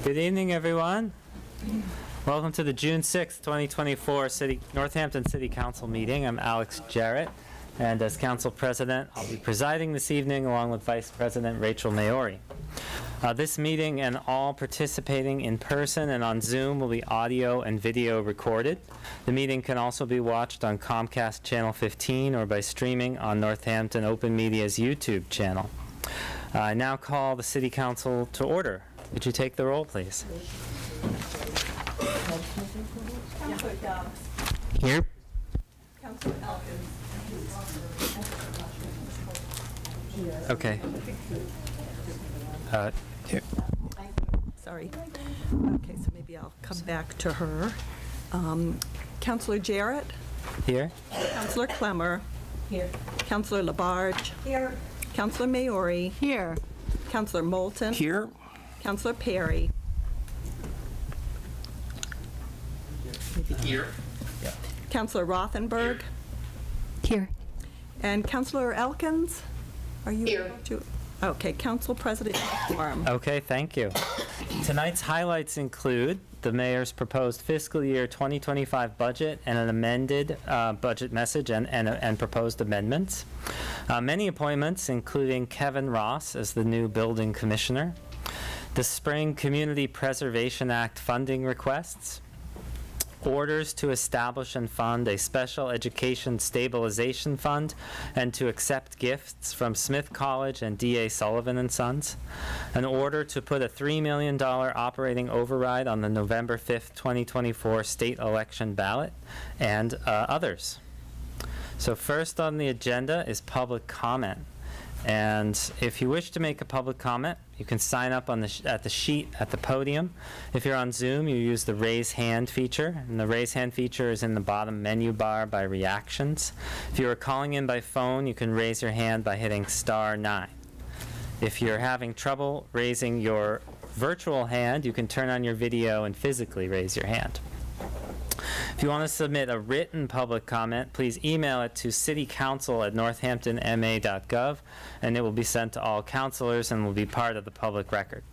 Good evening, everyone. Welcome to the June 6th, 2024 Northampton City Council meeting. I'm Alex Jarrett, and as Council President, I'll be presiding this evening along with Vice President Rachel Maori. This meeting and all participating in person and on Zoom will be audio and video recorded. The meeting can also be watched on Comcast Channel 15 or by streaming on Northampton Open Media's YouTube channel. I now call the City Council to order. Would you take the roll, please? Councilor Dobbs. Here. Councilor Elkins. Okay. Here. Sorry. Okay, so maybe I'll come back to her. Councilor Jarrett. Here. Councilor Clemmer. Here. Councilor Labarge. Here. Councilor Maori. Here. Councilor Moulton. Here. Councilor Perry. Here. Councilor Rothenberg. Here. And Councilor Elkins. Are you Here. able to? Okay, Council President Quorum. Okay, thank you. Tonight's highlights include the mayor's proposed fiscal year 2025 budget and an amended budget message and proposed amendments. Many appointments, including Kevin Ross as the new building commissioner. The Spring Community Preservation Act funding requests. Orders to establish and fund a special education stabilization fund and to accept gifts from Smith College and D.A. Sullivan & Sons. An order to put a $3 million operating override on the November 5th, 2024 state election ballot, and others. So first on the agenda is public comment. And if you wish to make a public comment, you can sign up on at the sheet at the podium. If you're on Zoom, you use the raise hand feature, and the raise hand feature is in the bottom menu bar by reactions. If you are calling in by phone, you can raise your hand by hitting *9. If you're having trouble raising your virtual hand, you can turn on your video and physically raise your hand. If you want to submit a written public comment, please email it to citycouncil@northamptonma.gov, and it will be sent to all councilors and will be part of the public record.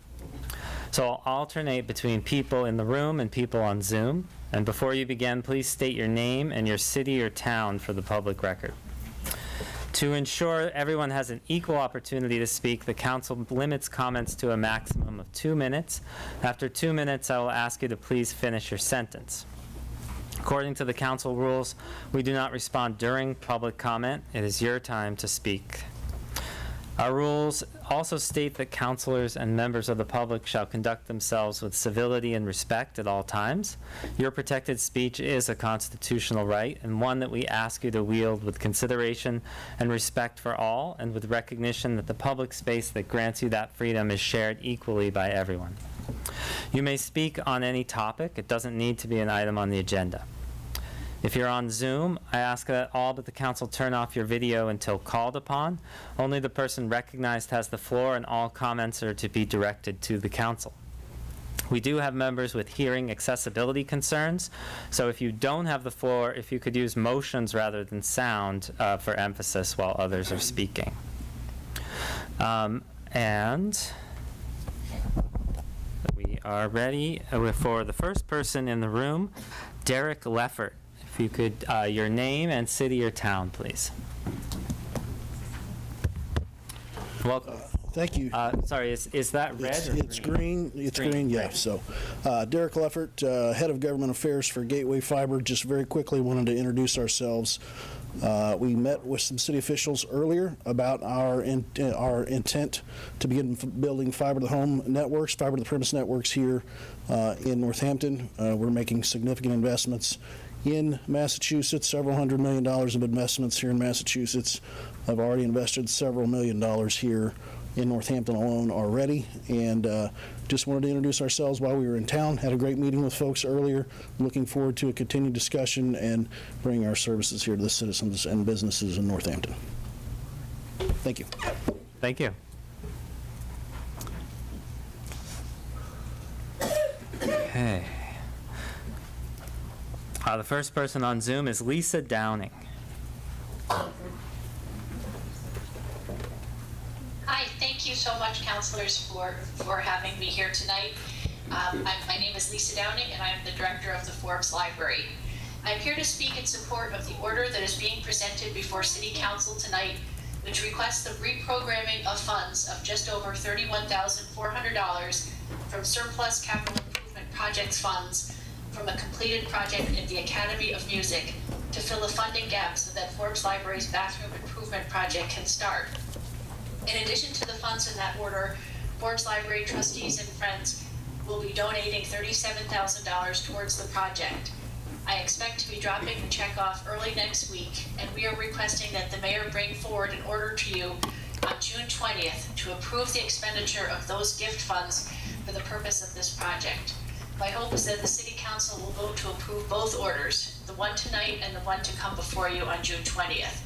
So I'll alternate between people in the room and people on Zoom. And before you begin, please state your name and your city or town for the public record. To ensure everyone has an equal opportunity to speak, the council limits comments to a maximum of 2 minutes. After 2 minutes, I will ask you to please finish your sentence. According to the council rules, we do not respond during public comment. It is your time to speak. Our rules also state that councilors and members of the public shall conduct themselves with civility and respect at all times. Your protected speech is a constitutional right and one that we ask you to wield with consideration and respect for all, and with recognition that the public space that grants you that freedom is shared equally by everyone. You may speak on any topic. It doesn't need to be an item on the agenda. If you're on Zoom, I ask that all but the council turn off your video until called upon. Only the person recognized has the floor, and all comments are to be directed to the council. We do have members with hearing accessibility concerns, so if you don't have the floor, if you could use motions rather than sound for emphasis while others are speaking. And we are ready for the first person in the room, Derek Leffert. If you could, your name and city or town, please. Welcome. Thank you. Sorry, is that red or It's green. It's green, yeah. So, Derek Leffert, Head of Government Affairs for Gateway Fiber. Just very quickly wanted to introduce ourselves. We met with some city officials earlier about our intent to begin building fiber to the home networks, fiber to the premise networks here in Northampton. We're making significant investments in Massachusetts, several $100 million of investments here in Massachusetts. I've already invested several $1 million here in Northampton alone already, and just wanted to introduce ourselves while we were in town. Had a great meeting with folks earlier. Looking forward to a continued discussion and bringing our services here to the citizens and businesses in Northampton. Thank you. Thank you. Okay. The first person on Zoom is Lisa Downing. Hi, thank you so much, councilors, for having me here tonight. My name is Lisa Downing, and I'm the director of the Forbes Library. I'm here to speak in support of the order that is being presented before City Council tonight, which requests the reprogramming of funds of just over $31,400 from surplus capital improvement projects funds from a completed project in the Academy of Music to fill a funding gap so that Forbes Library's bathroom improvement project can start. In addition to the funds in that order, Forbes Library trustees and friends will be donating $37,000 towards the project. I expect to be dropping the check off early next week, and we are requesting that the mayor bring forward an order to you on June 20th to approve the expenditure of those gift funds for the purpose of this project. My hope is that the City Council will vote to approve both orders, the one tonight and the one to come before you on June 20th.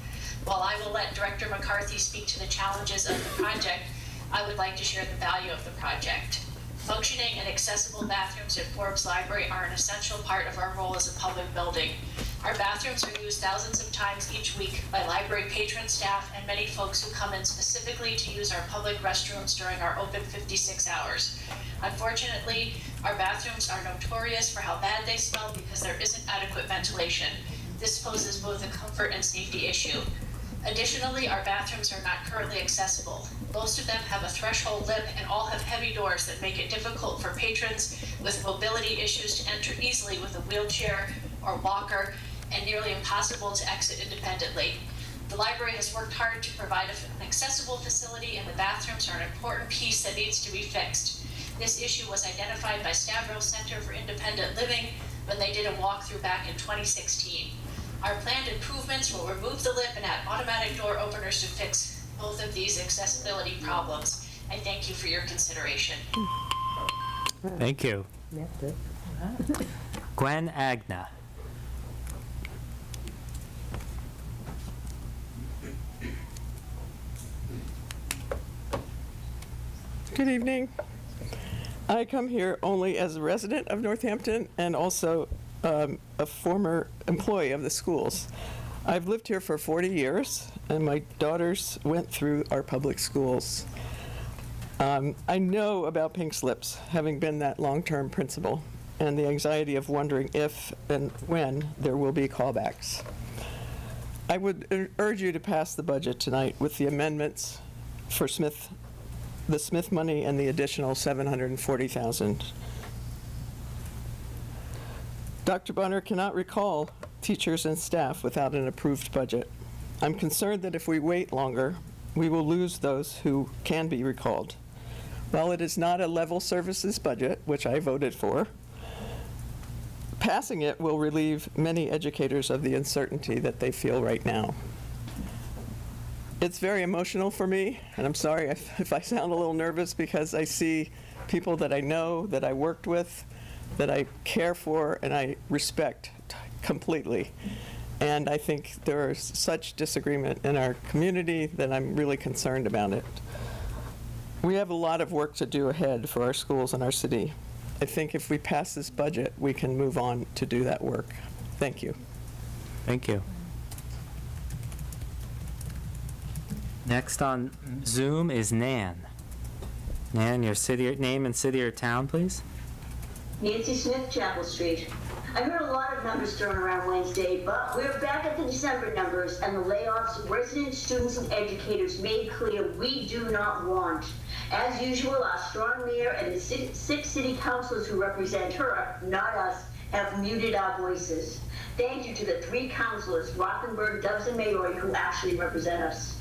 While I will let Director McCarthy speak to the challenges of the project, I would like to share the value of the project. Functioning and accessible bathrooms at Forbes Library are an essential part of our role as a public building. Our bathrooms are used thousands of times each week by library patron staff and many folks who come in specifically to use our public restrooms during our open 56 hours. Unfortunately, our bathrooms are notorious for how bad they smell because there isn't adequate ventilation. This poses both a comfort and safety issue. Additionally, our bathrooms are not currently accessible. Most of them have a threshold lip and all have heavy doors that make it difficult for patrons with mobility issues to enter easily with a wheelchair or walker, and nearly impossible to exit independently. The library has worked hard to provide an accessible facility, and the bathrooms are an important piece that needs to be fixed. This issue was identified by Stavros Center for Independent Living when they did a walkthrough back in 2016. Our planned improvements will remove the lip and add automatic door openers to fix both of these accessibility problems. I thank you for your consideration. Thank you. Gwen Agna. Good evening. I come here only as a resident of Northampton and also a former employee of the schools. I've lived here for 40 years, and my daughters went through our public schools. I know about pink slips, having been that long-term principal, and the anxiety of wondering if and when there will be callbacks. I would urge you to pass the budget tonight with the amendments for the Smith money and the additional $740,000. Dr. Bunner cannot recall teachers and staff without an approved budget. I'm concerned that if we wait longer, we will lose those who can be recalled. While it is not a level services budget, which I voted for, passing it will relieve many educators of the uncertainty that they feel right now. It's very emotional for me, and I'm sorry if I sound a little nervous because I see people that I know, that I worked with, that I care for, and I respect completely. And I think there is such disagreement in our community that I'm really concerned about it. We have a lot of work to do ahead for our schools and our city. I think if we pass this budget, we can move on to do that work. Thank you. Thank you. Next on Zoom is Nan. Nan, your name and city or town, please. Nancy Smith, Chapel Street. I heard a lot of numbers thrown around Wednesday, but we're back at the December numbers and the layoffs residents, students, and educators made clear we do not want. As usual, our strong mayor and the 6 city councilors who represent her, not us, have muted our voices. Thank you to the 3 councilors, Rothenberg, Dubs, and Maori, who actually represent us.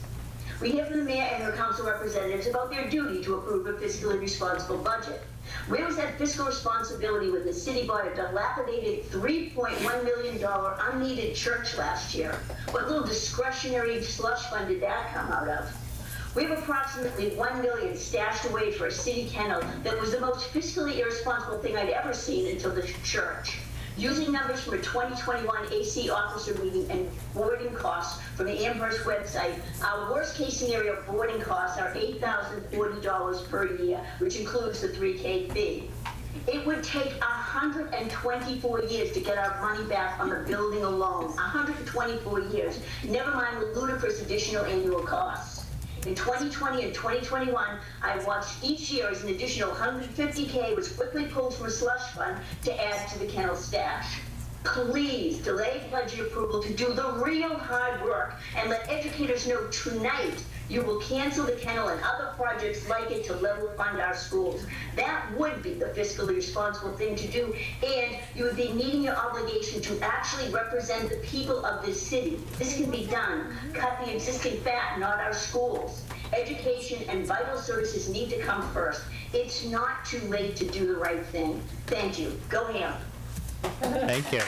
We hear from the mayor and her council representatives about their duty to approve a fiscally responsible budget. Where was that fiscal responsibility when the city bought a dilapidated $3.1 million unneeded church last year? What little discretionary slush fund did that come out of? We have approximately $1 million stashed away for a city kennel that was the most fiscally irresponsible thing I'd ever seen until the church. Using numbers from a 2021 AC officer meeting and boarding costs from the Amherst website, our worst case scenario boarding costs are $8,040 per year, which includes the 3K fee. It would take 124 years to get our money back on the building alone. 124 years, never mind the ludicrous additional annual costs. In 2020 and 2021, I watched each year as an additional $150K was quickly pulled from a slush fund to add to the kennel stash. Please delay budget approval to do the real hard work and let educators know tonight you will cancel the kennel and other projects like it to level fund our schools. That would be the fiscally responsible thing to do, and you would be meeting your obligation to actually represent the people of this city. This can be done. Cut the existing fat, not our schools. Education and vital services need to come first. It's not too late to do the right thing. Thank you. Go Ham. Thank you.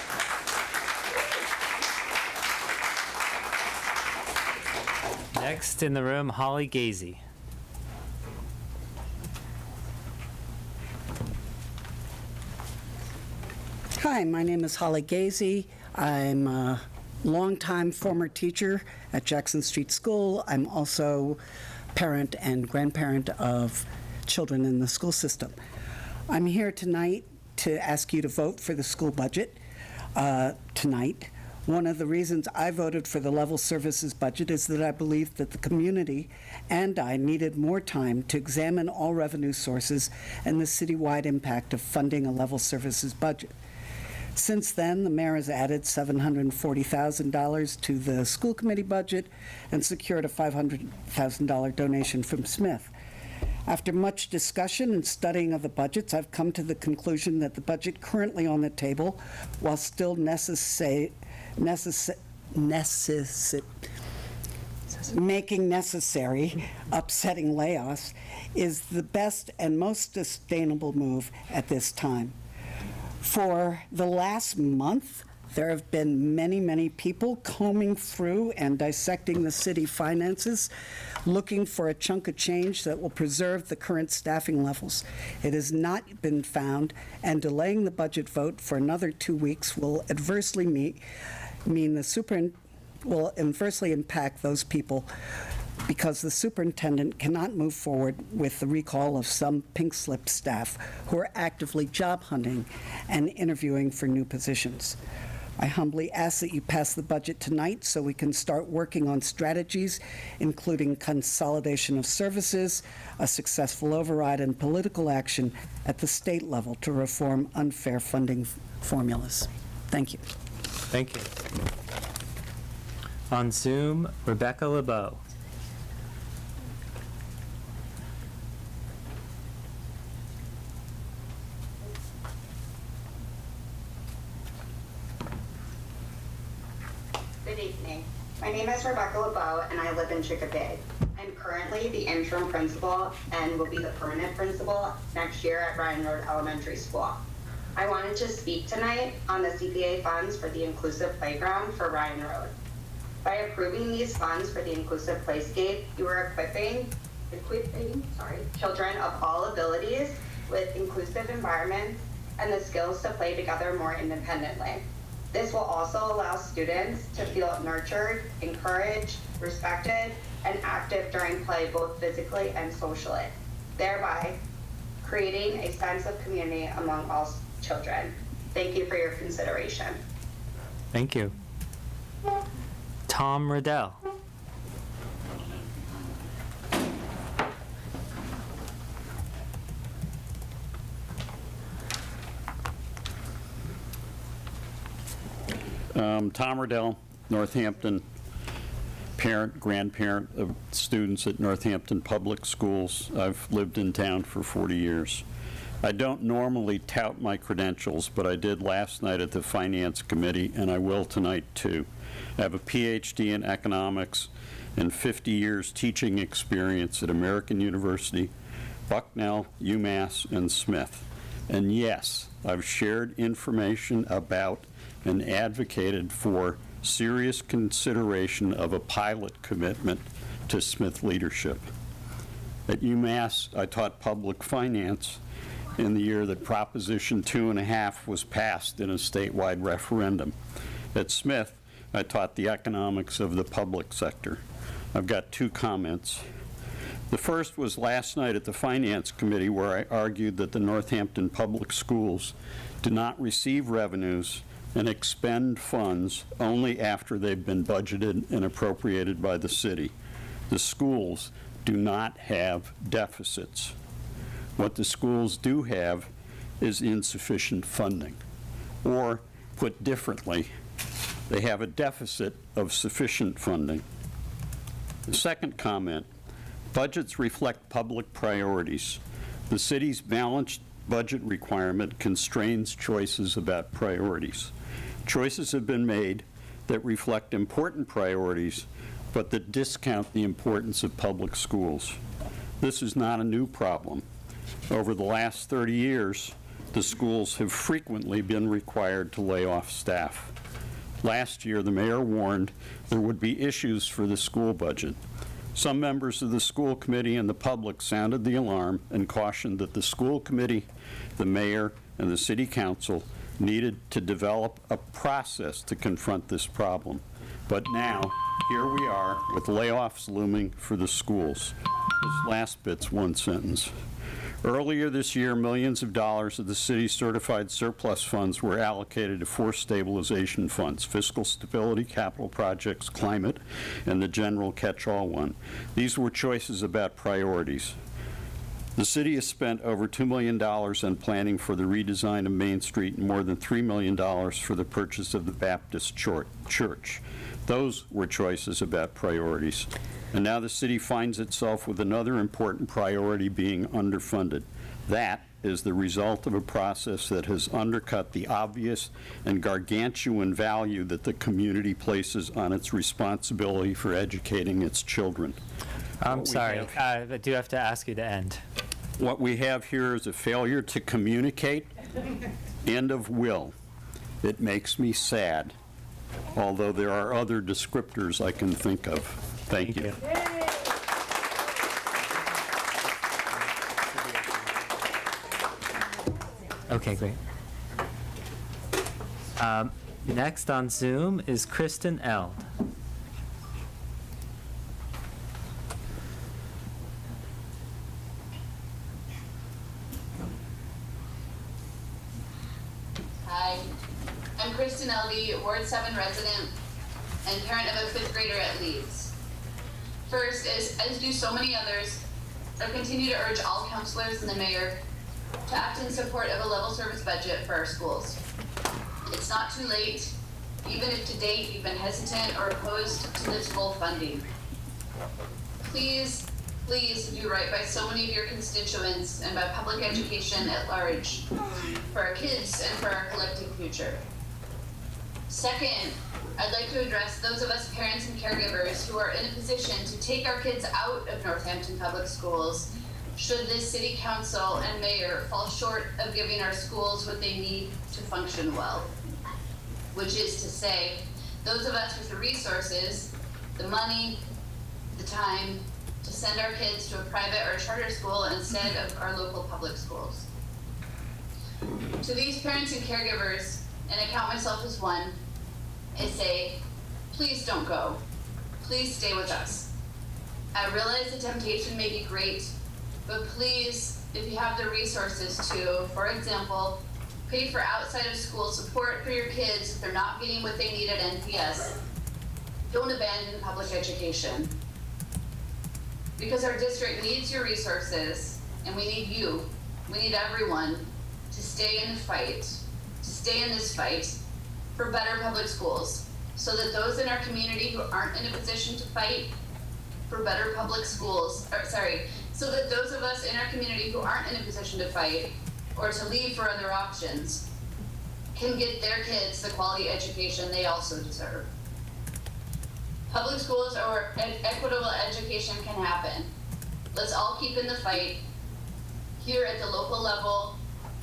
Next in the room, Holly Gazy. Hi, my name is Holly Gazy. I'm a longtime former teacher at Jackson Street School. I'm also parent and grandparent of children in the school system. I'm here tonight to ask you to vote for the school budget tonight. One of the reasons I voted for the level services budget is that I believe that the community and I needed more time to examine all revenue sources and the citywide impact of funding a level services budget. Since then, the mayor has added $740,000 to the school committee budget and secured a $500,000 donation from Smith. After much discussion and studying of the budgets, I've come to the conclusion that the budget currently on the table, while still making necessary upsetting layoffs, is the best and most sustainable move at this time. For the last month, there have been many, many people combing through and dissecting the city finances, looking for a chunk of change that will preserve the current staffing levels. It has not been found, and delaying the budget vote for another 2 weeks will adversely impact those people, because the superintendent cannot move forward with the recall of some pink slip staff who are actively job hunting and interviewing for new positions. I humbly ask that you pass the budget tonight so we can start working on strategies, including consolidation of services, a successful override, and political action at the state level to reform unfair funding formulas. Thank you. Thank you. On Zoom, Rebecca LeBeau. Good evening. My name is Rebecca LeBeau, and I live in Chicopee. I'm currently the interim principal and will be the permanent principal next year at Ryan Road Elementary School. I wanted to speak tonight on the CPA funds for the inclusive playground for Ryan Road. By approving these funds for the inclusive playscape, you are equipping children of all abilities with inclusive environments and the skills to play together more independently. This will also allow students to feel nurtured, encouraged, respected, and active during play, both physically and socially, thereby creating a sense of community among all children. Thank you for your consideration. Thank you. Tom Riddell. Tom Riddell, Northampton, parent, grandparent of students at Northampton Public Schools. I've lived in town for 40 years. I don't normally tout my credentials, but I did last night at the Finance Committee, and I will tonight too. I have a PhD in economics and 50 years teaching experience at American University, Bucknell, UMass, and Smith. And yes, I've shared information about and advocated for serious consideration of a pilot commitment to Smith leadership. At UMass, I taught public finance in the year that Proposition 2.5 was passed in a statewide referendum. At Smith, I taught the economics of the public sector. I've got 2 comments. The first was last night at the Finance Committee, where I argued that the Northampton Public Schools do not receive revenues and expend funds only after they've been budgeted and appropriated by the city. The schools do not have deficits. What the schools do have is insufficient funding. Or, put differently, they have a deficit of sufficient funding. The second comment, budgets reflect public priorities. The city's balanced budget requirement constrains choices about priorities. Choices have been made that reflect important priorities, but that discount the importance of public schools. This is not a new problem. Over the last 30 years, the schools have frequently been required to lay off staff. Last year, the mayor warned there would be issues for the school budget. Some members of the school committee and the public sounded the alarm and cautioned that the school committee, the mayor, and the city council needed to develop a process to confront this problem. But now, here we are with layoffs looming for the schools. This last bit's one sentence. Earlier this year, millions of dollars of the city's certified surplus funds were allocated to 4 stabilization funds: fiscal stability, capital projects, climate, and the general catch-all one. These were choices about priorities. The city has spent over $2 million on planning for the redesign of Main Street and more than $3 million for the purchase of the Baptist Church. Those were choices about priorities. And now the city finds itself with another important priority being underfunded. That is the result of a process that has undercut the obvious and gargantuan value that the community places on its responsibility for educating its children. I'm sorry, I do have to ask you to end. What we have here is a failure to communicate and of will. It makes me sad, although there are other descriptors I can think of. Thank you. Okay, great. Next on Zoom is Kristen Eld. Hi, I'm Kristen Elby, Ward 7 resident and parent of a 5th grader at Leeds. First, as do so many others, I continue to urge all counselors and the mayor to act in support of a level service budget for our schools. It's not too late, even if to date you've been hesitant or opposed to this full funding. Please, please do right by so many of your constituents and by public education at large, for our kids and for our collective future. Second, I'd like to address those of us parents and caregivers who are in a position to take our kids out of Northampton Public Schools should this city council and mayor fall short of giving our schools what they need to function well. Which is to say, those of us with the resources, the money, the time to send our kids to a private or charter school instead of our local public schools. To these parents and caregivers, and I count myself as one, I say, please don't go. Please stay with us. I realize the temptation may be great, but please, if you have the resources to, for example, pay for outside of school support for your kids if they're not getting what they need at NPS, don't abandon public education. Because our district needs your resources, and we need you, we need everyone to stay in the fight, to stay in this fight for better public schools, so that those in our community who aren't in a position to fight for better public schools, so that those of us in our community who aren't in a position to fight or to leave for other options can get their kids the quality education they also deserve. Public schools or equitable education can happen. Let's all keep in the fight here at the local level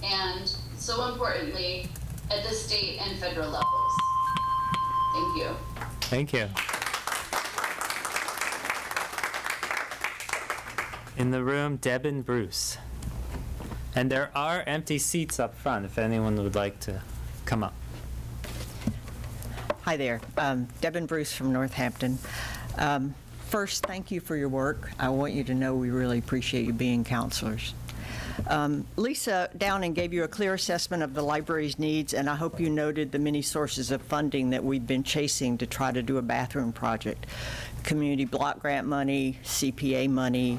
and, so importantly, at the state and federal levels. Thank you. Thank you. In the room, Deb and Bruce. And there are empty seats up front if anyone would like to come up. Hi there, Deb and Bruce from Northampton. First, thank you for your work. I want you to know we really appreciate you being counselors. Lisa Downing gave you a clear assessment of the library's needs, and I hope you noted the many sources of funding that we've been chasing to try to do a bathroom project. community block grant money, CPA money,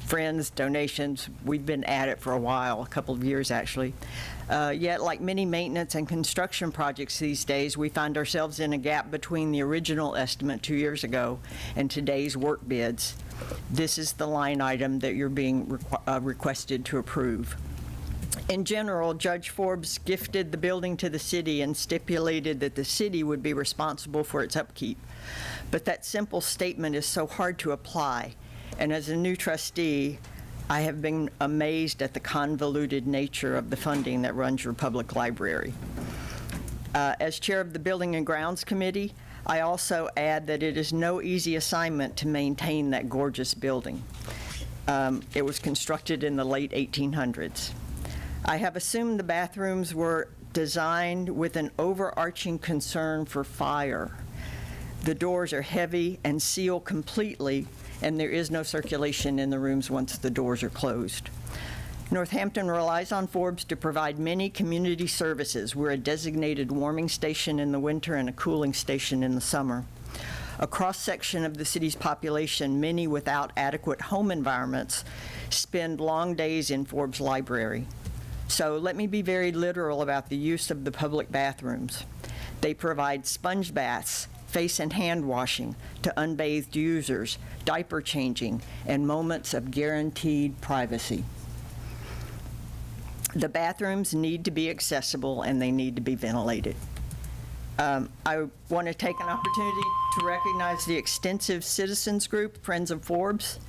friends, donations. We've been at it for a while, a couple of years actually. Yet, like many maintenance and construction projects these days, we find ourselves in a gap between the original estimate 2 years ago and today's work bids. This is the line item that you're being requested to approve. In general, Judge Forbes gifted the building to the city and stipulated that the city would be responsible for its upkeep. But that simple statement is so hard to apply. And as a new trustee, I have been amazed at the convoluted nature of the funding that runs your public library. As chair of the Building and Grounds Committee, I also add that it is no easy assignment to maintain that gorgeous building. It was constructed in the late 1800s. I have assumed the bathrooms were designed with an overarching concern for fire. The doors are heavy and seal completely, and there is no circulation in the rooms once the doors are closed. Northampton relies on Forbes to provide many community services. We're a designated warming station in the winter and a cooling station in the summer. A cross-section of the city's population, many without adequate home environments, spend long days in Forbes Library. So let me be very literal about the use of the public bathrooms. They provide sponge baths, face and hand washing to unbathed users, diaper changing, and moments of guaranteed privacy. The bathrooms need to be accessible and they need to be ventilated. I want to take an opportunity to recognize the extensive citizens group, Friends of Forbes.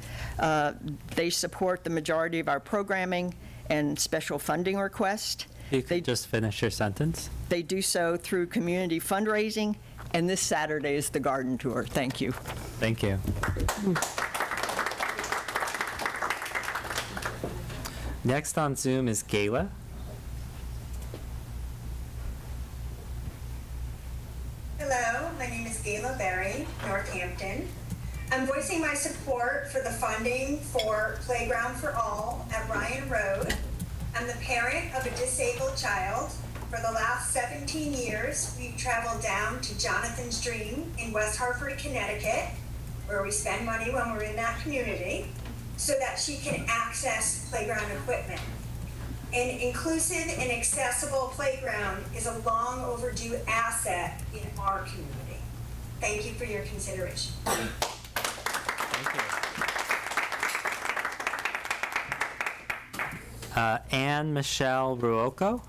They support the majority of our programming and special funding requests. You could just finish your sentence. They do so through community fundraising, and this Saturday is the garden tour. Thank you. Thank you. Next on Zoom is Gayla. Hello, my name is Gayla Berry, Northampton. I'm voicing my support for the funding for Playground for All at Ryan Road. I'm the parent of a disabled child. For the last 17 years, we've traveled down to Jonathan's Dream in West Hartford, Connecticut, where we spend money when we're in that community, so that she can access playground equipment. An inclusive and accessible playground is a long overdue asset in our community. Thank you for your consideration. Anne Michelle Ruocco.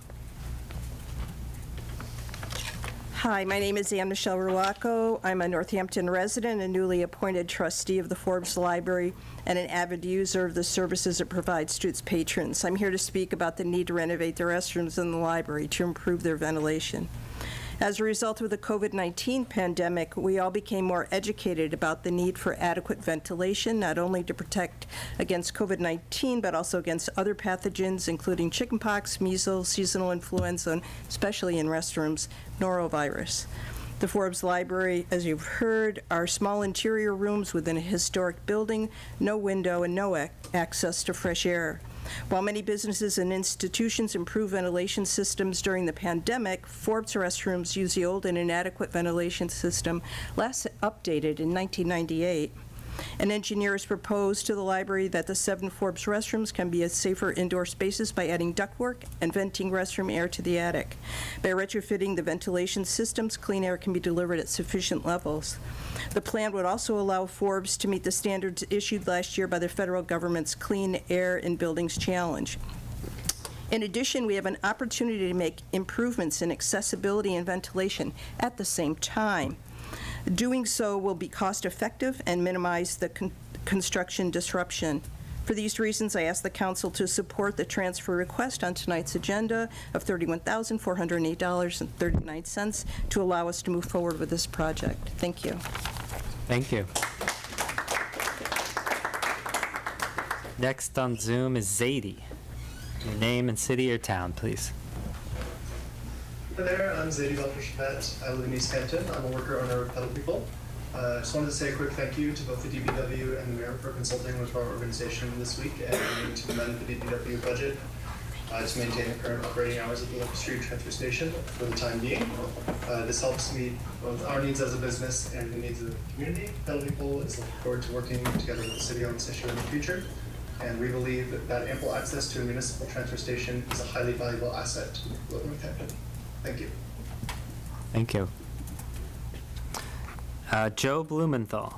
Hi, my name is Anne Michelle Ruocco. I'm a Northampton resident and newly appointed trustee of the Forbes Library and an avid user of the services it provides to its patrons. I'm here to speak about the need to renovate the restrooms in the library to improve their ventilation. As a result of the COVID-19 pandemic, we all became more educated about the need for adequate ventilation, not only to protect against COVID-19, but also against other pathogens, including chickenpox, measles, seasonal influenza, and especially in restrooms, norovirus. The Forbes Library, as you've heard, are small interior rooms within a historic building, no window, and no access to fresh air. While many businesses and institutions improve ventilation systems during the pandemic, Forbes restrooms use the old and inadequate ventilation system, last updated in 1998. An engineer has proposed to the library that the 7 Forbes restrooms can be safer indoor spaces by adding ductwork and venting restroom air to the attic. By retrofitting the ventilation systems, clean air can be delivered at sufficient levels. The plan would also allow Forbes to meet the standards issued last year by the federal government's Clean Air in Buildings Challenge. In addition, we have an opportunity to make improvements in accessibility and ventilation at the same time. Doing so will be cost-effective and minimize the construction disruption. For these reasons, I ask the council to support the transfer request on tonight's agenda of $31,408.39 to allow us to move forward with this project. Thank you. Thank you. Next on Zoom is Zadie. Your name and city or town, please. Hi there, I'm Zadie Belcher-Chappette. I live in East Hampton. I'm a worker owner of Pedal People. Just wanted to say a quick thank you to both the DPW and the mayor for consulting with our organization this week and to amend the DPW budget. to maintain the current operating hours at the Locust Street transfer station for the time being. This helps meet both our needs as a business and the needs of the community. Pedal People is looking forward to working together with the city on this issue in the future, and we believe that ample access to a municipal transfer station is a highly valuable asset to the people of Northampton. Thank you. Thank you. Joe Blumenthal.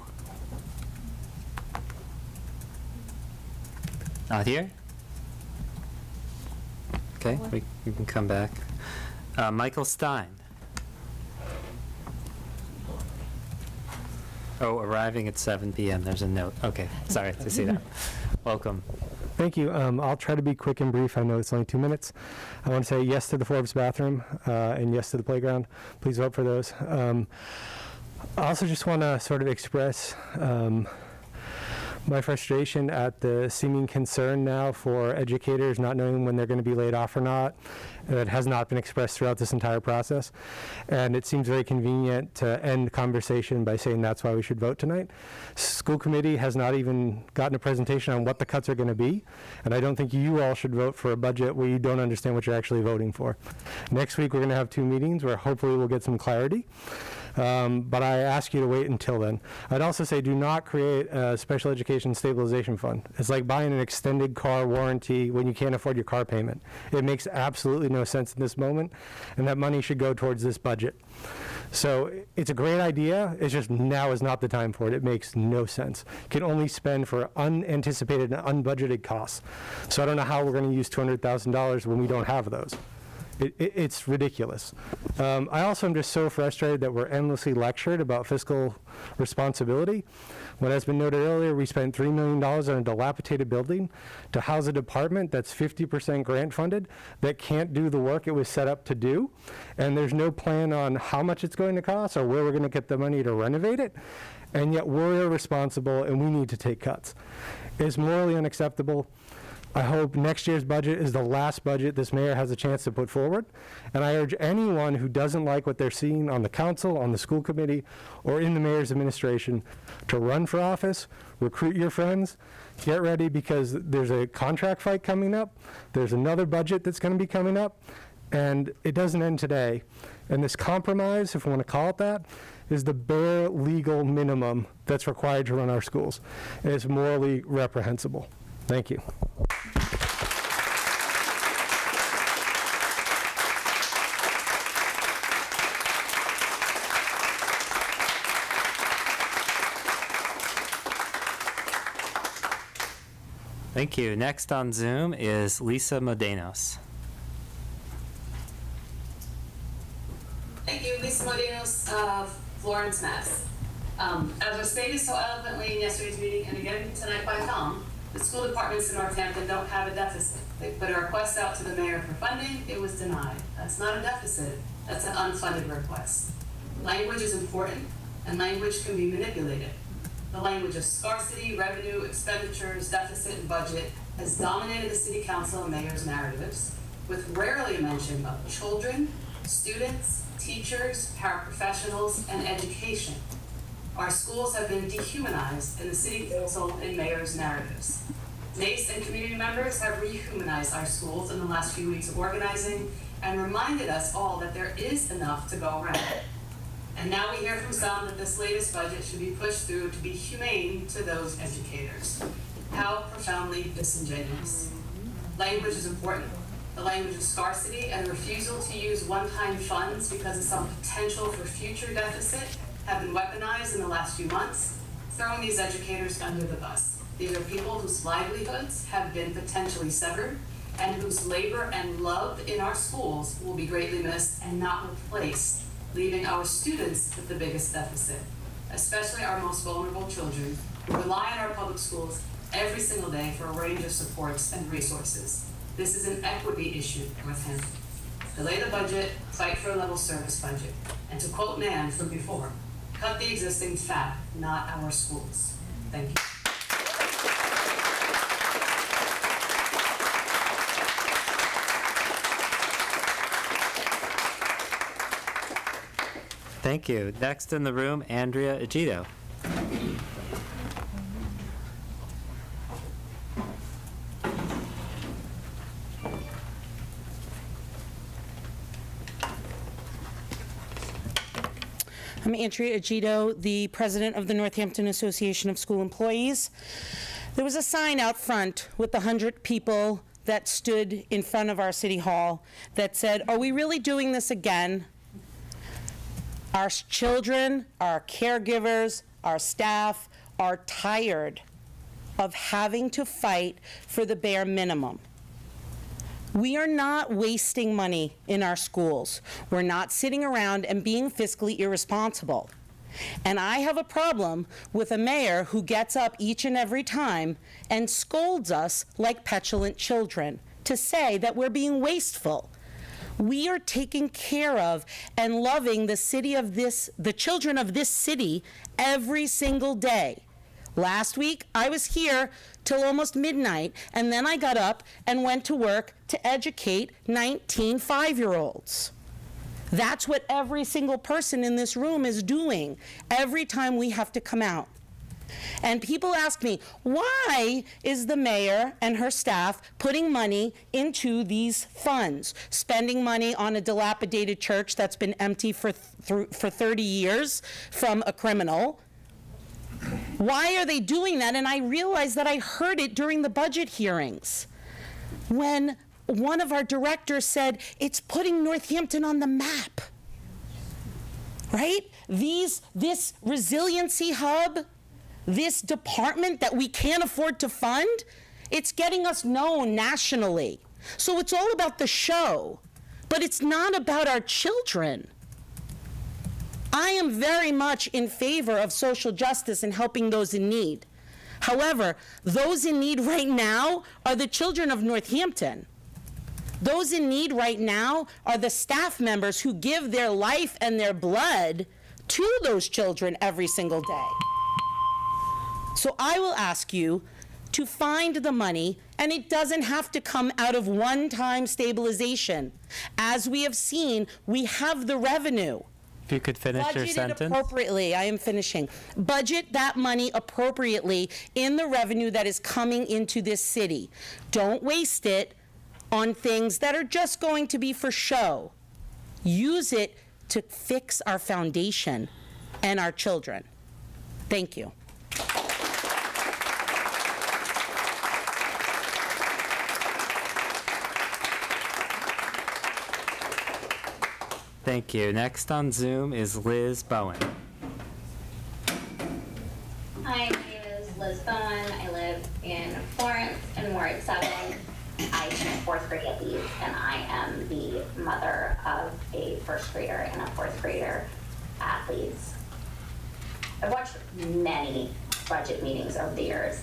Not here? Okay, we can come back. Michael Stein. Oh, arriving at 7 p.m. There's a note. Okay, sorry to see that. Welcome. Thank you. I'll try to be quick and brief. I know it's only 2 minutes. I want to say yes to the Forbes bathroom and yes to the playground. Please vote for those. I also just want to sort of express my frustration at the seeming concern now for educators not knowing when they're going to be laid off or not. It has not been expressed throughout this entire process. And it seems very convenient to end the conversation by saying that's why we should vote tonight. School committee has not even gotten a presentation on what the cuts are going to be. And I don't think you all should vote for a budget where you don't understand what you're actually voting for. Next week, we're going to have 2 meetings where hopefully we'll get some clarity. But I ask you to wait until then. I'd also say do not create a special education stabilization fund. It's like buying an extended car warranty when you can't afford your car payment. It makes absolutely no sense in this moment, and that money should go towards this budget. So it's a great idea. It's just now is not the time for it. It makes no sense. Can only spend for unanticipated and unbudgeted costs. So I don't know how we're going to use $200,000 when we don't have those. It's ridiculous. I also am just so frustrated that we're endlessly lectured about fiscal responsibility. What has been noted earlier, we spent $3 million on a dilapidated building to house a department that's 50% grant funded that can't do the work it was set up to do. And there's no plan on how much it's going to cost or where we're going to get the money to renovate it. And yet we're irresponsible and we need to take cuts. It's morally unacceptable. I hope next year's budget is the last budget this mayor has a chance to put forward. And I urge anyone who doesn't like what they're seeing on the council, on the school committee, or in the mayor's administration to run for office, recruit your friends, get ready because there's a contract fight coming up. There's another budget that's going to be coming up, and it doesn't end today. And this compromise, if we want to call it that, is the bare legal minimum that's required to run our schools. And it's morally reprehensible. Thank you. Thank you. Next on Zoom is Lisa Modenos. Thank you, Lisa Modenos of Florence, Mass. As was stated so eloquently in yesterday's meeting and again tonight by Tom, the school departments in Northampton don't have a deficit. They put a request out to the mayor for funding, it was denied. That's not a deficit, that's an unfunded request. Language is important, and language can be manipulated. The language of scarcity, revenue, expenditures, deficit, and budget has dominated the city council and mayor's narratives, with rarely a mention of children, students, teachers, paraprofessionals, and education. Our schools have been dehumanized in the city council and mayor's narratives. NACE and community members have rehumanized our schools in the last few weeks of organizing and reminded us all that there is enough to go around. And now we hear from some that this latest budget should be pushed through to be humane to those educators. How profoundly disingenuous. Language is important. The language of scarcity and the refusal to use one-time funds because of some potential for future deficit have been weaponized in the last few months, throwing these educators under the bus. These are people whose livelihoods have been potentially severed and whose labor and love in our schools will be greatly missed and not replaced, leaving our students with the biggest deficit, especially our most vulnerable children who rely on our public schools every single day for a range of supports and resources. This is an equity issue in Northampton. Delay the budget, fight for a level service budget. And to quote Nan from before, cut the existing fat, not our schools. Thank you. Thank you. Next in the room, Andrea Egito. I'm Andrea Agito, the president of the Northampton Association of School Employees. There was a sign out front with the 100 people that stood in front of our city hall that said, "Are we really doing this again?" Our children, our caregivers, our staff are tired of having to fight for the bare minimum. We are not wasting money in our schools. We're not sitting around and being fiscally irresponsible. And I have a problem with a mayor who gets up each and every time and scolds us like petulant children to say that we're being wasteful. We are taking care of and loving the children of this city every single day. Last week, I was here till almost midnight, and then I got up and went to work to educate 19 5-year-olds. That's what every single person in this room is doing every time we have to come out. And people ask me, why is the mayor and her staff putting money into these funds, spending money on a dilapidated church that's been empty for 30 years from a criminal? Why are they doing that? And I realized that I heard it during the budget hearings when one of our directors said, it's putting Northampton on the map, right? This resiliency hub, this department that we can't afford to fund, it's getting us known nationally. So it's all about the show, but it's not about our children. I am very much in favor of social justice and helping those in need. However, those in need right now are the children of Northampton. Those in need right now are the staff members who give their life and their blood to those children every single day. So I will ask you to find the money, and it doesn't have to come out of one-time stabilization. As we have seen, we have the revenue. If you could finish your Budget it sentence. appropriately. I am finishing. Budget that money appropriately in the revenue that is coming into this city. Don't waste it on things that are just going to be for show. Use it to fix our foundation and our children. Thank you. Thank you. Next on Zoom is Liz Bowen. Hi, my name is Liz Bowen. I live in Florence in Ward 7. I teach 4th grade at Leeds, and I am the mother of a 1st grader and a 4th grader at Leeds. I've watched many budget meetings over the years.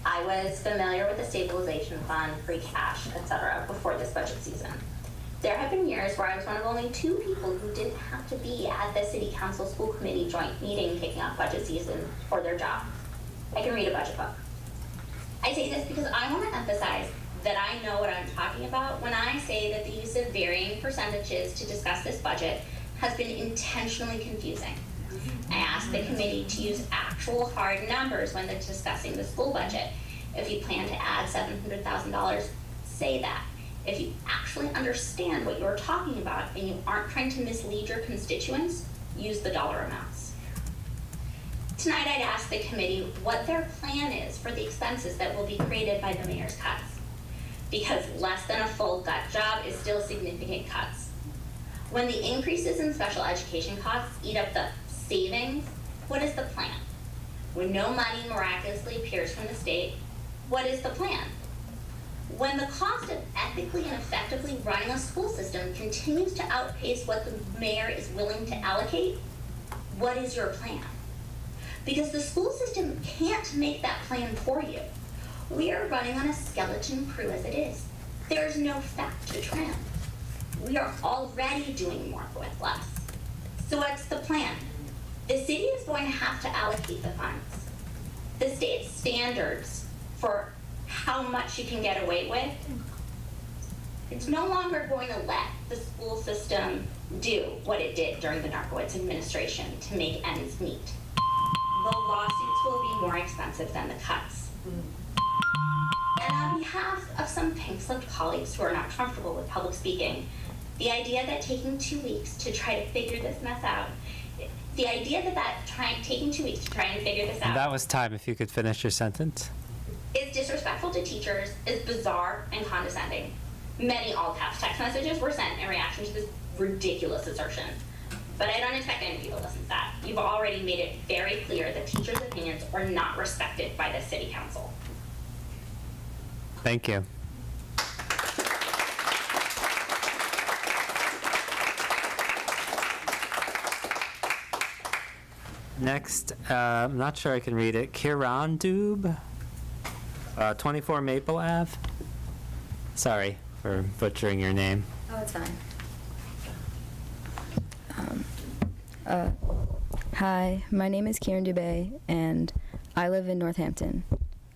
I was familiar with the stabilization fund, free cash, etc. before this budget season. There have been years where I was one of only 2 people who didn't have to be at the City Council School Committee joint meeting kicking off budget season for their job. I can read a budget book. I say this because I want to emphasize that I know what I'm talking about when I say that the use of varying percentages to discuss this budget has been intentionally confusing. I asked the committee to use actual hard numbers when they're discussing the school budget. If you plan to add $700,000, say that. If you actually understand what you're talking about and you aren't trying to mislead your constituents, use the dollar amounts. Tonight I'd ask the committee what their plan is for the expenses that will be created by the mayor's cuts. Because less than a full gut job is still significant cuts. When the increases in special education costs eat up the savings, what is the plan? When no money miraculously appears from the state, what is the plan? When the cost of ethically and effectively running a school system continues to outpace what the mayor is willing to allocate, what is your plan? Because the school system can't make that plan for you. We are running on a skeleton crew as it is. There's no fat to trim. We are already doing more with less. So what's the plan? The city is going to have to allocate the funds. The state's standards for how much you can get away with, it's no longer going to let the school system do what it did during the Narkowitz administration to make ends meet. The lawsuits will be more expensive than the cuts. And on behalf of some pink-slipped colleagues who are not comfortable with public speaking, the idea that taking 2 weeks to try to figure this mess out The idea that taking 2 weeks to try and figure this out That was time, if you could finish your sentence. is disrespectful to teachers, is bizarre and condescending. Many all-caps text messages were sent in reaction to this ridiculous assertion. But I don't expect any of you to listen to that. You've already made it very clear that teachers' opinions are not respected by the City Council. Thank you. Next, I'm not sure I can read it. Kiran Doob, 24 Maple Ave. Sorry for butchering your name. Oh, it's fine. Hi, my name is Kieran Dubé, and I live in Northampton.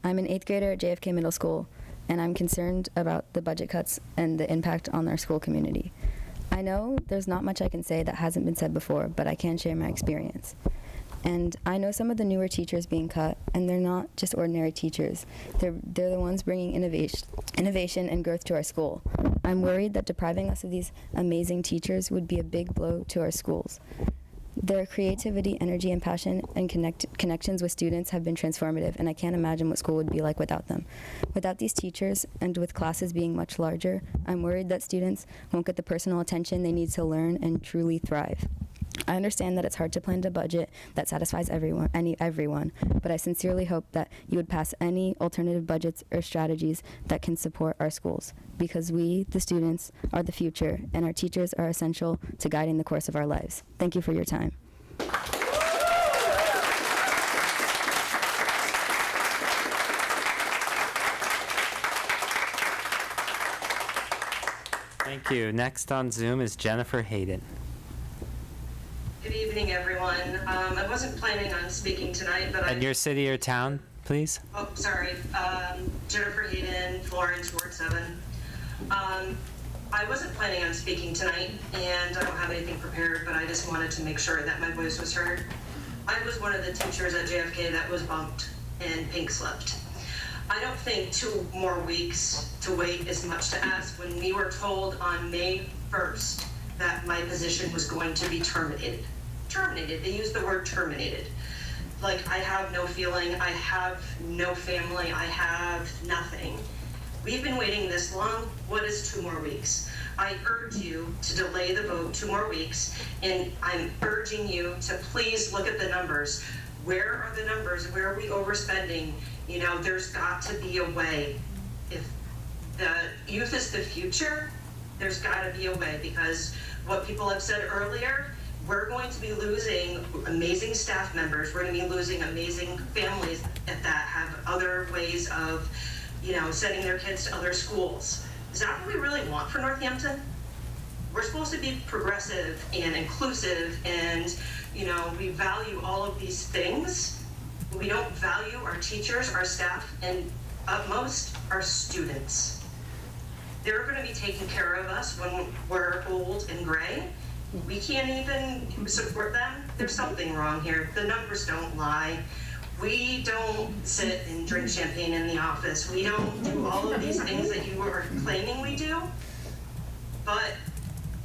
I'm an 8th grader at JFK Middle School, and I'm concerned about the budget cuts and the impact on our school community. I know there's not much I can say that hasn't been said before, but I can share my experience. And I know some of the newer teachers being cut, and they're not just ordinary teachers. They're the ones bringing innovation and growth to our school. I'm worried that depriving us of these amazing teachers would be a big blow to our schools. Their creativity, energy, and passion and connections with students have been transformative, and I can't imagine what school would be like without them. Without these teachers, and with classes being much larger, I'm worried that students won't get the personal attention they need to learn and truly thrive. I understand that it's hard to plan a budget that satisfies everyone, but I sincerely hope that you would pass any alternative budgets or strategies that can support our schools, because we, the students, are the future, and our teachers are essential to guiding the course of our lives. Thank you for your time. Thank you. Next on Zoom is Jennifer Hayden. Good evening, everyone. I wasn't planning on speaking tonight, but And your city or town, please? Oh, sorry. Jennifer Hayden, Florence, Ward 7. I wasn't planning on speaking tonight, and I don't have anything prepared, but I just wanted to make sure that my voice was heard. I was one of the teachers at JFK that was bumped and pink slipped. I don't think 2 more weeks to wait is much to ask when we were told on May 1st that my position was going to be terminated. Terminated. They used the word terminated. Like, I have no feeling, I have no family, I have nothing. We've been waiting this long. What is 2 more weeks? I urge you to delay the vote 2 more weeks, and I'm urging you to please look at the numbers. Where are the numbers? Where are we overspending? You know, there's got to be a way. If the youth is the future, there's got to be a way, because what people have said earlier, we're going to be losing amazing staff members. We're going to be losing amazing families that have other ways of, you know, sending their kids to other schools. Is that what we really want for Northampton? We're supposed to be progressive and inclusive, and, you know, we value all of these things. We don't value our teachers, our staff, and utmost our students. They're going to be taking care of us when we're old and gray. We can't even support them. There's something wrong here. The numbers don't lie. We don't sit and drink champagne in the office. We don't do all of these things that you are claiming we do. But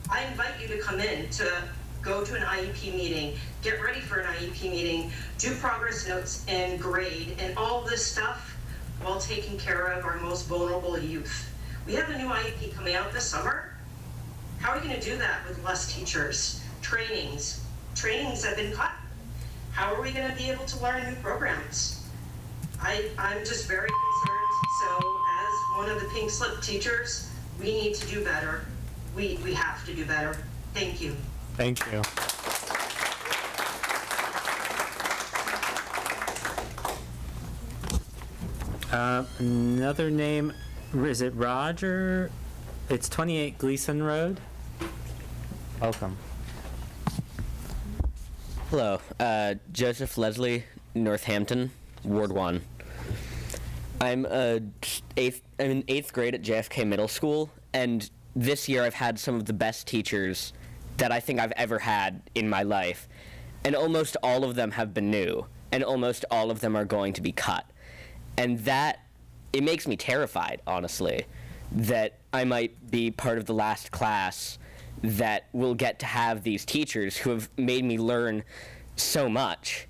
I invite you to come in to go to an IEP meeting, get ready for an IEP meeting, do progress notes and grade and all this stuff while taking care of our most vulnerable youth. We have a new IEP coming out this summer. How are we going to do that with less teachers? Trainings have been cut. How are we going to be able to learn new programs? I'm just very concerned. So as one of the pink slip teachers, we need to do better. We have to do better. Thank you. Thank you. Another name, is it Roger? It's 28 Gleason Road. Welcome. Hello, Joseph Leslie, Northampton, Ward 1. I'm in 8th grade at JFK Middle School, and this year I've had some of the best teachers that I think I've ever had in my life, and almost all of them have been new, and almost all of them are going to be cut. And that, it makes me terrified, honestly, that I might be part of the last class that will get to have these teachers who have made me learn so much.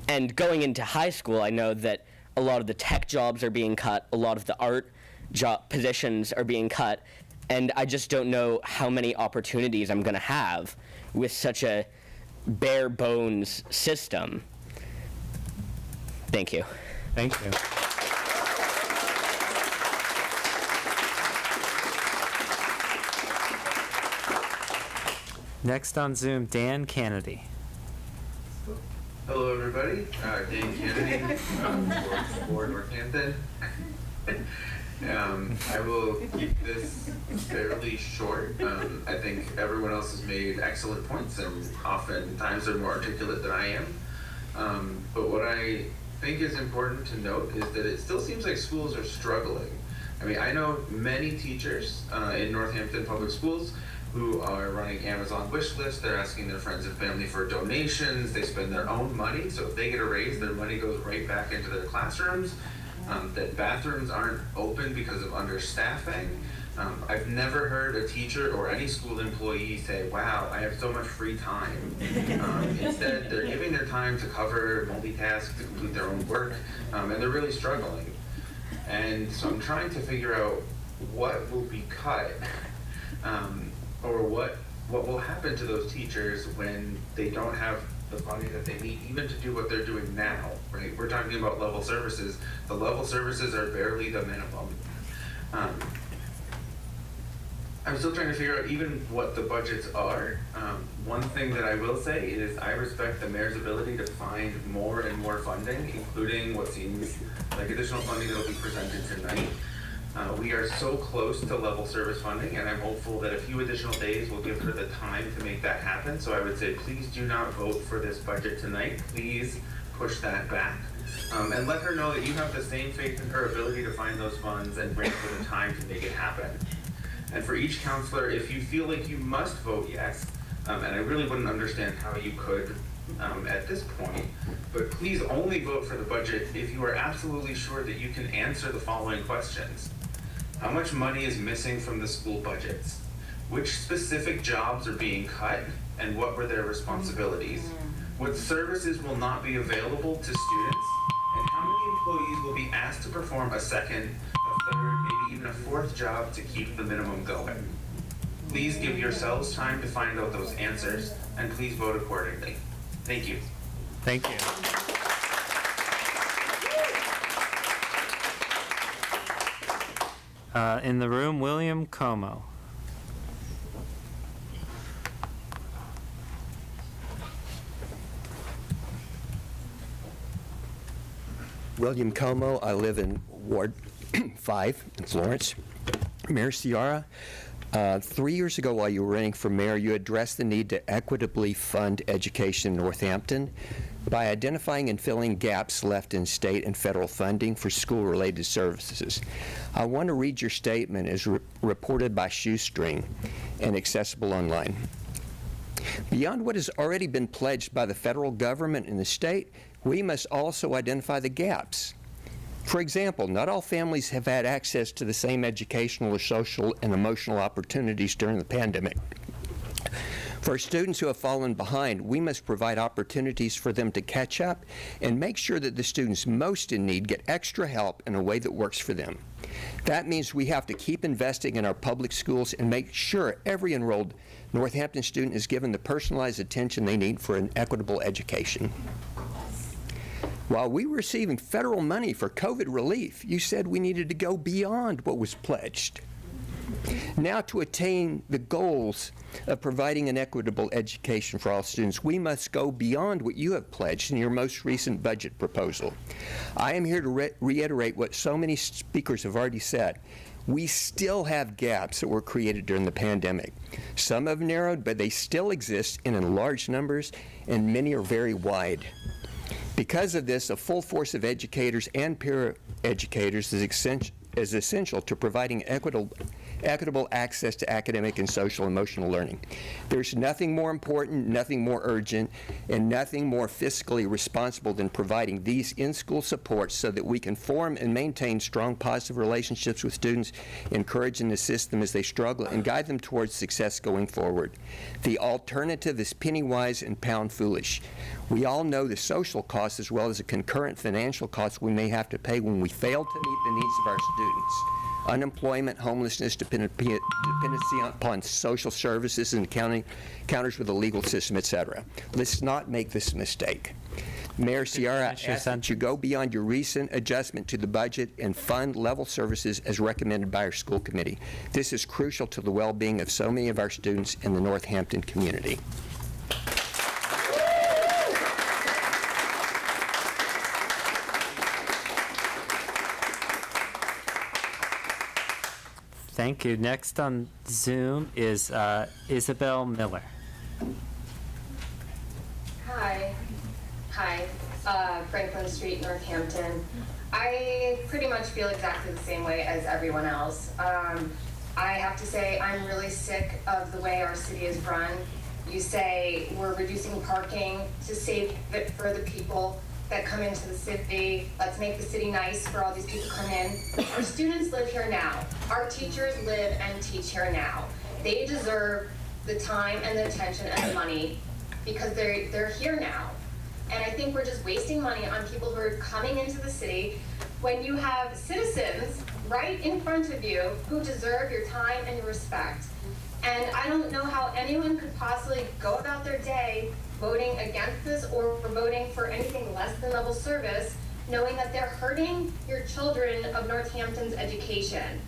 And going into high school, I know that a lot of the tech jobs are being cut, a lot of the art job positions are being cut, and I just don't know how many opportunities I'm going to have with such a bare bones system. Thank you. Thank you. Next on Zoom, Dan Kennedy. Hello, everybody. Dan Kennedy for Northampton. I will keep this fairly short. I think everyone else has made excellent points, and oftentimes they're more articulate than I am. But what I think is important to note is that it still seems like schools are struggling. I mean, I know many teachers in Northampton Public Schools who are running Amazon wish lists. They're asking their friends and family for donations. They spend their own money, so if they get a raise, their money goes right back into their classrooms. That bathrooms aren't open because of understaffing. I've never heard a teacher or any school employee say, wow, I have so much free time. Instead, they're giving their time to cover, multitask, to complete their own work, and they're really struggling. And so I'm trying to figure out what will be cut, or what will happen to those teachers when they don't have the funding that they need, even to do what they're doing now, right? We're talking about level services. The level services are barely the minimum. I'm still trying to figure out even what the budgets are. One thing that I will say is I respect the mayor's ability to find more and more funding, including what seems like additional funding that will be presented tonight. We are so close to level service funding, and I'm hopeful that a few additional days will give her the time to make that happen. So I would say, please do not vote for this budget tonight. Please push that back. And let her know that you have the same faith in her ability to find those funds and bring her the time to make it happen. And for each counselor, if you feel like you must vote yes, and I really wouldn't understand how you could at this point, but please only vote for the budget if you are absolutely sure that you can answer the following questions. How much money is missing from the school budgets? Which specific jobs are being cut, and what were their responsibilities? What services will not be available to students? And how many employees will be asked to perform a second, a third, maybe even a fourth job to keep the minimum going? Please give yourselves time to find out those answers, and please vote accordingly. Thank you. Thank you. In the room, William Como. William Como. I live in Ward 5 in Florence. Mayor Ciara, 3 years ago while you were running for mayor, you addressed the need to equitably fund education in Northampton by identifying and filling gaps left in state and federal funding for school-related services. I want to read your statement as reported by Shoestring and accessible online. Beyond what has already been pledged by the federal government and the state, we must also identify the gaps. For example, not all families have had access to the same educational or social and emotional opportunities during the pandemic. For students who have fallen behind, we must provide opportunities for them to catch up and make sure that the students most in need get extra help in a way that works for them. That means we have to keep investing in our public schools and make sure every enrolled Northampton student is given the personalized attention they need for an equitable education. While we were receiving federal money for COVID relief, you said we needed to go beyond what was pledged. Now, to attain the goals of providing an equitable education for all students, we must go beyond what you have pledged in your most recent budget proposal. I am here to reiterate what so many speakers have already said. We still have gaps that were created during the pandemic. Some have narrowed, but they still exist in large numbers, and many are very wide. Because of this, a full force of educators and peer educators is essential to providing equitable access to academic and social emotional learning. There's nothing more important, nothing more urgent, and nothing more fiscally responsible than providing these in-school supports so that we can form and maintain strong positive relationships with students, encourage and assist them as they struggle, and guide them towards success going forward. The alternative is penny-wise and pound-foolish. We all know the social costs as well as the concurrent financial costs we may have to pay when we fail to meet the needs of our students. Unemployment, homelessness, dependency upon social services and encounters with the legal system, etc. Let's not make this mistake. Mayor Ciara, I ask that you go beyond your recent adjustment to the budget and fund level services as recommended by our school committee. This is crucial to the well-being of so many of our students in the Northampton community. Thank you. Next on Zoom is Isabel Miller. Hi. Franklin Street, Northampton. I pretty much feel exactly the same way as everyone else. I have to say I'm really sick of the way our city is run. You say we're reducing parking to save it for the people that come into the city. Let's make the city nice for all these people to come in. Our students live here now. Our teachers live and teach here now. They deserve the time and the attention and the money because they're here now. And I think we're just wasting money on people who are coming into the city when you have citizens right in front of you who deserve your time and your respect. And I don't know how anyone could possibly go about their day voting against this or voting for anything less than level service, knowing that they're hurting your children of Northampton's education.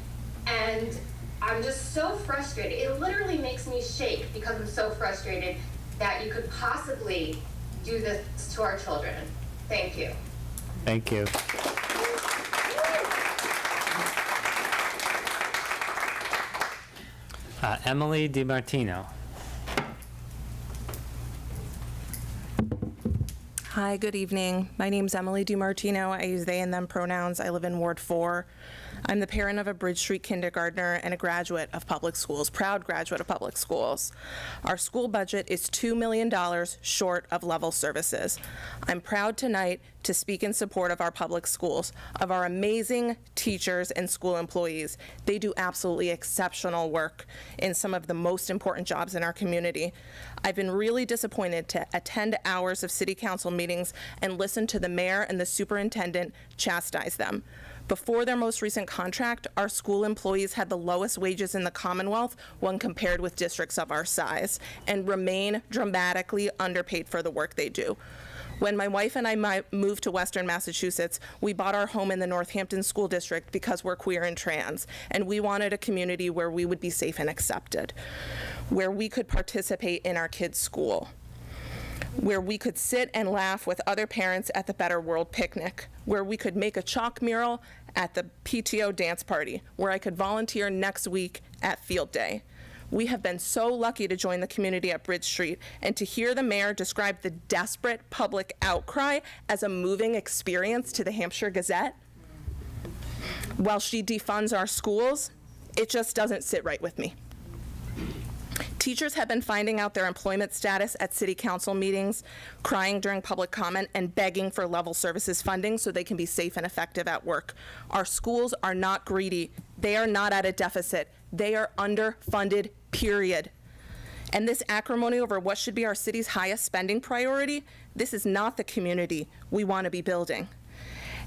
And I'm just so frustrated. It literally makes me shake because I'm so frustrated that you could possibly do this to our children. Thank you. Thank you. Emily DiMartino. Hi, good evening. My name's Emily DiMartino. I use they and them pronouns. I live in Ward 4. I'm the parent of a Bridge Street kindergartner and a graduate of public schools, proud graduate of public schools. Our school budget is $2 million short of level services. I'm proud tonight to speak in support of our public schools, of our amazing teachers and school employees. They do absolutely exceptional work in some of the most important jobs in our community. I've been really disappointed to attend hours of city council meetings and listen to the mayor and the superintendent chastise them. Before their most recent contract, our school employees had the lowest wages in the Commonwealth when compared with districts of our size and remain dramatically underpaid for the work they do. When my wife and I moved to Western Massachusetts, we bought our home in the Northampton School District because we're queer and trans, and we wanted a community where we would be safe and accepted, where we could participate in our kids' school, where we could sit and laugh with other parents at the Better World picnic, where we could make a chalk mural at the PTO dance party, where I could volunteer next week at field day. We have been so lucky to join the community at Bridge Street and to hear the mayor describe the desperate public outcry as a moving experience to the Hampshire Gazette. While she defunds our schools, it just doesn't sit right with me. Teachers have been finding out their employment status at city council meetings, crying during public comment, and begging for level services funding so they can be safe and effective at work. Our schools are not greedy. They are not at a deficit. They are underfunded, period. And this acrimony over what should be our city's highest spending priority, this is not the community we want to be building.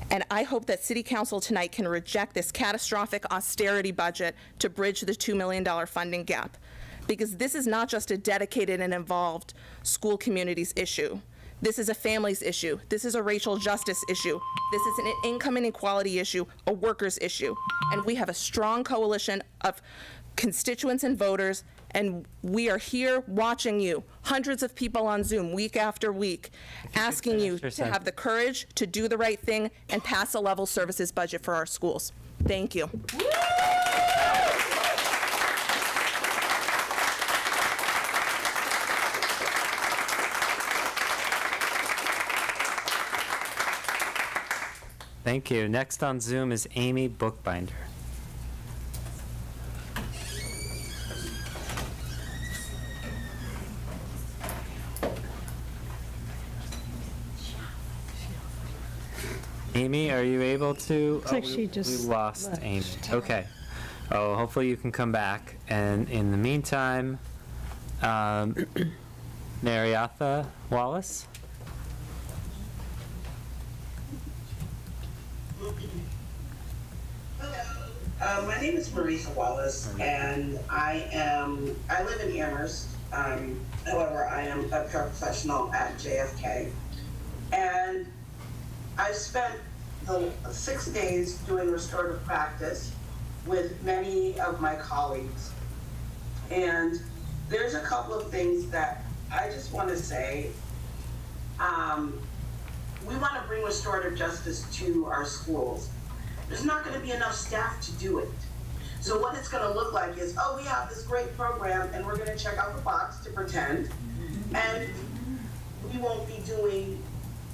And I hope that City Council tonight can reject this catastrophic austerity budget to bridge the $2 million funding gap. Because this is not just a dedicated and involved school community's issue. This is a family's issue. This is a racial justice issue. This is an income inequality issue, a workers' issue. And we have a strong coalition of constituents and voters, and we are here watching you, hundreds of people on Zoom week after week, asking you to have the courage to do the right thing and pass a level services budget for our schools. Thank you. Thank you. Next on Zoom is Amy Bookbinder. Amy, are you able to? Looks like she we just lost left. Amy. Okay. Oh, hopefully you can come back. And in the meantime, Mariatha Wallace. My name is Marisa Wallace, and I live in Amherst. However, I am a paraprofessional at JFK, and I've spent the 6 days doing restorative practice with many of my colleagues. And there's a couple of things that I just want to say. We want to bring restorative justice to our schools. There's not going to be enough staff to do it. So what it's going to look like is, oh, we have this great program and we're going to check out the box to pretend, and we won't be doing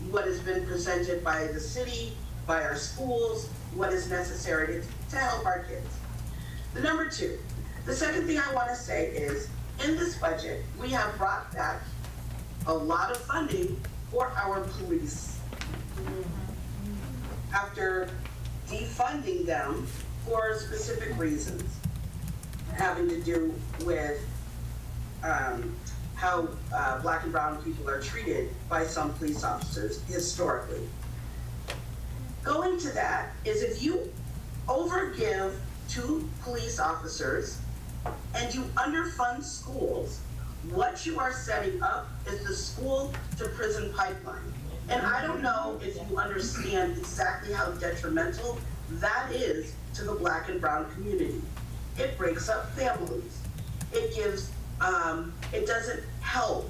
what has been presented by the city, by our schools, what is necessary to help our kids. The number two, the second thing I want to say is, in this budget, we have brought back a lot of funding for our police after defunding them for specific reasons having to do with how black and brown people are treated by some police officers historically. Going to that is, if you overgive to police officers and you underfund schools, what you are setting up is the school to prison pipeline. And I don't know if you understand exactly how detrimental that is to the black and brown community. It breaks up families. It gives, it doesn't help.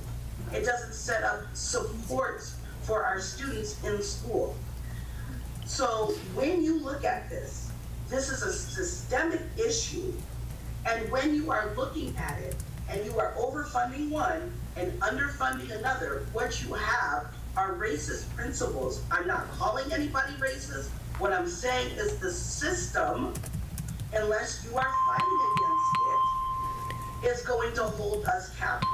It doesn't set up supports for our students in school. So when you look at this, this is a systemic issue. And when you are looking at it and you are overfunding one and underfunding another, what you have are racist principles. I'm not calling anybody racist. What I'm saying is the system, unless you are fighting against it, is going to hold us captive.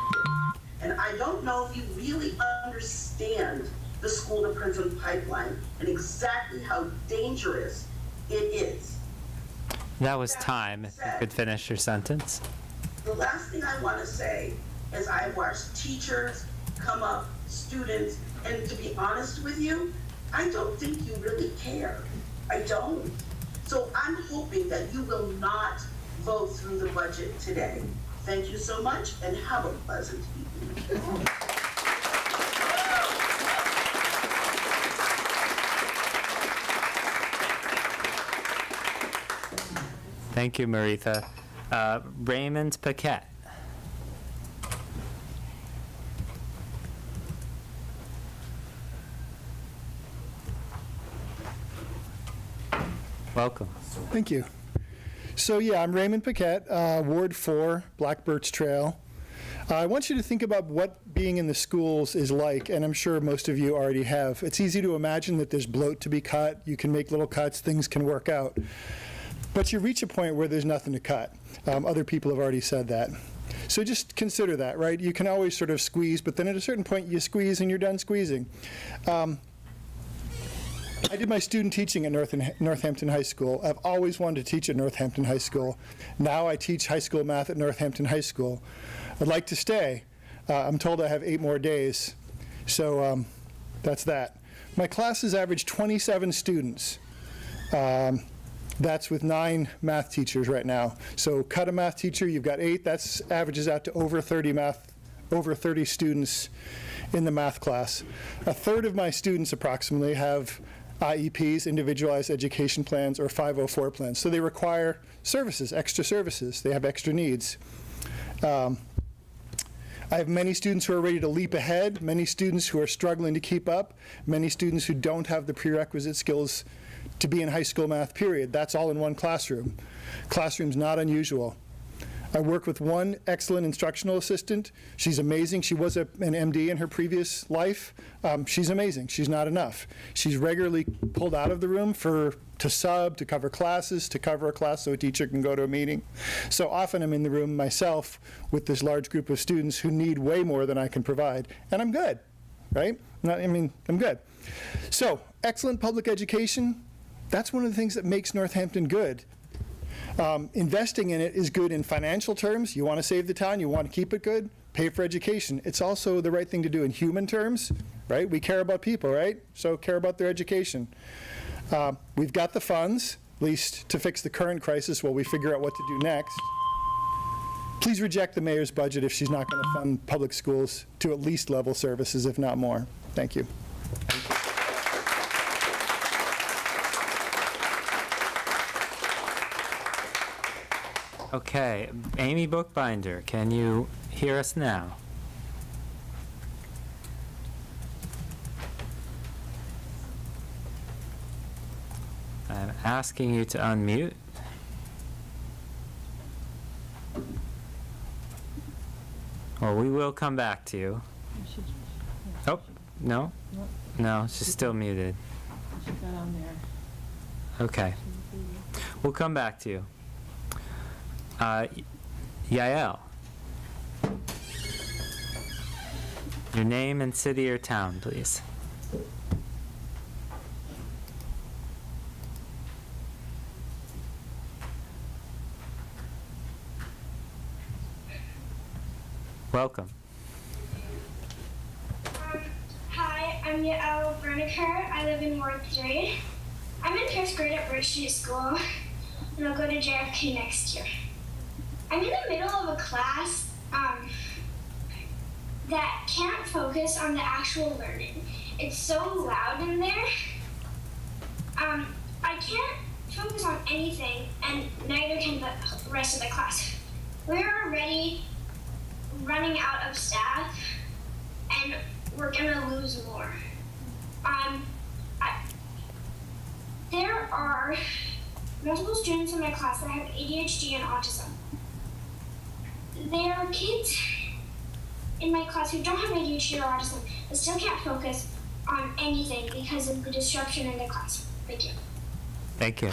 And I don't know if you really understand the school to prison pipeline and exactly how dangerous it is. That was time. If you could finish your sentence. The last thing I want to say is I've watched teachers come up, students, and to be honest with you, I don't think you really care. I don't. So I'm hoping that you will not vote through the budget today. Thank you so much and have a pleasant evening. Thank you, Maritha. Raymond Paquette. Welcome. Thank you. So yeah, I'm Raymond Paquette, Ward 4, Black Birch Trail. I want you to think about what being in the schools is like, and I'm sure most of you already have. It's easy to imagine that there's bloat to be cut, you can make little cuts, things can work out. But you reach a point where there's nothing to cut. Other people have already said that. So just consider that, right? You can always sort of squeeze, but then at a certain point you squeeze and you're done squeezing. I did my student teaching at Northampton High School. I've always wanted to teach at Northampton High School. Now I teach high school math at Northampton High School. I'd like to stay. I'm told I have 8 more days. So that's that. My classes average 27 students. That's with 9 math teachers right now. So cut a math teacher, you've got 8. That averages out to over 30 students in the math class. A third of my students approximately have IEPs, individualized education plans, or 504 plans. So they require services, extra services. They have extra needs. I have many students who are ready to leap ahead, many students who are struggling to keep up, many students who don't have the prerequisite skills to be in high school math, period. That's all in one classroom. Classroom's not unusual. I work with one excellent instructional assistant. She's amazing. She was an MD in her previous life. She's amazing. She's not enough. She's regularly pulled out of the room to sub, to cover classes, to cover a class so a teacher can go to a meeting. So often I'm in the room myself with this large group of students who need way more than I can provide, and I'm good. right? I'm good. So, excellent public education, that's one of the things that makes Northampton good. Investing in it is good in financial terms. You want to save the town, you want to keep it good, pay for education. It's also the right thing to do in human terms, right? We care about people, right? So care about their education. We've got the funds, at least to fix the current crisis while we figure out what to do next. Please reject the mayor's budget if she's not going to fund public schools to at least level services, if not more. Thank you. Okay, Amy Bookbinder, can you hear us now? I'm asking you to unmute. Well, we will come back to you. Oh, no? No, she's still muted. Okay. We'll come back to you. Yael. Your name and city or town, please. Welcome. Hi, I'm Yael Berniker. I live in Ward 3. I'm in 5th grade at Bridge Street School, and I'll go to JFK next year. I'm in the middle of a class that can't focus on the actual learning. It's so loud in there. I can't focus on anything, and neither can the rest of the class. We're already running out of staff, and we're gonna lose more. There are multiple students in my class that have ADHD and autism. There are kids in my class who don't have ADHD or autism but still can't focus on anything because of the disruption in the class. Thank you. Thank you.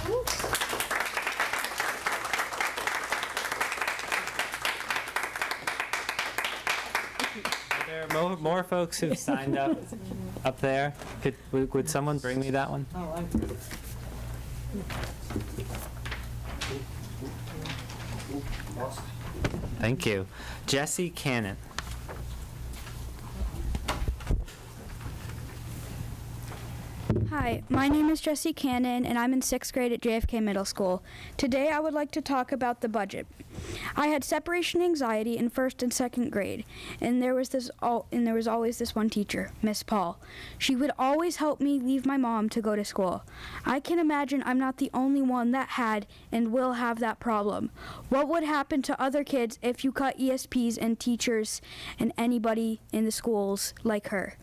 Are there more folks who've signed up there? Would someone bring me that one? Oh, Thank you. Jesse Cannon. Hi, my name is Jessie Cannon, and I'm in 6th grade at JFK Middle School. Today, I would like to talk about the budget. I had separation anxiety in 1st and 2nd grade, and there was always this one teacher, Miss Paul. She would always help me leave my mom to go to school. I can imagine I'm not the only one that had and will have that problem. What would happen to other kids if you cut ESPs and teachers and anybody in the schools like her?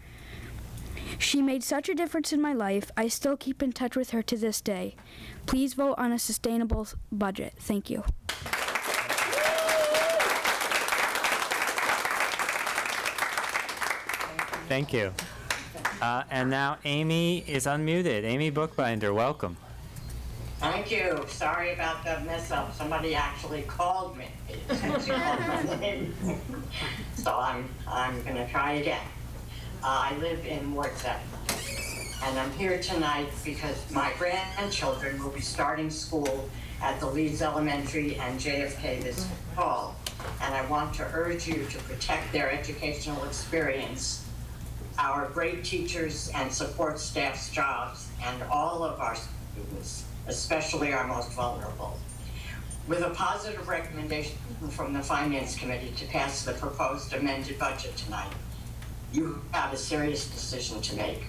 She made such a difference in my life. I still keep in touch with her to this day. Please vote on a sustainable budget. Thank you. Thank you. And now Amy is unmuted. Amy Bookbinder, welcome. Thank you. Sorry about the mess up. Somebody actually called me. She called my name. So I'm going to try again. I live in Ward 7, and I'm here tonight because my grandchildren will be starting school at the Leeds Elementary and JFK this fall, and I want to urge you to protect their educational experience, our great teachers and support staff's jobs, and all of our students, especially our most vulnerable. With a positive recommendation from the Finance Committee to pass the proposed amended budget tonight, you have a serious decision to make.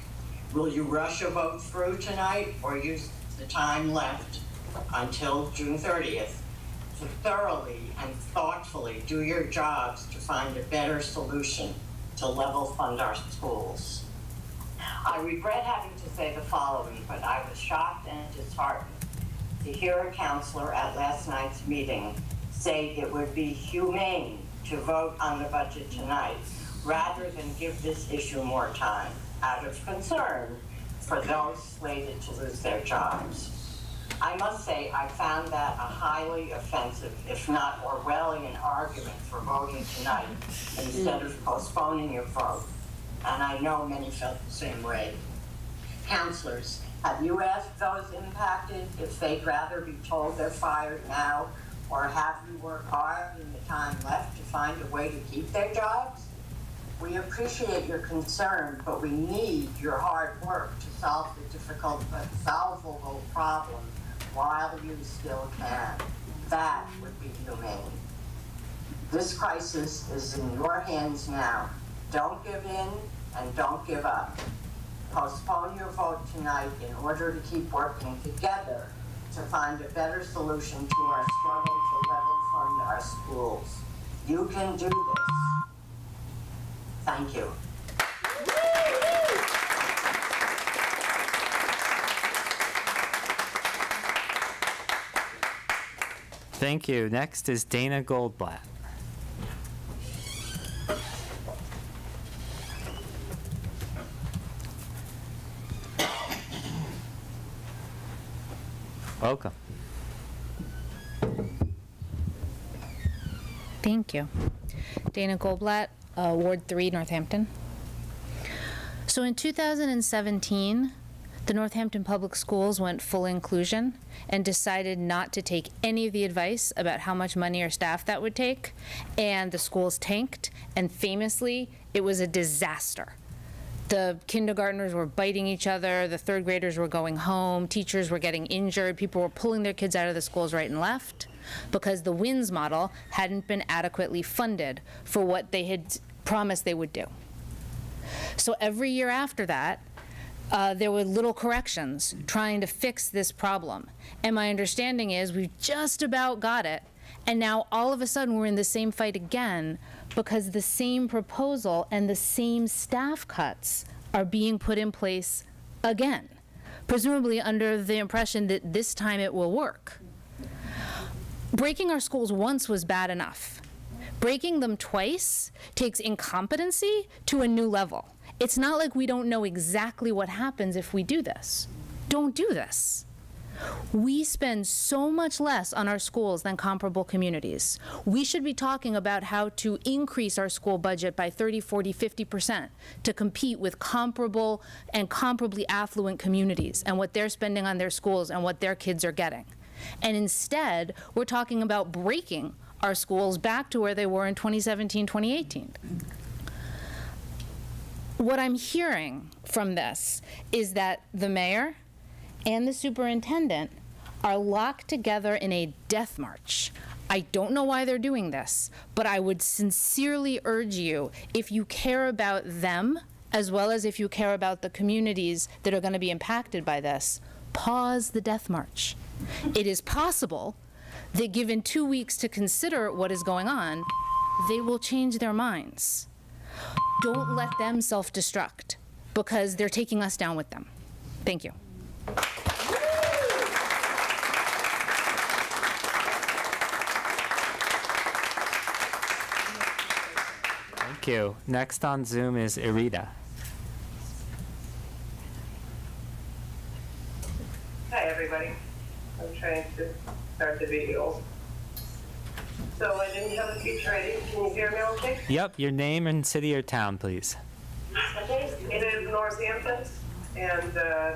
Will you rush a vote through tonight or use the time left until June 30th to thoroughly and thoughtfully do your jobs to find a better solution to level fund our schools? I regret having to say the following, but I was shocked and disheartened to hear a counselor at last night's meeting say it would be humane to vote on the budget tonight rather than give this issue more time, out of concern for those slated to lose their jobs. I must say I found that a highly offensive, if not Orwellian, argument for voting tonight instead of postponing your vote. and I know many felt the same way. Counselors, have you asked those impacted if they'd rather be told they're fired now, or have you worked hard in the time left to find a way to keep their jobs? We appreciate your concern, but we need your hard work to solve the difficult but solvable problem while you still can. That would be humane. This crisis is in your hands now. Don't give in and don't give up. Postpone your vote tonight in order to keep working together to find a better solution to our struggle to level fund our schools. You can do this. Thank you. Thank you. Next is Dana Goldblatt. Welcome. Thank you. Dana Goldblatt, Ward 3, Northampton. So in 2017, the Northampton Public Schools went full inclusion and decided not to take any of the advice about how much money or staff that would take, and the schools tanked, and famously, it was a disaster. The kindergartners were biting each other, the third graders were going home, teachers were getting injured, people were pulling their kids out of the schools right and left because the WINS model hadn't been adequately funded for what they had promised they would do. So every year after that, there were little corrections trying to fix this problem. And my understanding is we've just about got it, and now all of a sudden we're in the same fight again because the same proposal and the same staff cuts are being put in place again, presumably under the impression that this time it will work. Breaking our schools once was bad enough. Breaking them twice takes incompetency to a new level. It's not like we don't know exactly what happens if we do this. Don't do this. We spend so much less on our schools than comparable communities. We should be talking about how to increase our school budget by 30, 40, 50% to compete with comparable and comparably affluent communities and what they're spending on their schools and what their kids are getting. And instead, we're talking about breaking our schools back to where they were in 2017, 2018. What I'm hearing from this is that the mayor and the superintendent are locked together in a death march. I don't know why they're doing this, but I would sincerely urge you, if you care about them, as well as if you care about the communities that are going to be impacted by this, pause the death march. It is possible that given 2 weeks to consider what is going on, they will change their minds. Don't let them self-destruct because they're taking us down with them. Thank you. Thank you. Next on Zoom is Irida. Hi, everybody. I'm trying to start the video. So I didn't have a speech ready. Can you hear me okay? Yep, your name and city or town, please. It is Northampton, and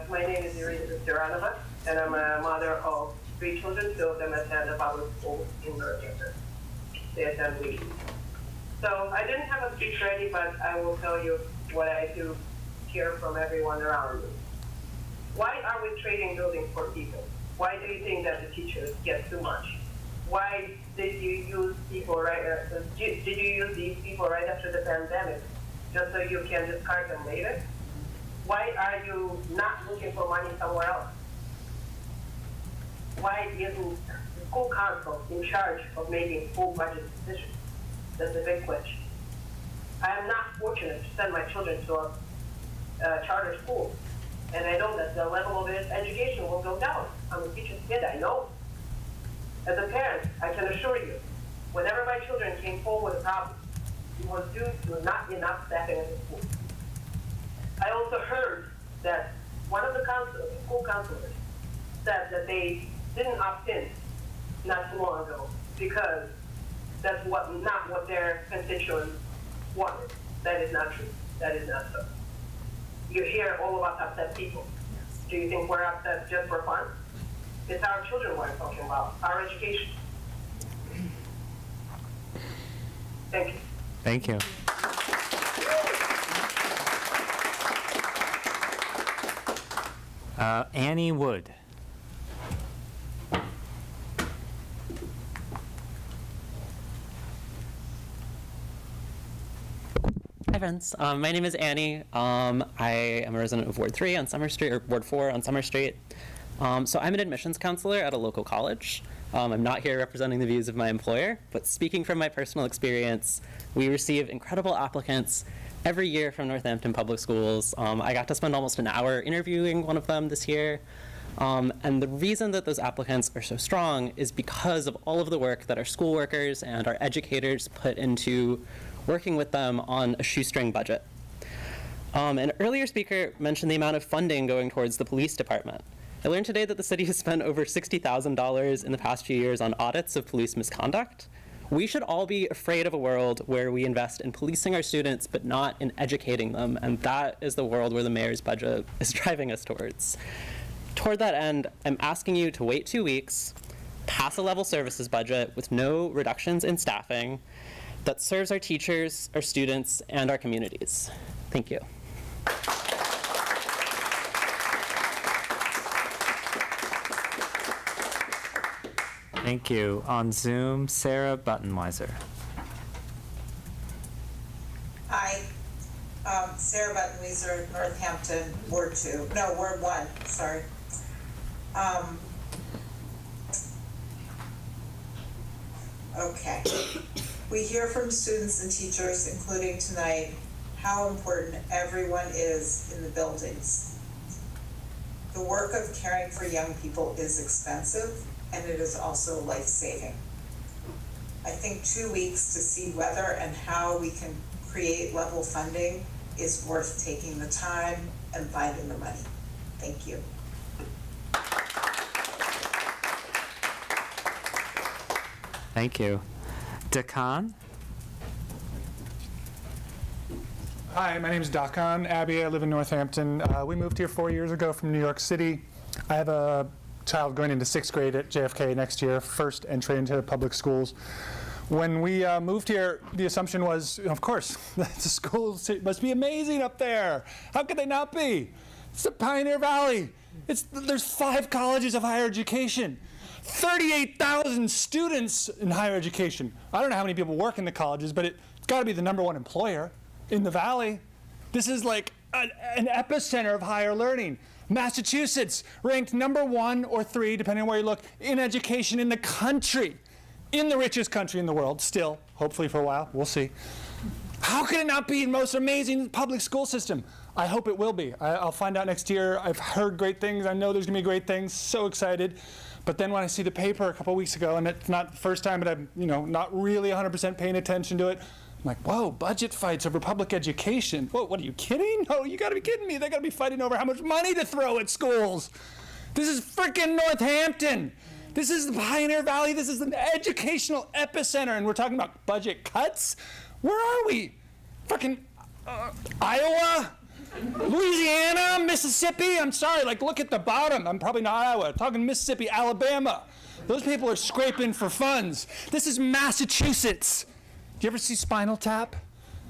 my name is Irina Duranova, and I'm a mother of 3 children. 2 of them attend a public school in Northampton. They attend weekly. So I didn't have a speech ready, but I will tell you what I do hear from everyone around me. Why are we trading buildings for people? Why do you think that the teachers get too much? Why did you use people did you use these people right after the pandemic just so you can discard them later? Why are you not looking for money somewhere else? Why isn't the school council in charge of making full budget decisions? That's a big question. I am not fortunate to send my children to a charter school, and I know that the level of education will go down. I'm a teacher's kid, I know. As a parent, I can assure you, whenever my children came home with a problem, it was due to not enough staffing in the school. I also heard that one of the school counselors said that they didn't opt in not too long ago because that's not what their constituents wanted. That is not true. That is not so. You hear all of us upset people. Do you think we're upset just for fun? It's our children we're talking about, our education. Thank you. Thank you. Annie Wood. Hi friends, my name is Annie. I am a resident of Ward 3 on Summer Street, or Ward 4 on Summer Street. So I'm an admissions counselor at a local college. I'm not here representing the views of my employer, but speaking from my personal experience, we receive incredible applicants every year from Northampton Public Schools. I got to spend almost an hour interviewing one of them this year. And the reason that those applicants are so strong is because of all of the work that our school workers and our educators put into working with them on a shoestring budget. An earlier speaker mentioned the amount of funding going towards the police department. I learned today that the city has spent over $60,000 in the past few years on audits of police misconduct. We should all be afraid of a world where we invest in policing our students but not in educating them, and that is the world where the mayor's budget is driving us towards. Toward that end, I'm asking you to wait 2 weeks, pass a level services budget with no reductions in staffing that serves our teachers, our students, and our communities. Thank you. Thank you. On Zoom, Sarah Buttenweiser. Hi, Sarah Buttenweiser, Northampton, Ward 2. No, Ward 1, sorry. Okay. We hear from students and teachers, including tonight, how important everyone is in the buildings. The work of caring for young people is expensive, and it is also life-saving. I think 2 weeks to see whether and how we can create level funding is worth taking the time and finding the money. Thank you. Thank you. Dakan? Hi, my name is Dakan Abbey. I live in Northampton. We moved here 4 years ago from New York City. I have a child going into 6th grade at JFK next year, first entry into public schools. When we moved here, the assumption was, of course, the schools must be amazing up there. How could they not be? It's the Pioneer Valley. There's 5 colleges of higher education. 38,000 students in higher education. I don't know how many people work in the colleges, but it's got to be the #1 employer in the Valley. This is like an epicenter of higher learning. Massachusetts ranked #1 or 3, depending on where you look, in education in the country. In the richest country in the world, still, hopefully for a while, we'll see. How can it not be the most amazing public school system? I hope it will be. I'll find out next year. I've heard great things. I know there's gonna be great things, so excited. But then when I see the paper a couple weeks ago, and it's not the first time, but I'm not really 100% paying attention to it, I'm like, whoa, budget fights over public education. Whoa, what are you kidding? No, you gotta be kidding me. They gotta be fighting over how much money to throw at schools. This is freaking Northampton. This is the Pioneer Valley. This is an educational epicenter, and we're talking about budget cuts? Where are we? Freaking Iowa? Louisiana? Mississippi? I'm sorry, look at the bottom. I'm probably not Iowa. I'm talking Mississippi, Alabama. Those people are scraping for funds. This is Massachusetts. Do you ever see Spinal Tap?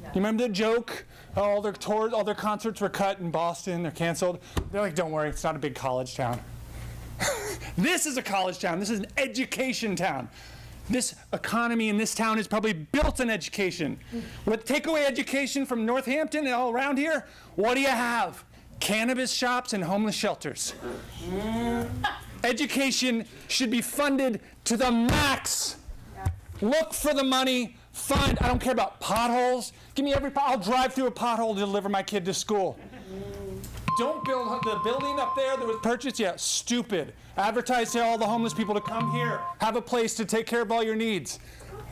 No. You remember the joke? All their tours, all their concerts were cut in Boston. They're canceled. They're like, don't worry, it's not a big college town. This is a college town. This is an education town. This economy in this town is probably built on education. Take away education from Northampton and all around here, what do you have? Cannabis shops and homeless shelters. Education should be funded to the max. Look for the money. I don't care about potholes. Give me I'll drive through a pothole to deliver my kid to school. Don't build the building up there that was purchased. Yeah, stupid. Advertise to all the homeless people to come here, have a place to take care of all your needs.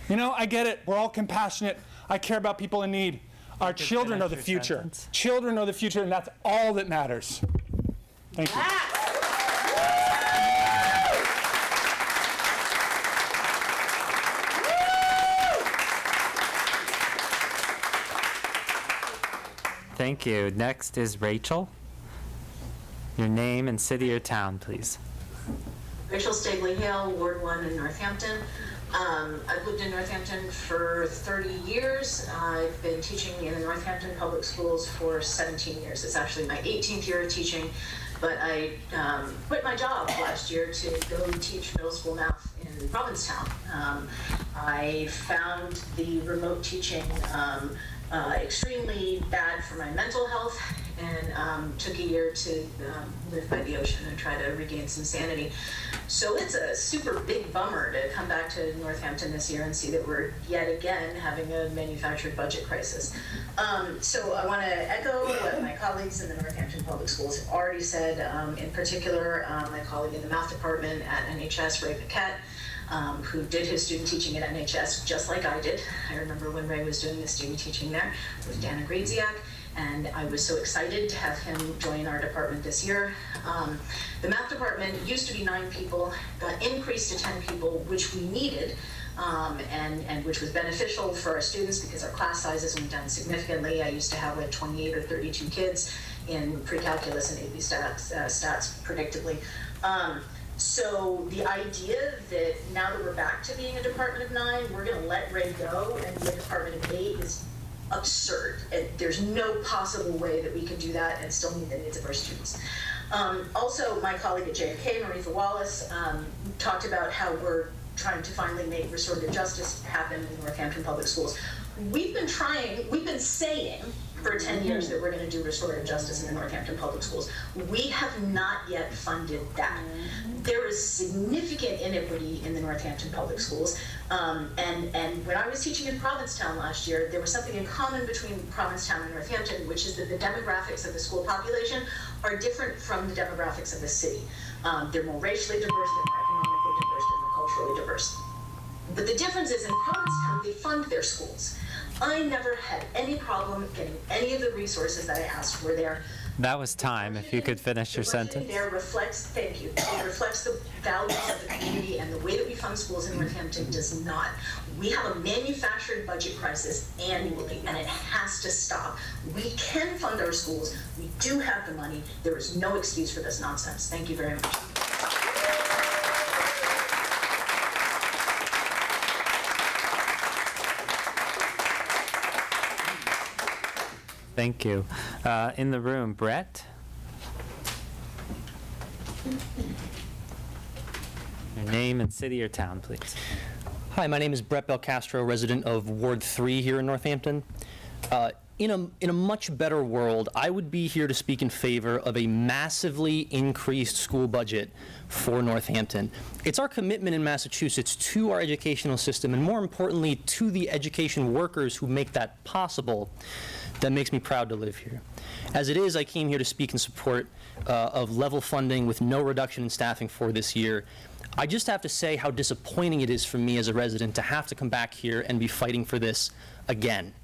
I get it. We're all compassionate. I care about people in need. Our children are the future. Children are the future, and that's all that matters. Thank you. Thank you. Next is Rachel. Your name and city or town, please. Rachel Stagley-Hale, Ward 1 in Northampton. I've lived in Northampton for 30 years. I've been teaching in the Northampton Public Schools for 17 years. It's actually my 18th year of teaching, but I quit my job last year to go teach middle school math in Provincetown. I found the remote teaching extremely bad for my mental health, and took a year to live by the ocean and try to regain some sanity. So it's a super big bummer to come back to Northampton this year and see that we're yet again having a manufactured budget crisis. So I want to echo what my colleagues in the Northampton Public Schools have already said. In particular, my colleague in the math department at NHS, Ray Paquette, who did his student teaching at NHS just like I did. I remember when Ray was doing the student teaching there with Dana Gredziak, and I was so excited to have him join our department this year. The math department used to be 9 people, got increased to 10 people, which we needed, and which was beneficial for our students because our class sizes went down significantly. I used to have like 28 or 32 kids in pre-calculus and AP stats predictably. So the idea that now that we're back to being a department of 9, we're going to let Ray go and be a department of 8 is absurd. There's no possible way that we can do that and still meet the needs of our students. Also, my colleague at JFK, Maritha Wallace, talked about how we're trying to finally make restorative justice happen in Northampton Public Schools. We've been saying for 10 years that we're going to do restorative justice in the Northampton Public Schools. We have not yet funded that. There is significant inequity in the Northampton Public Schools. And when I was teaching in Provincetown last year, there was something in common between Provincetown and Northampton, which is that the demographics of the school population are different from the demographics of the city. They're more racially diverse, they're more economically diverse, they're more culturally diverse. But the difference is in Provincetown, they fund their schools. I never had any problem getting any of the resources that I asked for there. That was time, if you could finish your sentence. There reflects, thank you, it reflects the values of the community, and the way that we fund schools in Northampton does not. We have a manufactured budget crisis annually, and it has to stop. We can fund our schools. We do have the money. There is no excuse for this nonsense. Thank you very much. Thank you. In the room, Brett. Your name and city or town, please. Hi, my name is Brett Belcastro, resident of Ward 3 here in Northampton. In a much better world, I would be here to speak in favor of a massively increased school budget for Northampton. It's our commitment in Massachusetts to our educational system, and more importantly, to the education workers who make that possible, that makes me proud to live here. As it is, I came here to speak in support of level funding with no reduction in staffing for this year. I just have to say how disappointing it is for me as a resident to have to come back here and be fighting for this again.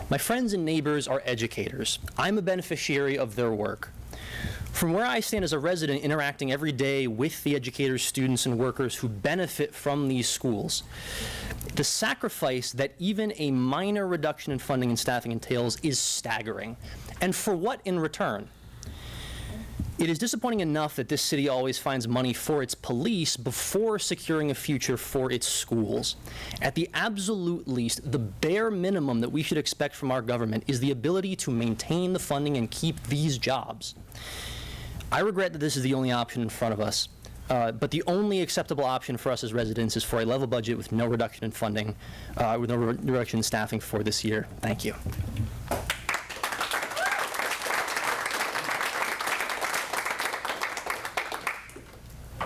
My friends and neighbors are educators. I'm a beneficiary of their work. From where I stand as a resident interacting every day with the educators, students, and workers who benefit from these schools, the sacrifice that even a minor reduction in funding and staffing entails is staggering. And for what in return? It is disappointing enough that this city always finds money for its police before securing a future for its schools. At the absolute least, the bare minimum that we should expect from our government is the ability to maintain the funding and keep these jobs. I regret that this is the only option in front of us, but the only acceptable option for us as residents is for a level budget with no reduction in funding, with no reduction in staffing for this year. Thank you.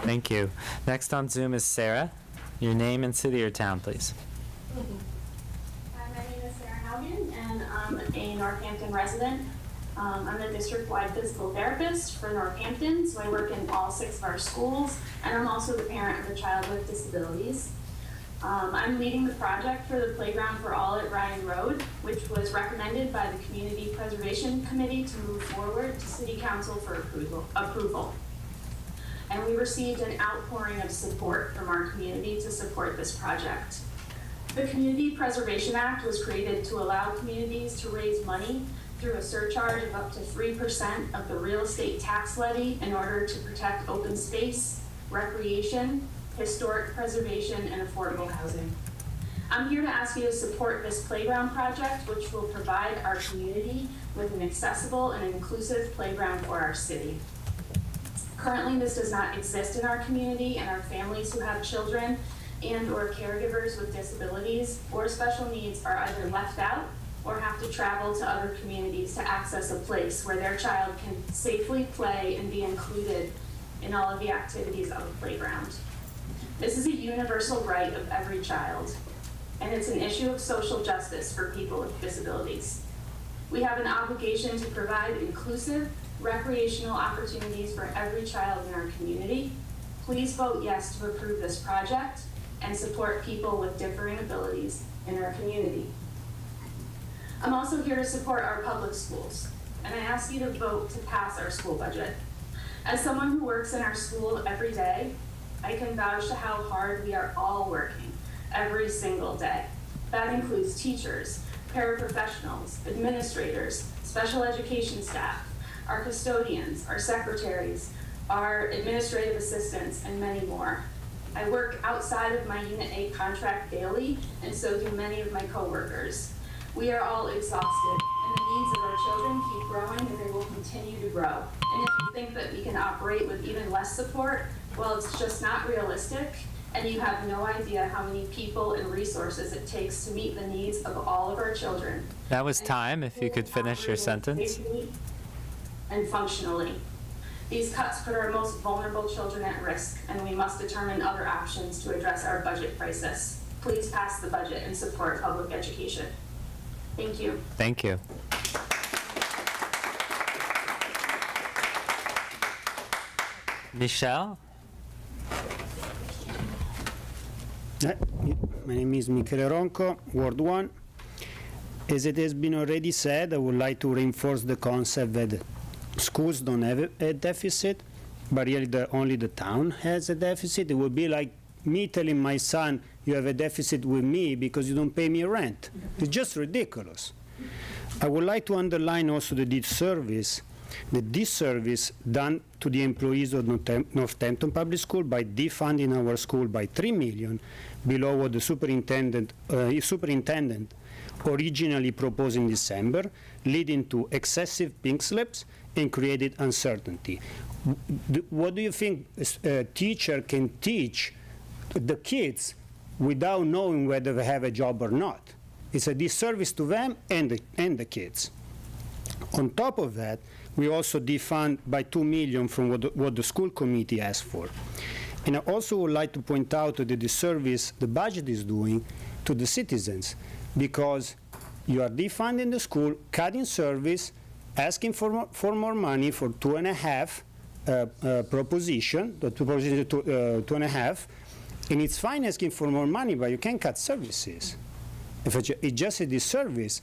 Thank you. Next on Zoom is Sarah. Your name and city or town, please. Hi, my name is Sarah Haugen, and I'm a Northampton resident. I'm a district-wide physical therapist for Northampton, so I work in all 6 of our schools, and I'm also the parent of a child with disabilities. I'm leading the project for the Playground for All at Ryan Road, which was recommended by the Community Preservation Committee to move forward to City Council for approval. And we received an outpouring of support from our community to support this project. The Community Preservation Act was created to allow communities to raise money through a surcharge of up to 3% of the real estate tax levy in order to protect open space, recreation, historic preservation, and affordable housing. I'm here to ask you to support this playground project, which will provide our community with an accessible and inclusive playground for our city. Currently, this does not exist in our community, and our families who have children and or caregivers with disabilities or special needs are either left out or have to travel to other communities to access a place where their child can safely play and be included in all of the activities of a playground. This is a universal right of every child, and it's an issue of social justice for people with disabilities. We have an obligation to provide inclusive, recreational opportunities for every child in our community. Please vote yes to approve this project and support people with differing abilities in our community. I'm also here to support our public schools, and I ask you to vote to pass our school budget. As someone who works in our school every day, I can vouch to how hard we are all working every single day. That includes teachers, paraprofessionals, administrators, special education staff, our custodians, our secretaries, our administrative assistants, and many more. I work outside of my Unit A contract daily, and so do many of my coworkers. We are all exhausted, and the needs of our children keep growing, and they will continue to grow. And if you think that we can operate with even less support, well, it's just not realistic, and you have no idea how many people and resources it takes to meet the needs of all of our children. That was time, if you could finish your sentence. And functionally. These cuts put our most vulnerable children at risk, and we must determine other options to address our budget crisis. Please pass the budget and support public education. Thank you. Thank you. Michelle? My name is Michele Ronco, Ward 1. As it has been already said, I would like to reinforce the concept that schools don't have a deficit, but really only the town has a deficit. It would be like me telling my son, you have a deficit with me because you don't pay me rent. It's just ridiculous. I would like to underline also the disservice done to the employees of Northampton Public School by defunding our school by $3 million below what the superintendent originally proposed in December, leading to excessive pink slips and created uncertainty. What do you think a teacher can teach the kids without knowing whether they have a job or not? It's a disservice to them and the kids. On top of that, we also defund by $2 million from what the school committee asked for. And I also would like to point out the disservice the budget is doing to the citizens, because you are defunding the school, cutting service, asking for more money for 2.5 proposition, the proposition 2.5, and it's fine asking for more money, but you can't cut services. It's just a disservice.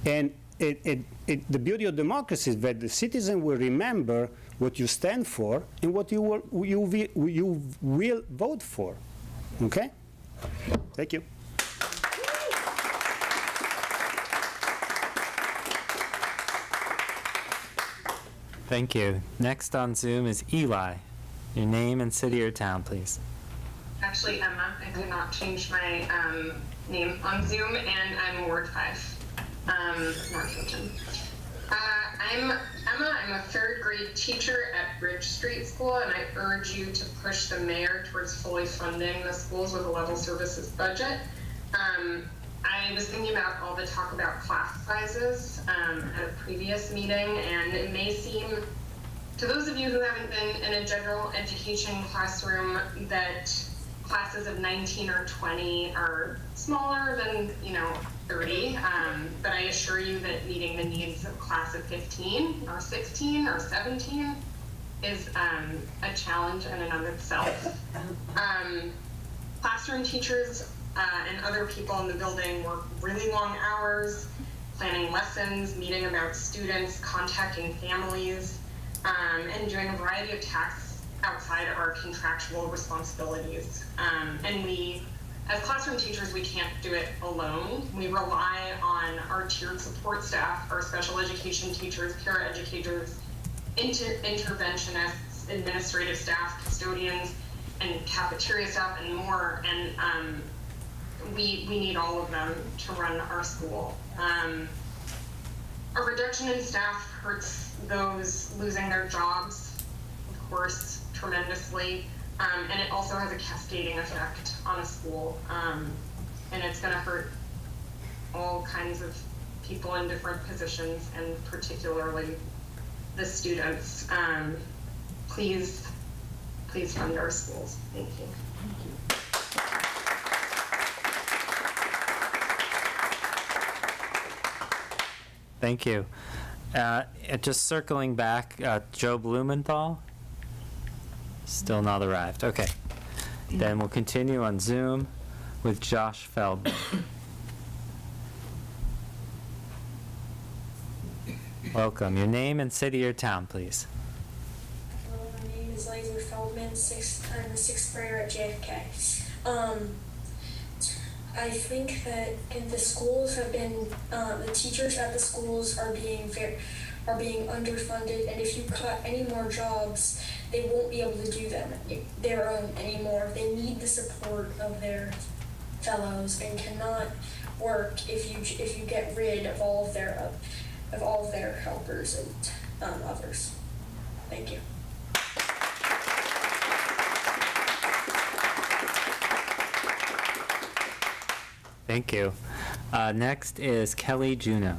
And the beauty of democracy is that the citizen will remember what you stand for and what you will vote for. Okay? Thank you. Thank you. Next on Zoom is Eli. Your name and city or town, please. Actually, Emma. I could not change my name on Zoom, and I'm Ward 5, Northampton. I'm Emma. I'm a third grade teacher at Bridge Street School, and I urge you to push the mayor towards fully funding the schools with a level services budget. I was thinking about all the talk about class sizes at a previous meeting, and it may seem to those of you who haven't been in a general education classroom that classes of 19 or 20 are smaller than 30, but I assure you that meeting the needs of a class of 15 or 16 or 17 is a challenge in and of itself. Classroom teachers and other people in the building work really long hours, planning lessons, meeting about students, contacting families, and doing a variety of tasks outside our contractual responsibilities. And we as classroom teachers, we can't do it alone. We rely on our tiered support staff, our special education teachers, paraeducators, interventionists, administrative staff, custodians, and cafeteria staff, and more. And we need all of them to run our school. A reduction in staff hurts those losing their jobs, of course, tremendously. And it also has a cascading effect on a school. And it's gonna hurt all kinds of people in different positions, and particularly the students. Please fund our schools. Thank you. Thank you. Just circling back, Joe Blumenthal? Still not arrived. Okay. Then we'll continue on Zoom with Josh Feldman. Welcome. Your name and city or town, please. Hello, my name is Laser Feldman. I'm a sixth grader at JFK. I think that the schools have been, the teachers at the schools are being underfunded, and if you cut any more jobs, they won't be able to do them their own anymore. They need the support of their fellows and cannot work if you get rid of all of their helpers and others. Thank you. Thank you. Next is Kelly Juneau.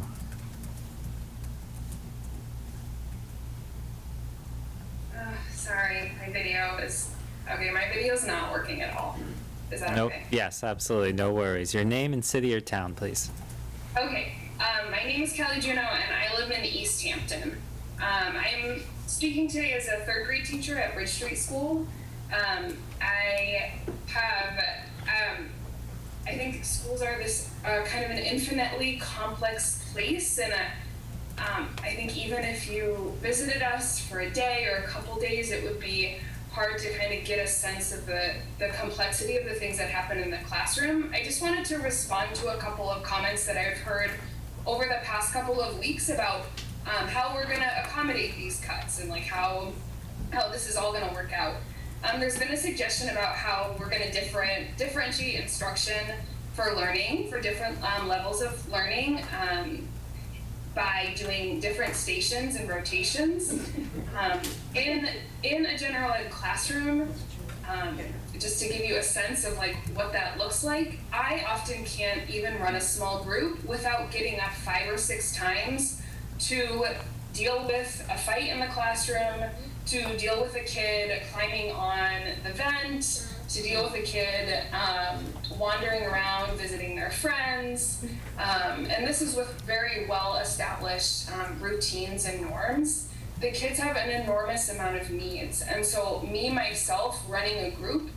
Sorry, my video is, okay, my video's not working at all. Is that Nope. okay? Yes, absolutely. No worries. Your name and city or town, please. Okay, my name is Kelly Juneau and I live in East Hampton. I'm speaking today as a third grade teacher at Bridge Street School. I think schools are this kind of an infinitely complex place, and I think even if you visited us for a day or a couple days, it would be hard to kind of get a sense of the complexity of the things that happen in the classroom. I just wanted to respond to a couple of comments that I've heard over the past couple of weeks about how we're going to accommodate these cuts and like how this is all going to work out. There's been a suggestion about how we're going to differentiate instruction for learning, for different levels of learning, by doing different stations and rotations. In a general ed classroom, just to give you a sense of like what that looks like, I often can't even run a small group without getting up 5 or 6 times to deal with a fight in the classroom, to deal with a kid climbing on the vent, to deal with a kid wandering around visiting their friends. And this is with very well-established routines and norms. The kids have an enormous amount of needs. And so me, myself, running a group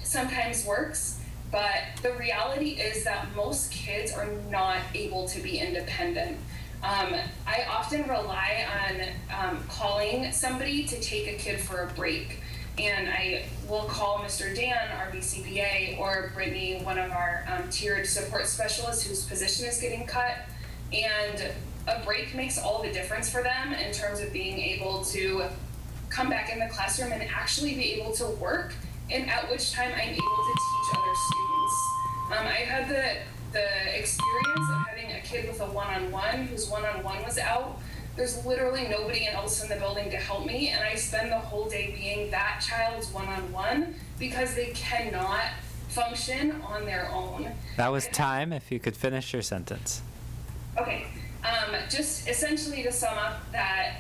sometimes works, but the reality is that most kids are not able to be independent. I often rely on calling somebody to take a kid for a break. And I will call Mr. Dan, our BCBA, or Brittany, one of our tiered support specialists whose position is getting cut. And a break makes all the difference for them in terms of being able to come back in the classroom and actually be able to work, and at which time I'm able to teach other students. I've had the experience of having a kid with a one-on-one whose one-on-one was out. There's literally nobody else in the building to help me, and I spend the whole day being that child's one-on-one because they cannot function on their own. That was time, if you could finish your sentence. Okay, just essentially to sum up that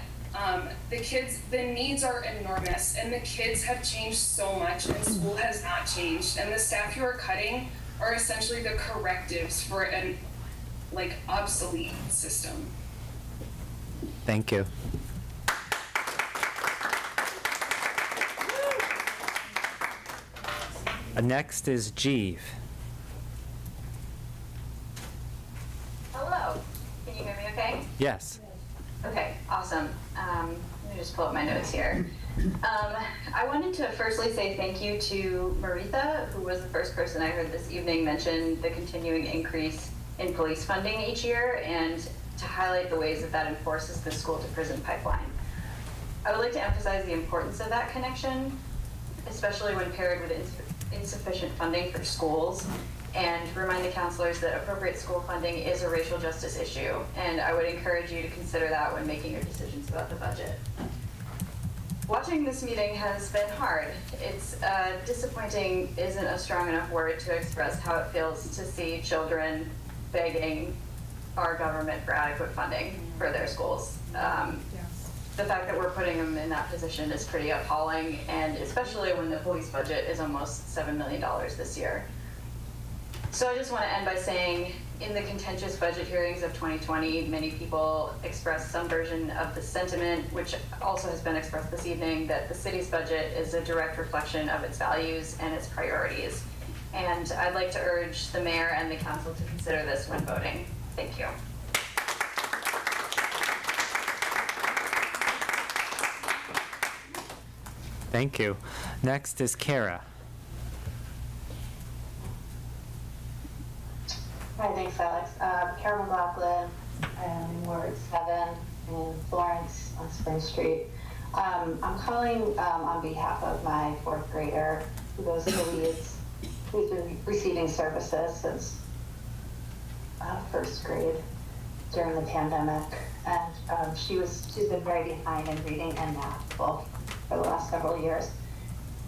the needs are enormous, and the kids have changed so much, and school has not changed, and the staff you are cutting are essentially the correctives for an obsolete system. Thank you. Next is Jeeve. Hello, can you hear me okay? Yes. Okay, awesome. Let me just pull up my notes here. I wanted to firstly say thank you to Maritha, who was the first person I heard this evening mention the continuing increase in police funding each year, and to highlight the ways that that enforces the school to prison pipeline. I would like to emphasize the importance of that connection, especially when paired with insufficient funding for schools, and remind the counselors that appropriate school funding is a racial justice issue, and I would encourage you to consider that when making your decisions about the budget. Watching this meeting has been hard. It's disappointing isn't a strong enough word to express how it feels to see children begging our government for adequate funding for their schools. The fact that we're putting them in that position is pretty appalling, and especially when the police budget is almost $7 million this year. So I just want to end by saying, in the contentious budget hearings of 2020, many people expressed some version of the sentiment, which also has been expressed this evening, that the city's budget is a direct reflection of its values and its priorities. And I'd like to urge the mayor and the council to consider this when voting. Thank you. Thank you. Next is Kara. Hi, thanks, Alex. Kara McLaughlin, I'm in Ward 7 in Florence on Spring Street. I'm calling on behalf of my 4th grader who goes to Leeds, who's been receiving services since 1st grade during the pandemic. And she's been very behind in reading and math both for the last several years.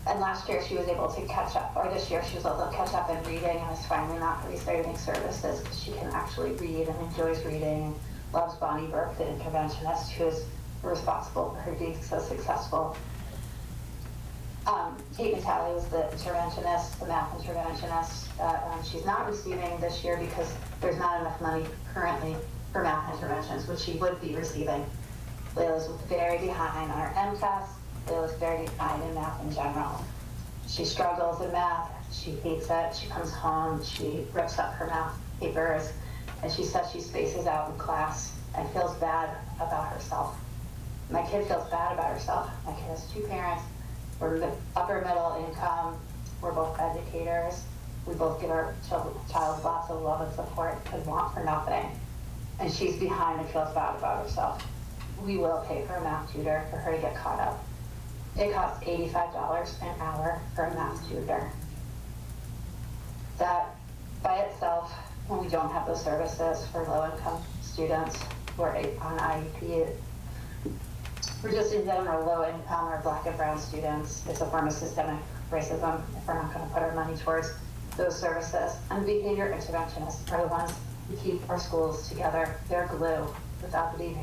And last year she was able to catch up, or this year she was able to catch up in reading and is finally not restarting services because she can actually read and enjoys reading, loves Bonnie Burke, the interventionist, who is responsible for her being so successful. Kate Natali is the interventionist, the math interventionist. She's not receiving this year because there's not enough money currently for math interventions, which she would be receiving. Layla's very behind on her MCAS. Layla's very behind in math in general. She struggles in math. She hates it. She comes home. She rips up her math papers, and she says she spaces out in class and feels bad about herself. My kid feels bad about herself. My kid has 2 parents. We're upper middle income. We're both educators. We both give our child lots of love and support and want for nothing. And she's behind and feels bad about herself. We will pay for a math tutor for her to get caught up. It costs $85 an hour for a math tutor. That by itself, when we don't have those services for low-income students who are on IEP, we're just in general low-income or Black and brown students. It's a form of systemic racism if we're not going to put our money towards those services. And behavior interventionists are the ones who keep our schools together. They're glue. Without the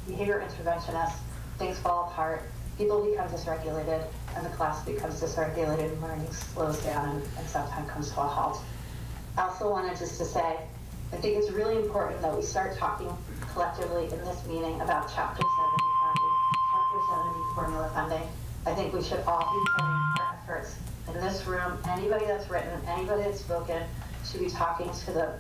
behavior interventionists, things fall apart. People become dysregulated, and the class becomes dysregulated, and learning slows down and sometimes comes to a halt. I also wanted just to say, I think it's really important that we start talking collectively in this meeting about Chapter 70 funding, Chapter 70 formula funding. I think we should all be putting our efforts in this room. Anybody that's written, anybody that's spoken, should be talking to the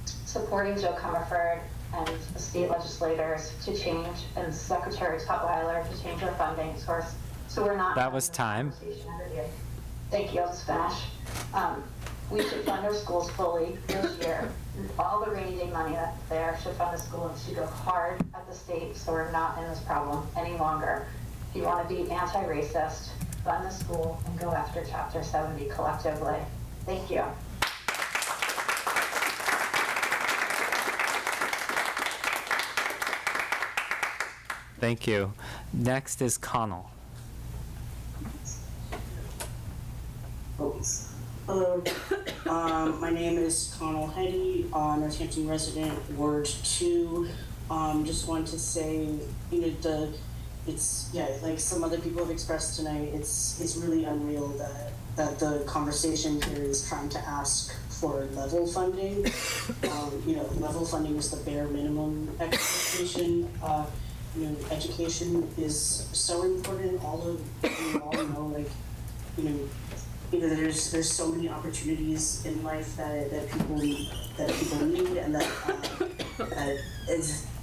supporting Joe Comerford and the state legislators to change, and Secretary Tutwiler to change our funding source, so we're not. That was time. Thank you. I'll just finish. We should fund our schools fully this year. All the rainy day money that's there should fund the school, and should go hard at the state, so we're not in this problem any longer. If you want to be anti-racist, fund the school and go after Chapter 70 collectively. Thank you. Thank you. Next is Connell. Hello, my name is Connell Hetty, Northampton resident, Ward 2. Just wanted to say, like some other people have expressed tonight, it's really unreal that the conversation here is trying to ask for level funding. Level funding is the bare minimum expectation. Education is so important. We all know, there's so many opportunities in life that people need, and that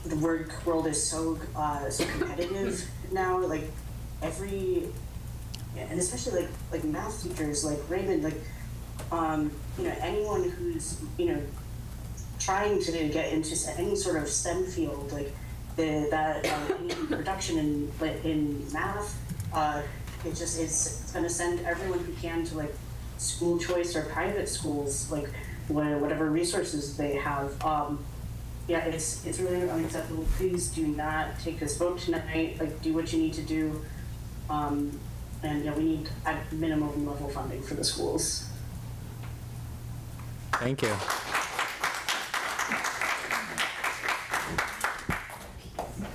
the work world is so competitive now. Like, and especially like math teachers, like Raymond, like, anyone who's, trying to get into any sort of STEM field, like any production in math, it's going to send everyone who can to like school choice or private schools, like whatever resources they have. It's really unacceptable. Please do not take this vote tonight. Like, do what you need to do. And we need at minimum level funding for the schools. Thank you.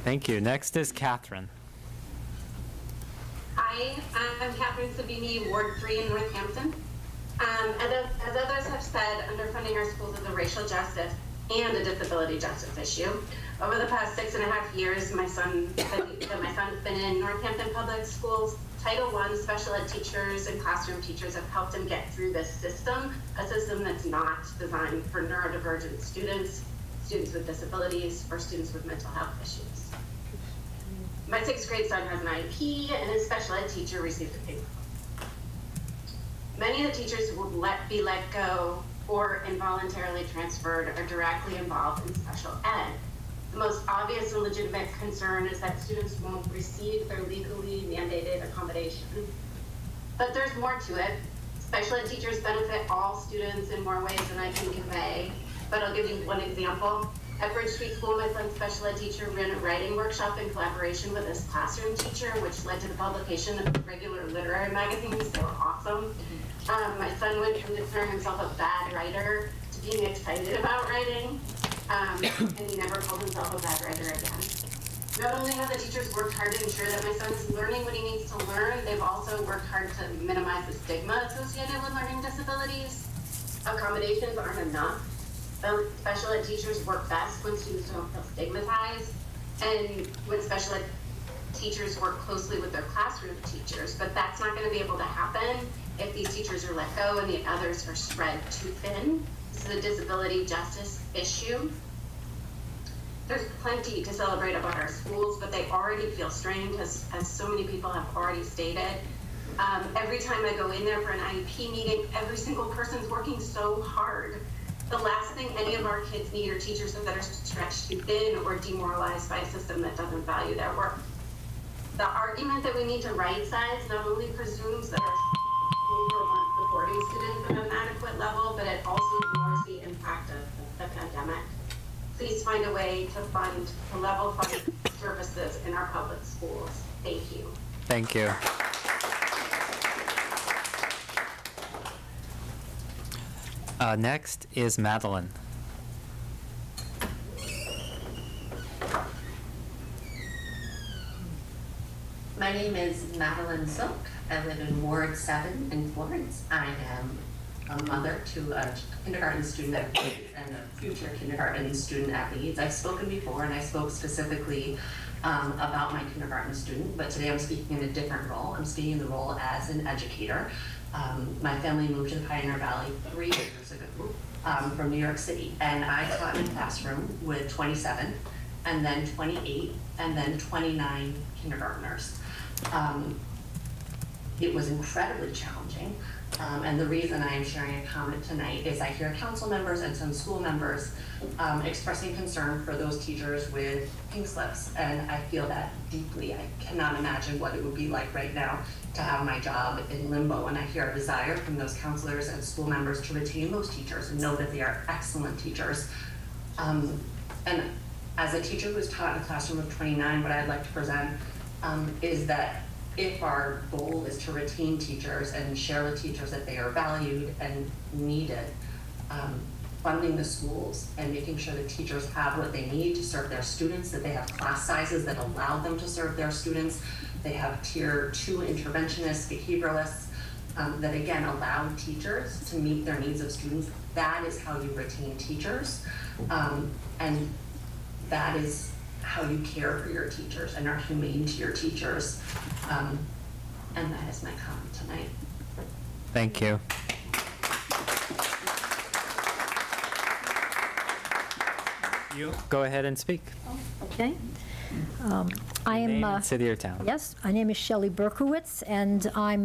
Thank you. Next is Catherine. Hi, I'm Catherine Sabini, Ward 3 in Northampton. As others have said, underfunding our schools is a racial justice and a disability justice issue. Over the past 6.5 years, my son's been in Northampton Public Schools. Title I special ed teachers and classroom teachers have helped him get through this system, a system that's not designed for neurodivergent students, students with disabilities, or students with mental health issues. My 6th grade son has an IEP, and his special ed teacher received a paper. Many of the teachers who will be let go or involuntarily transferred are directly involved in special ed. The most obvious and legitimate concern is that students won't receive their legally mandated accommodation. But there's more to it. Special ed teachers benefit all students in more ways than I can convey, but I'll give you one example. At Bridge Street School, my son's special ed teacher ran a writing workshop in collaboration with his classroom teacher, which led to the publication of regular literary magazines. They were awesome. My son went from declaring himself a bad writer to being excited about writing, and he never called himself a bad writer again. Not only have the teachers worked hard to ensure that my son's learning what he needs to learn, they've also worked hard to minimize the stigma associated with learning disabilities. Accommodations aren't enough. Special ed teachers work best when students don't feel stigmatized, and when special ed teachers work closely with their classroom teachers, but that's not going to be able to happen if these teachers are let go and the others are spread too thin. This is a disability justice issue. There's plenty to celebrate about our schools, but they already feel strained, as so many people have already stated. Every time I go in there for an IEP meeting, every single person's working so hard. The last thing any of our kids need are teachers that are stretched too thin or demoralized by a system that doesn't value their work. The argument that we need to right size not only presumes that our schools are supporting students at an adequate level, but it also ignores the impact of the pandemic. Please find a way to level fund services in our public schools. Thank you. Thank you. Next is Madeline. My name is Madeline Silk. I live in Ward 7 in Florence. I am a mother to a kindergarten student at Leeds and a future kindergarten student at Leeds. I've spoken before, and I spoke specifically about my kindergarten student, but today I'm speaking in a different role. I'm speaking in the role as an educator. My family moved to the Pioneer Valley 3 years ago from New York City, and I taught in a classroom with 27, and then 28, and then 29 kindergartners. It was incredibly challenging, and the reason I am sharing a comment tonight is I hear council members and some school members expressing concern for those teachers with pink slips, and I feel that deeply. I cannot imagine what it would be like right now to have my job in limbo, and I hear a desire from those counselors and school members to retain those teachers and know that they are excellent teachers. And as a teacher who's taught in a classroom of 29, what I'd like to present is that if our goal is to retain teachers and share with teachers that they are valued and needed, funding the schools and making sure that teachers have what they need to serve their students, that they have class sizes that allow them to serve their students, they have tier 2 interventionists, behavioralists, that again allow teachers to meet their needs of students. That is how you retain teachers, and that is how you care for your teachers and are humane to your teachers. And that is my comment tonight. Thank you. You go ahead and speak. Okay. I am. Name and city or town. Yes, my name is Shelley Berkowitz, and I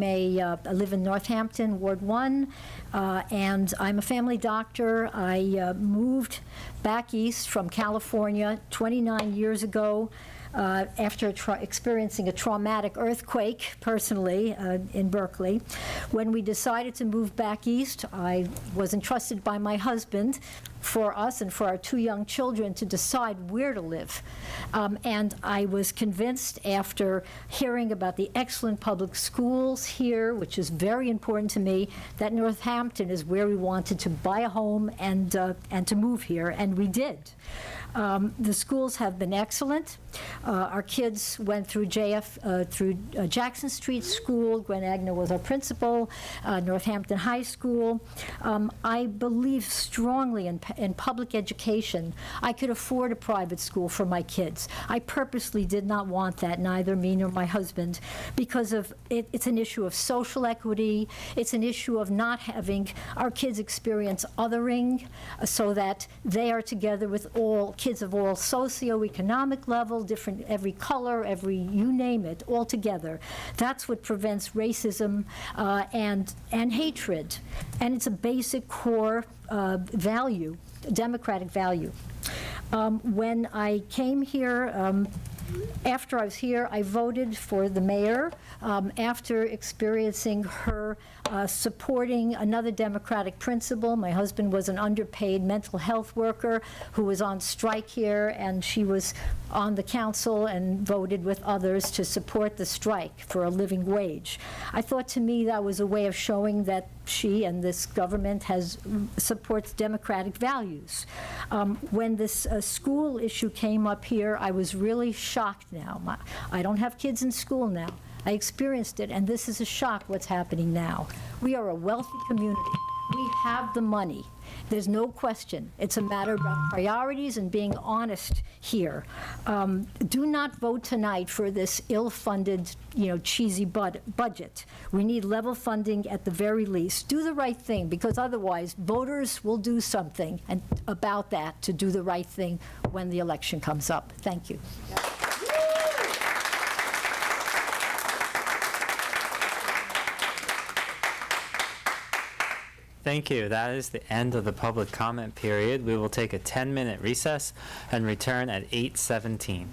live in Northampton, Ward 1, and I'm a family doctor. I moved back east from California 29 years ago. After experiencing a traumatic earthquake personally in Berkeley. When we decided to move back east, I was entrusted by my husband for us and for our 2 young children to decide where to live. And I was convinced after hearing about the excellent public schools here, which is very important to me, that Northampton is where we wanted to buy a home and to move here, and we did. The schools have been excellent. Our kids went through Jackson Street School. Gwen Agner was our principal, Northampton High School. I believe strongly in public education. I could afford a private school for my kids. I purposely did not want that, neither me nor my husband, because of it's an issue of social equity. It's an issue of not having our kids experience othering so that they are together with all kids of all socioeconomic level, different, every color, every, you name it, all together. That's what prevents racism and hatred. And it's a basic core value, democratic value. When I came here, after I was here, I voted for the mayor after experiencing her supporting another democratic principle. My husband was an underpaid mental health worker who was on strike here, and she was on the council and voted with others to support the strike for a living wage. I thought, to me, that was a way of showing that she and this government supports democratic values. When this school issue came up here, I was really shocked now. I don't have kids in school now. I experienced it, and this is a shock what's happening now. We are a wealthy community. We have the money. There's no question. It's a matter of priorities and being honest here. Do not vote tonight for this ill-funded, cheesy budget. We need level funding at the very least. Do the right thing, because otherwise voters will do something about that to do the right thing when the election comes up. Thank you. Thank you. That is the end of the public comment period. We will take a 10-minute recess and return at 8:17.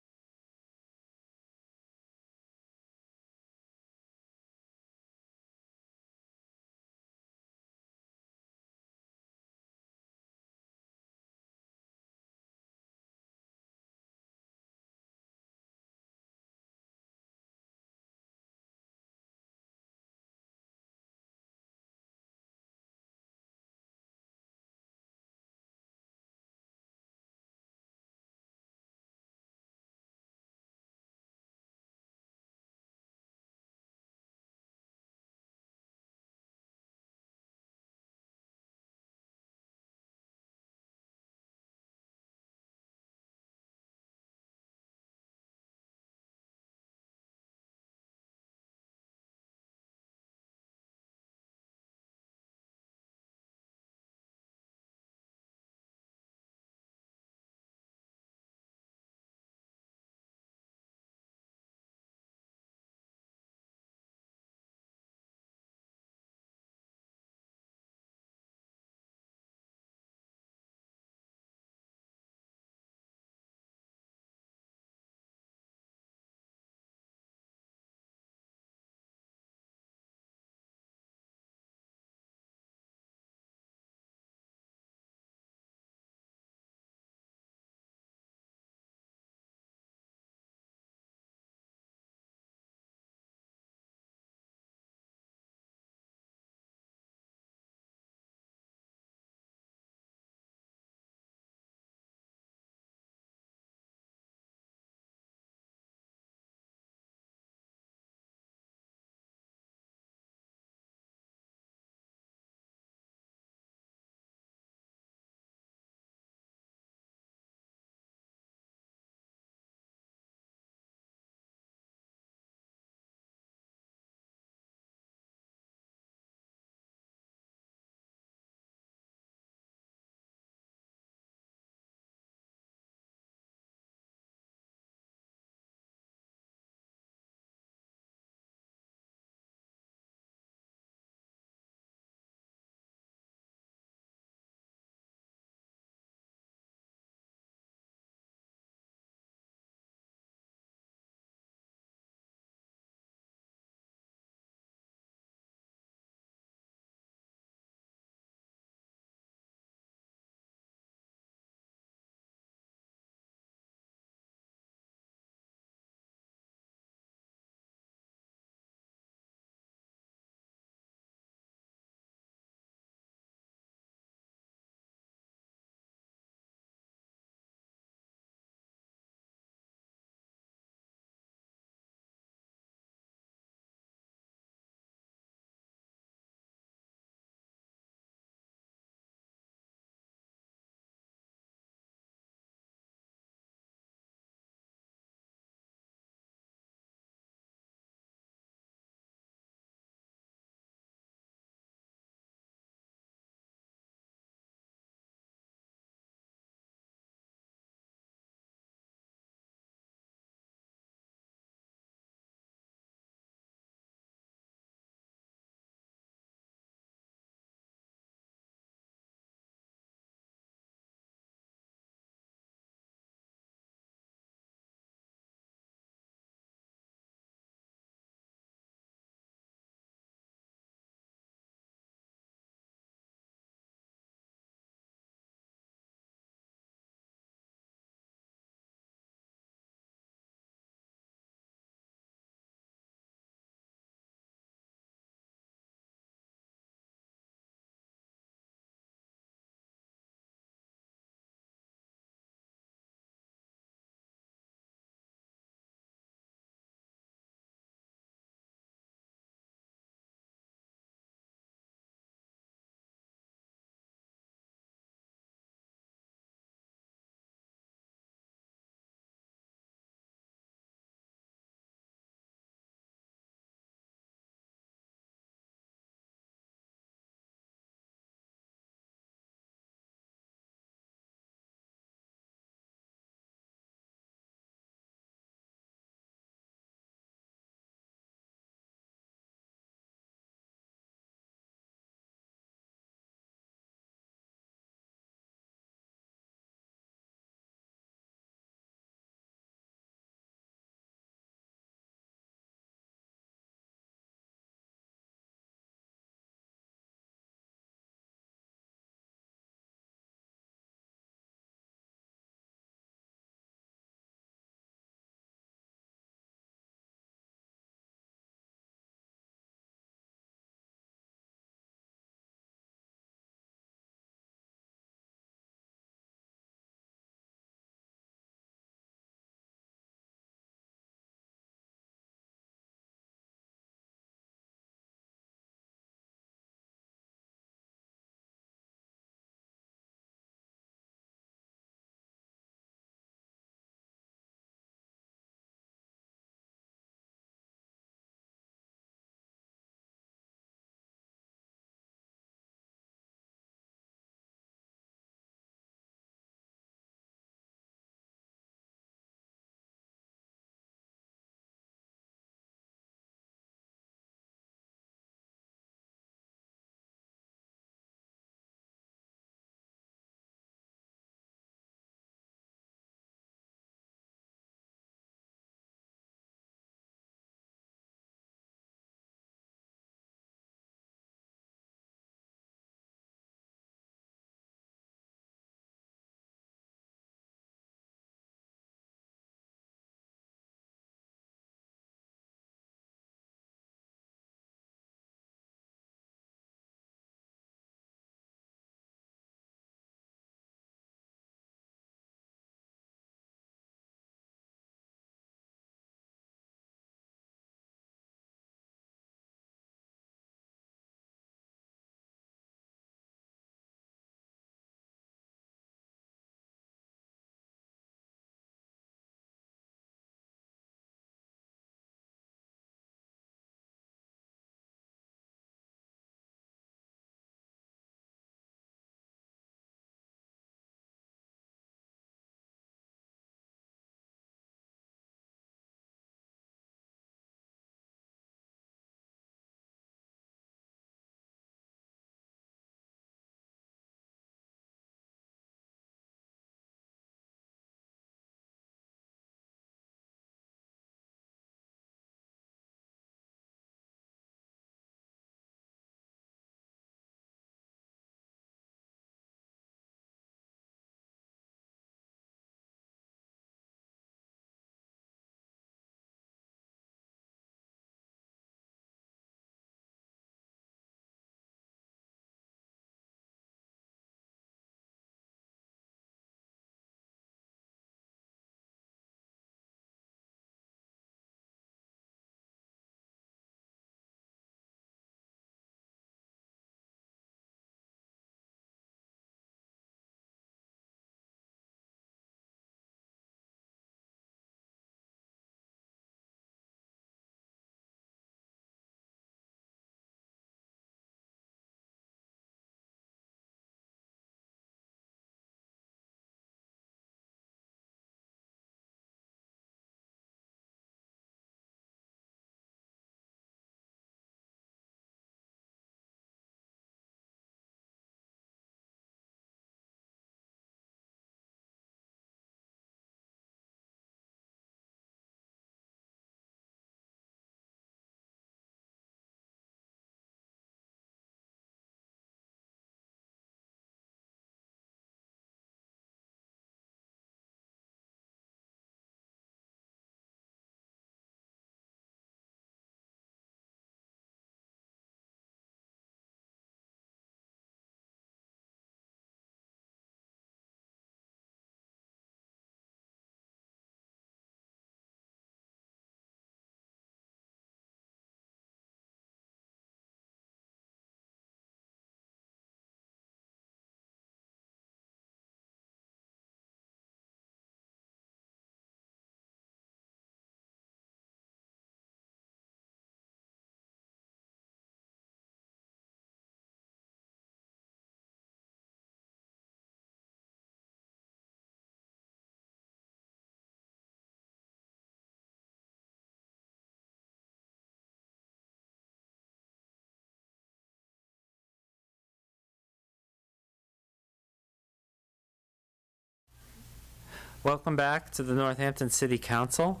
Welcome back to the Northampton City Council.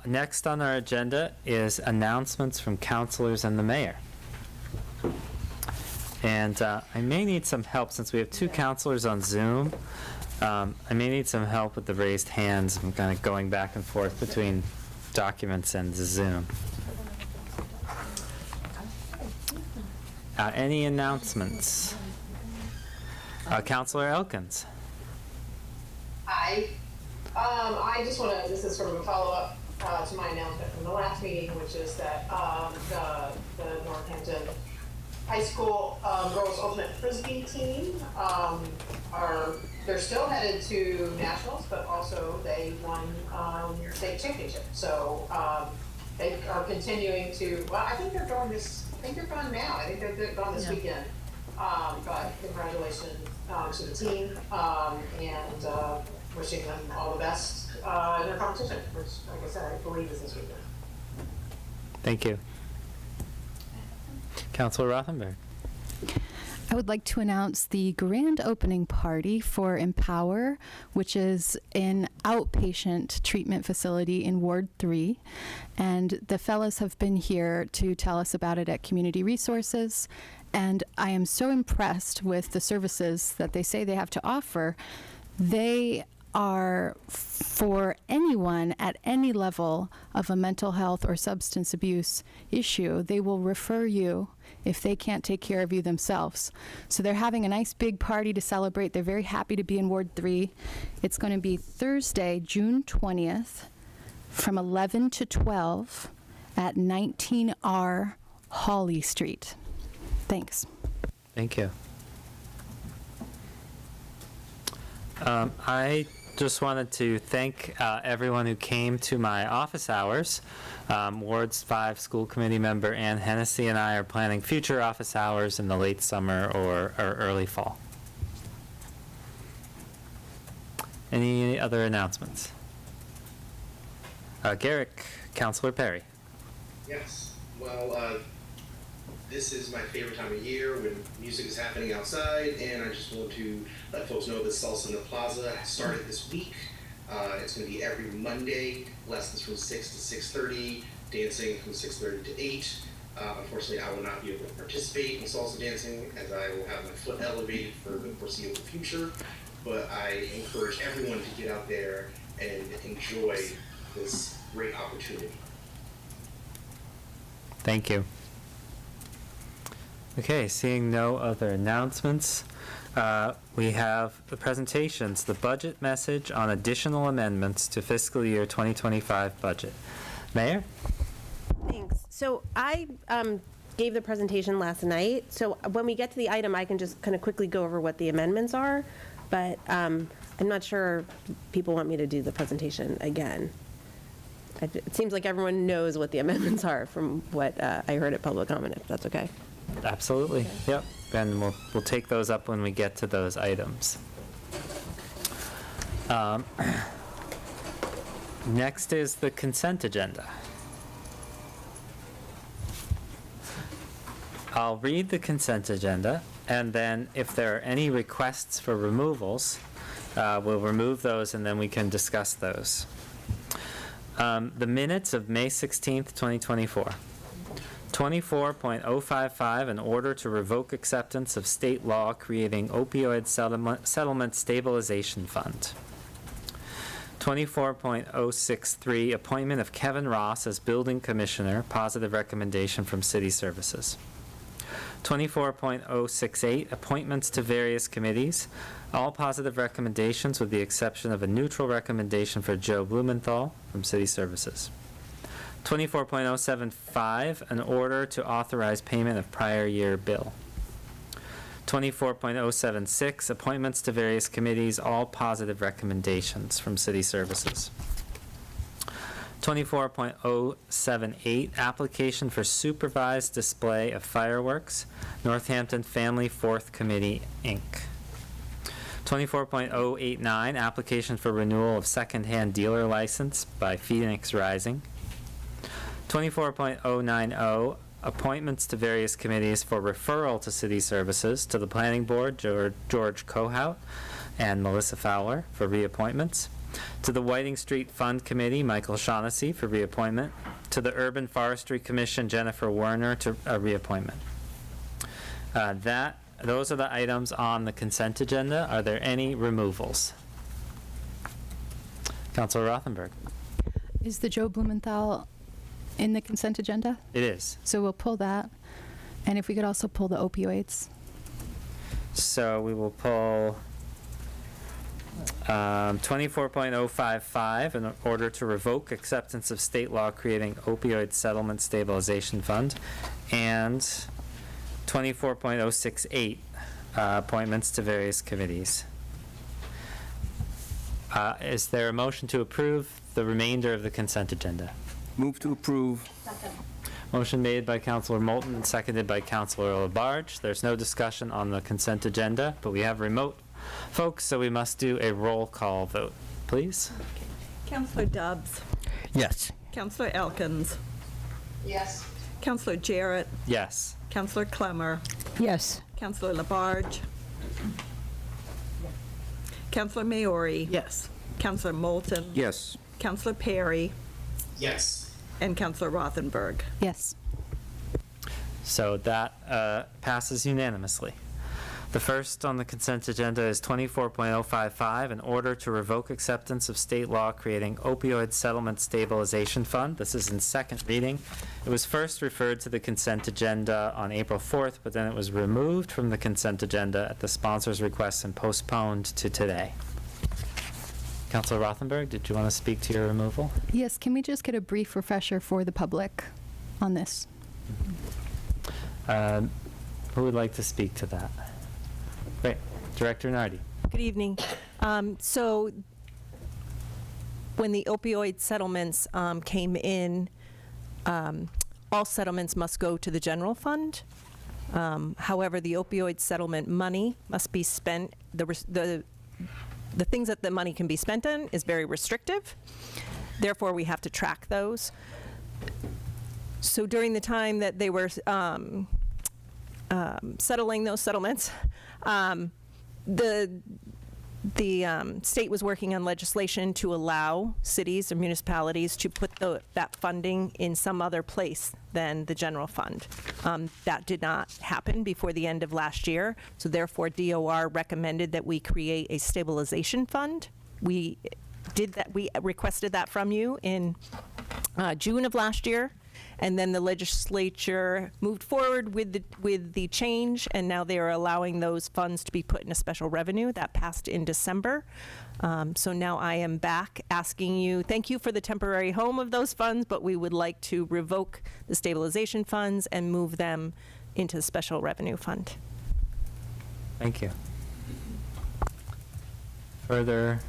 Next on our agenda is announcements from councilors and the mayor. And I may need some help since we have two councilors on Zoom. I may need some help with the raised hands. I'm kind of going back and forth between documents and the Zoom. Any announcements? Councilor Elkins. Hi. I just want to, this is sort of a follow-up to my announcement from the last meeting, which is that the Northampton High School girls ultimate frisbee team they're still headed to nationals, but also they won state championship. So they are continuing to. Well, I think they're going now. I think they're going this weekend. But congratulations to the team and wishing them all the best in their competition, which, like I said, I believe is this weekend. Thank you. Councilor Rothenberg. I would like to announce the grand opening party for Empower, which is an outpatient treatment facility in Ward 3. And the fellows have been here to tell us about it at Community Resources. And I am so impressed with the services that they say they have to offer. They are for anyone at any level of a mental health or substance abuse issue. They will refer you if they can't take care of you themselves. So they're having a nice big party to celebrate. They're very happy to be in Ward 3. It's going to be Thursday, June 20th from 11 to 12 at 19R Hawley Street. Thanks. Thank you. I just wanted to thank everyone who came to my office hours. Wards 5 School Committee member Ann Hennessy and I are planning future office hours in the late summer or early fall. Any other announcements? Garrick, Councilor Perry. Yes. Well, this is my favorite time of year when music is happening outside, and I just want to let folks know that Salsa in the Plaza has started this week. It's going to be every Monday, lessons from 6 to 6:30, dancing from 6:30 to 8. Unfortunately, I will not be able to participate in salsa dancing as I will have my foot elevated for the foreseeable future, but I encourage everyone to get out there and enjoy this great opportunity. Thank you. Okay, seeing no other announcements, we have the presentations, the budget message on additional amendments to fiscal year 2025 budget. Mayor? Thanks. So I gave the presentation last night. So when we get to the item, I can just kind of quickly go over what the amendments are, but I'm not sure people want me to do the presentation again. It seems like everyone knows what the amendments are from what I heard at public comment, if that's okay. Absolutely. Okay. Yep. And we'll take those up when we get to those items. Next is the consent agenda. I'll read the consent agenda, and then if there are any requests for removals, we'll remove those and then we can discuss those. The minutes of May 16th, 2024. 24.055, an order to revoke acceptance of state law creating opioid settlement stabilization fund. 24.063, appointment of Kevin Ross as building commissioner, positive recommendation from City Services. 24.068, appointments to various committees, all positive recommendations with the exception of a neutral recommendation for Joe Blumenthal from City Services. 24.075, an order to authorize payment of prior year bill. 24.076, appointments to various committees, all positive recommendations from City Services. 24.078, application for supervised display of fireworks, Northampton Family Fourth Committee, Inc. 24.089, application for renewal of secondhand dealer license by Phoenix Rising. 24.090, appointments to various committees for referral to City Services to the Planning Board, George Kohout and Melissa Fowler for reappointments. To the Whiting Street Fund Committee, Michael Shaughnessy for reappointment. To the Urban Forestry Commission, Jennifer Werner to reappointment. Those are the items on the consent agenda. Are there any removals? Councilor Rothenberg. Is the Joe Blumenthal in the consent agenda? It is. So we'll pull that. And if we could also pull the opioids. So we will pull 24.055 in order to revoke acceptance of state law creating opioid settlement stabilization fund, and 24.068 appointments to various committees. Is there a motion to approve the remainder of the consent agenda? Move to approve. Second. Motion made by Councilor Moulton and seconded by Councilor Labarge. There's no discussion on the consent agenda, but we have remote folks, so we must do a roll call vote. Please. Councilor Dobbs. Yes. Councilor Elkins. Yes. Councilor Jarrett. Yes. Councilor Clemmer. Yes. Councilor Labarge. Councilor Maori. Yes. Councilor Moulton. Yes. Councilor Perry. Yes. And Councilor Rothenberg. Yes. So that passes unanimously. The first on the consent agenda is 24.055, in order to revoke acceptance of state law creating opioid settlement stabilization fund. This is in second reading. It was first referred to the consent agenda on April 4th, but then it was removed from the consent agenda at the sponsor's request and postponed to today. Councilor Rothenberg, did you want to speak to your removal? Yes, can we just get a brief refresher for the public on this? Who would like to speak to that? Great. Director Nardi. Good evening. So when the opioid settlements came in, all settlements must go to the general fund. However, the opioid settlement money must be spent, the things that the money can be spent on is very restrictive. Therefore, we have to track those. So during the time that they were settling those settlements, the state was working on legislation to allow cities or municipalities to put that funding in some other place than the general fund. That did not happen before the end of last year, so therefore DOR recommended that we create a stabilization fund. We did that. We requested that from you in June of last year. And then the legislature moved forward with the change, and now they are allowing those funds to be put in a special revenue. That passed in December. So now I am back asking you, thank you for the temporary home of those funds, but we would like to revoke the stabilization funds and move them into the special revenue fund. Thank you. Further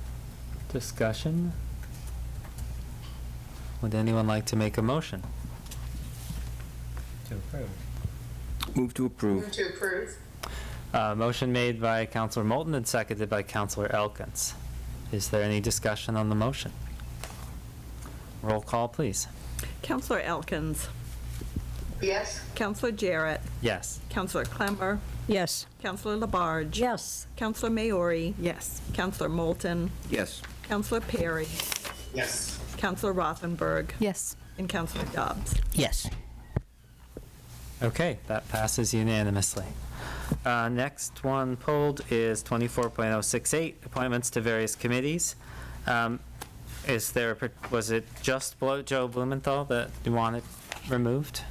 discussion? Would anyone like to make a motion? To approve. Move to approve. Move to approve. Motion made by Councilor Moulton and seconded by Councilor Elkins. Is there any discussion on the motion? Roll call, please. Councilor Elkins. Yes. Councilor Jarrett. Yes. Councilor Clemmer. Yes. Councilor Labarge. Yes. Councilor Maori. Yes. Councilor Moulton. Yes. Councilor Perry. Yes. Councilor Rothenberg. Yes. And Councilor Dobbs. Yes. Okay, that passes unanimously. Next one pulled is 24.068, appointments to various committees. Was it just Joe Blumenthal that you wanted removed?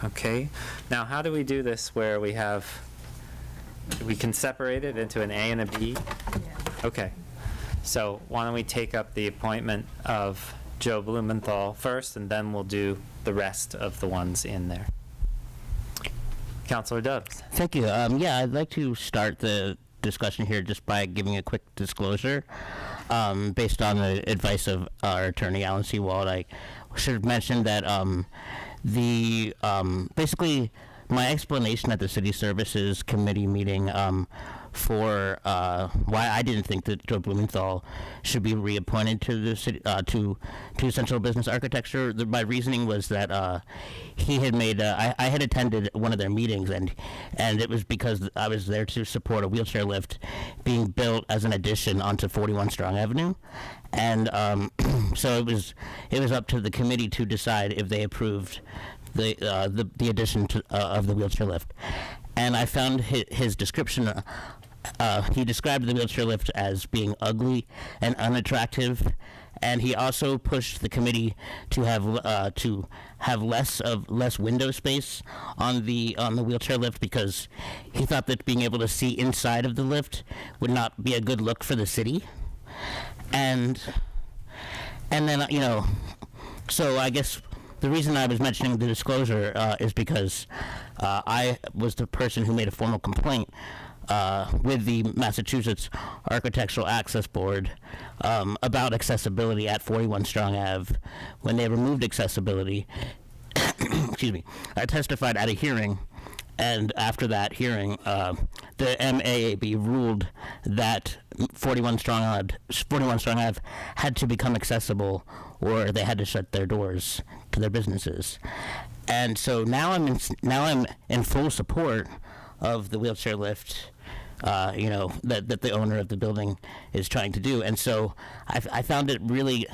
Okay. Now, how do we do this where we can separate it into an A and a B? Yeah. Okay. So why don't we take up the appointment of Joe Blumenthal first, and then we'll do the rest of the ones in there. Councilor Dubs. Thank you. Yeah, I'd like to start the discussion here just by giving a quick disclosure. Based on the advice of our attorney, Alan C. Wald, I should have mentioned that basically my explanation at the City Services Committee meeting for why I didn't think that Joe Blumenthal should be reappointed to the city, to Central Business Architecture. My reasoning was that he had made. I had attended one of their meetings, and it was because I was there to support a wheelchair lift being built as an addition onto 41 Strong Avenue, and so it was up to the committee to decide if they approved the addition of the wheelchair lift. And I found his description. He described the wheelchair lift as being ugly and unattractive, and he also pushed the committee to have less window space on the wheelchair lift, because he thought that being able to see inside of the lift would not be a good look for the city. And then so I guess the reason I was mentioning the disclosure is because I was the person who made a formal complaint with the Massachusetts Architectural Access Board about accessibility at 41 Strong Ave when they removed accessibility. Excuse me. I testified at a hearing, and after that hearing, the MAAB ruled that 41 Strong Ave had to become accessible, or they had to shut their doors to their businesses. And so now I'm in full support of the wheelchair lift, that the owner of the building is trying to do. And so I found it really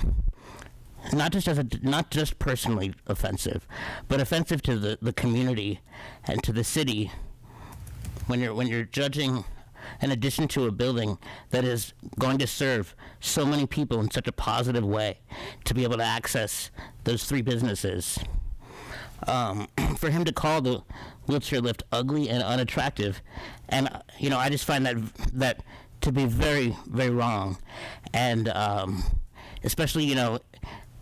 not just personally offensive, but offensive to the community and to the city when you're judging an addition to a building that is going to serve so many people in such a positive way to be able to access those three businesses. For him to call the wheelchair lift ugly and unattractive, and I just find that to be very, very wrong, and especially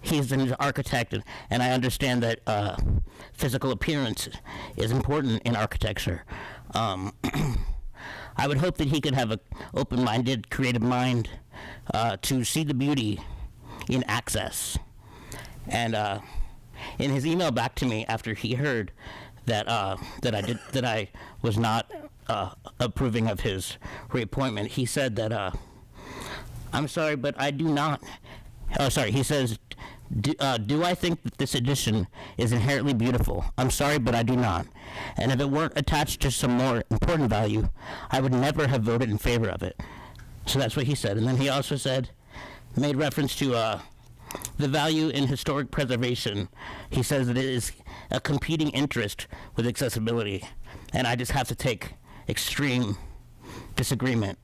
he's an architect, and I understand that physical appearance is important in architecture. I would hope that he could have an open-minded, creative mind to see the beauty in access. And in his email back to me after he heard that I was not approving of his reappointment, he said that I'm sorry, but I do not. Oh, sorry. He says, do I think that this edition is inherently beautiful? I'm sorry, but I do not. And if it weren't attached to some more important value, I would never have voted in favor of it. So that's what he said. And then he also made reference to the value in historic preservation. He says that it is a competing interest with accessibility. And I just have to take extreme disagreement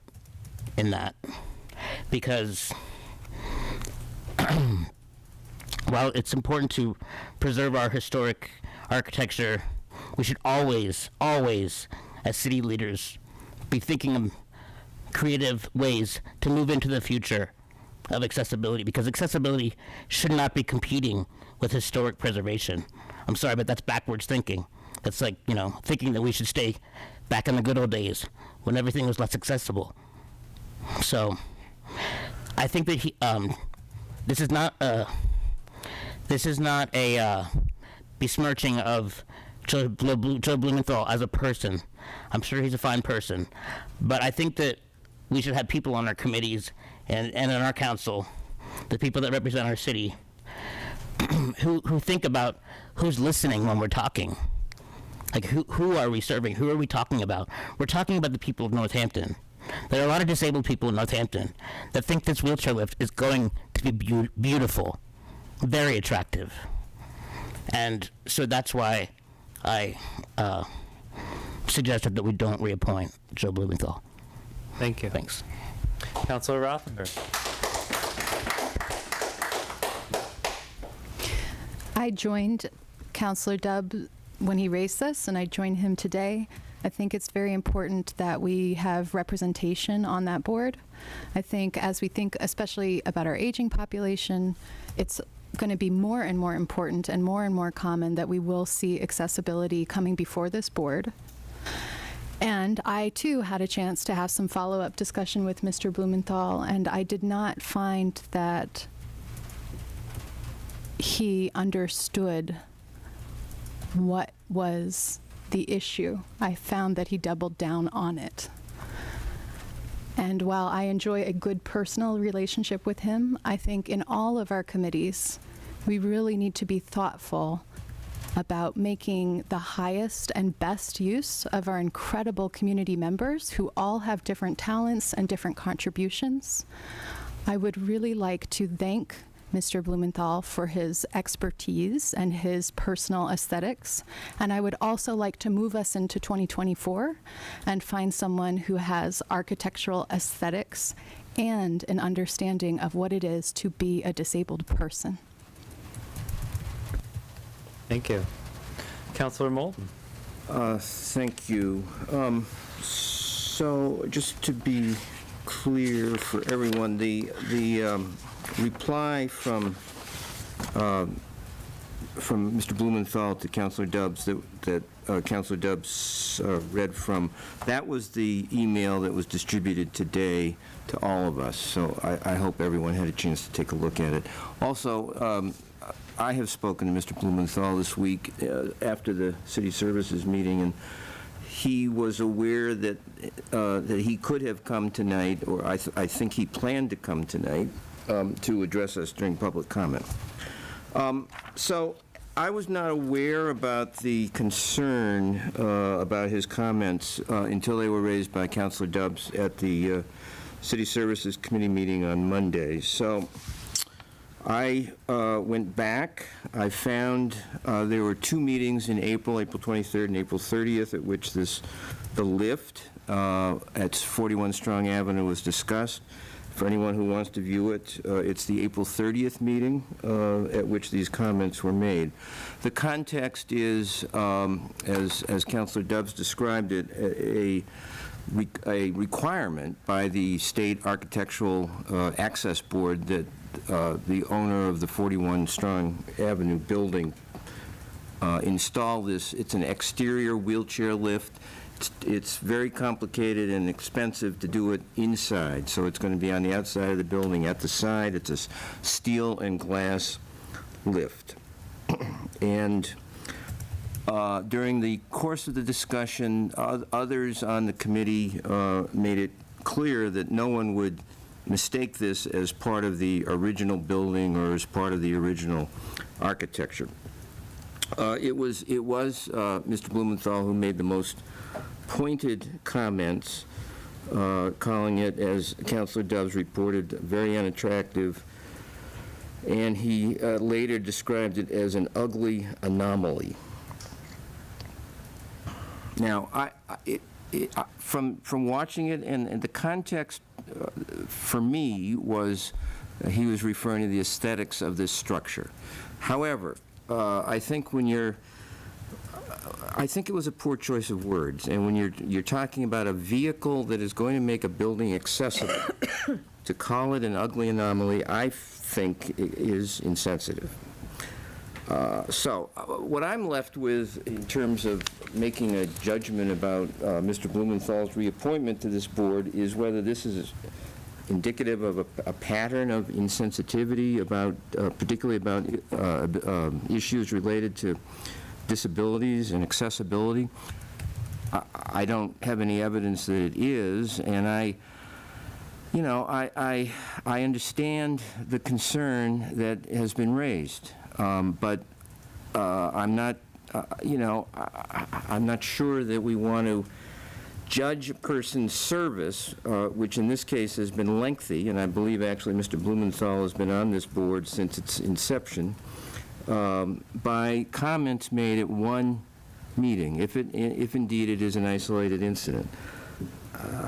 in that. Because while it's important to preserve our historic architecture, we should always, as city leaders, be thinking of creative ways to move into the future of accessibility, because accessibility should not be competing with historic preservation. I'm sorry, but that's backwards thinking. That's like, thinking that we should stay back in the good old days when everything was less accessible. So I think that this is not a besmirching of Joe Blumenthal as a person. I'm sure he's a fine person, but I think that we should have people on our committees and in our council, the people that represent our city, who think about who's listening when we're talking. Like, who are we serving? Who are we talking about? We're talking about the people of Northampton. There are a lot of disabled people in Northampton that think this wheelchair lift is going to be beautiful, very attractive. And so that's why I suggested that we don't reappoint Joe Blumenthal. Thank you. Thanks. Councilor Rothenberg. I joined Councilor Dubb when he raised this, and I joined him today. I think it's very important that we have representation on that board. I think as we think especially about our aging population, it's going to be more and more important and more common that we will see accessibility coming before this board. And I, too, had a chance to have some follow-up discussion with Mr. Blumenthal, and I did not find that he understood what was the issue. I found that he doubled down on it. And while I enjoy a good personal relationship with him, I think in all of our committees, we really need to be thoughtful about making the highest and best use of our incredible community members who all have different talents and different contributions. I would really like to thank Mr. Blumenthal for his expertise and his personal aesthetics. And I would also like to move us into 2024 and find someone who has architectural aesthetics and an understanding of what it is to be a disabled person. Thank you. Councilor Moulton. Thank you. So just to be clear for everyone, the reply from Mr. Blumenthal to Councilor Dubs that Councilor Dubs read from, that was the email that was distributed today to all of us. So I hope everyone had a chance to take a look at it. Also, I have spoken to Mr. Blumenthal this week after the city services meeting, and he was aware that that he could have come tonight, or I think he planned to come tonight to address us during public comment. So I was not aware about the concern about his comments until they were raised by Councilor Dubs at the City Services Committee meeting on Monday. So I went back. I found there were two meetings in April 23rd and April 30th, at which the lift at 41 Strong Avenue was discussed. For anyone who wants to view it, it's the April 30th meeting at which these comments were made. The context is, as Councilor Dubs described it, a requirement by the State Architectural Access Board that the owner of the 41 Strong Avenue building install this. It's an exterior wheelchair lift. It's very complicated and expensive to do it inside, so it's going to be on the outside of the building at the side. It's a steel and glass lift. And during the course of the discussion, others on the committee made it clear that no one would mistake this as part of the original building or as part of the original architecture. It was Mr. Blumenthal who made the most pointed comments, calling it, as Councilor Dubs reported, very unattractive, and he later described it as an ugly anomaly. Now, from watching it, and the context for me was he was referring to the aesthetics of this structure. However, I think it was a poor choice of words, and when you're talking about a vehicle that is going to make a building accessible, to call it an ugly anomaly, I think is insensitive. So what I'm left with in terms of making a judgment about Mr. Blumenthal's reappointment to this board is whether this is indicative of a pattern of insensitivity about, particularly about issues related to disabilities and accessibility. I don't have any evidence that it is, and I understand the concern that has been raised, but I'm not, I'm not sure that we want to judge a person's service, which in this case has been lengthy, and I believe actually Mr. Blumenthal has been on this board since its inception, by comments made at one meeting, if indeed it is an isolated incident.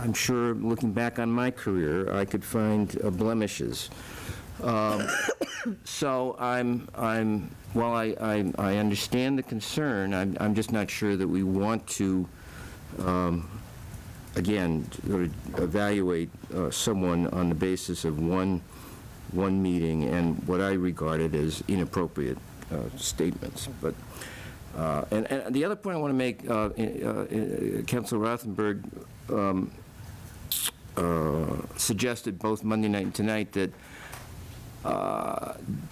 I'm sure, looking back on my career, I could find blemishes. So while I understand the concern, I'm just not sure that we want to, again, evaluate someone on the basis of one meeting and what I regarded as inappropriate statements. But and the other point I want to make, Councilor Rothenberg suggested both Monday night and tonight that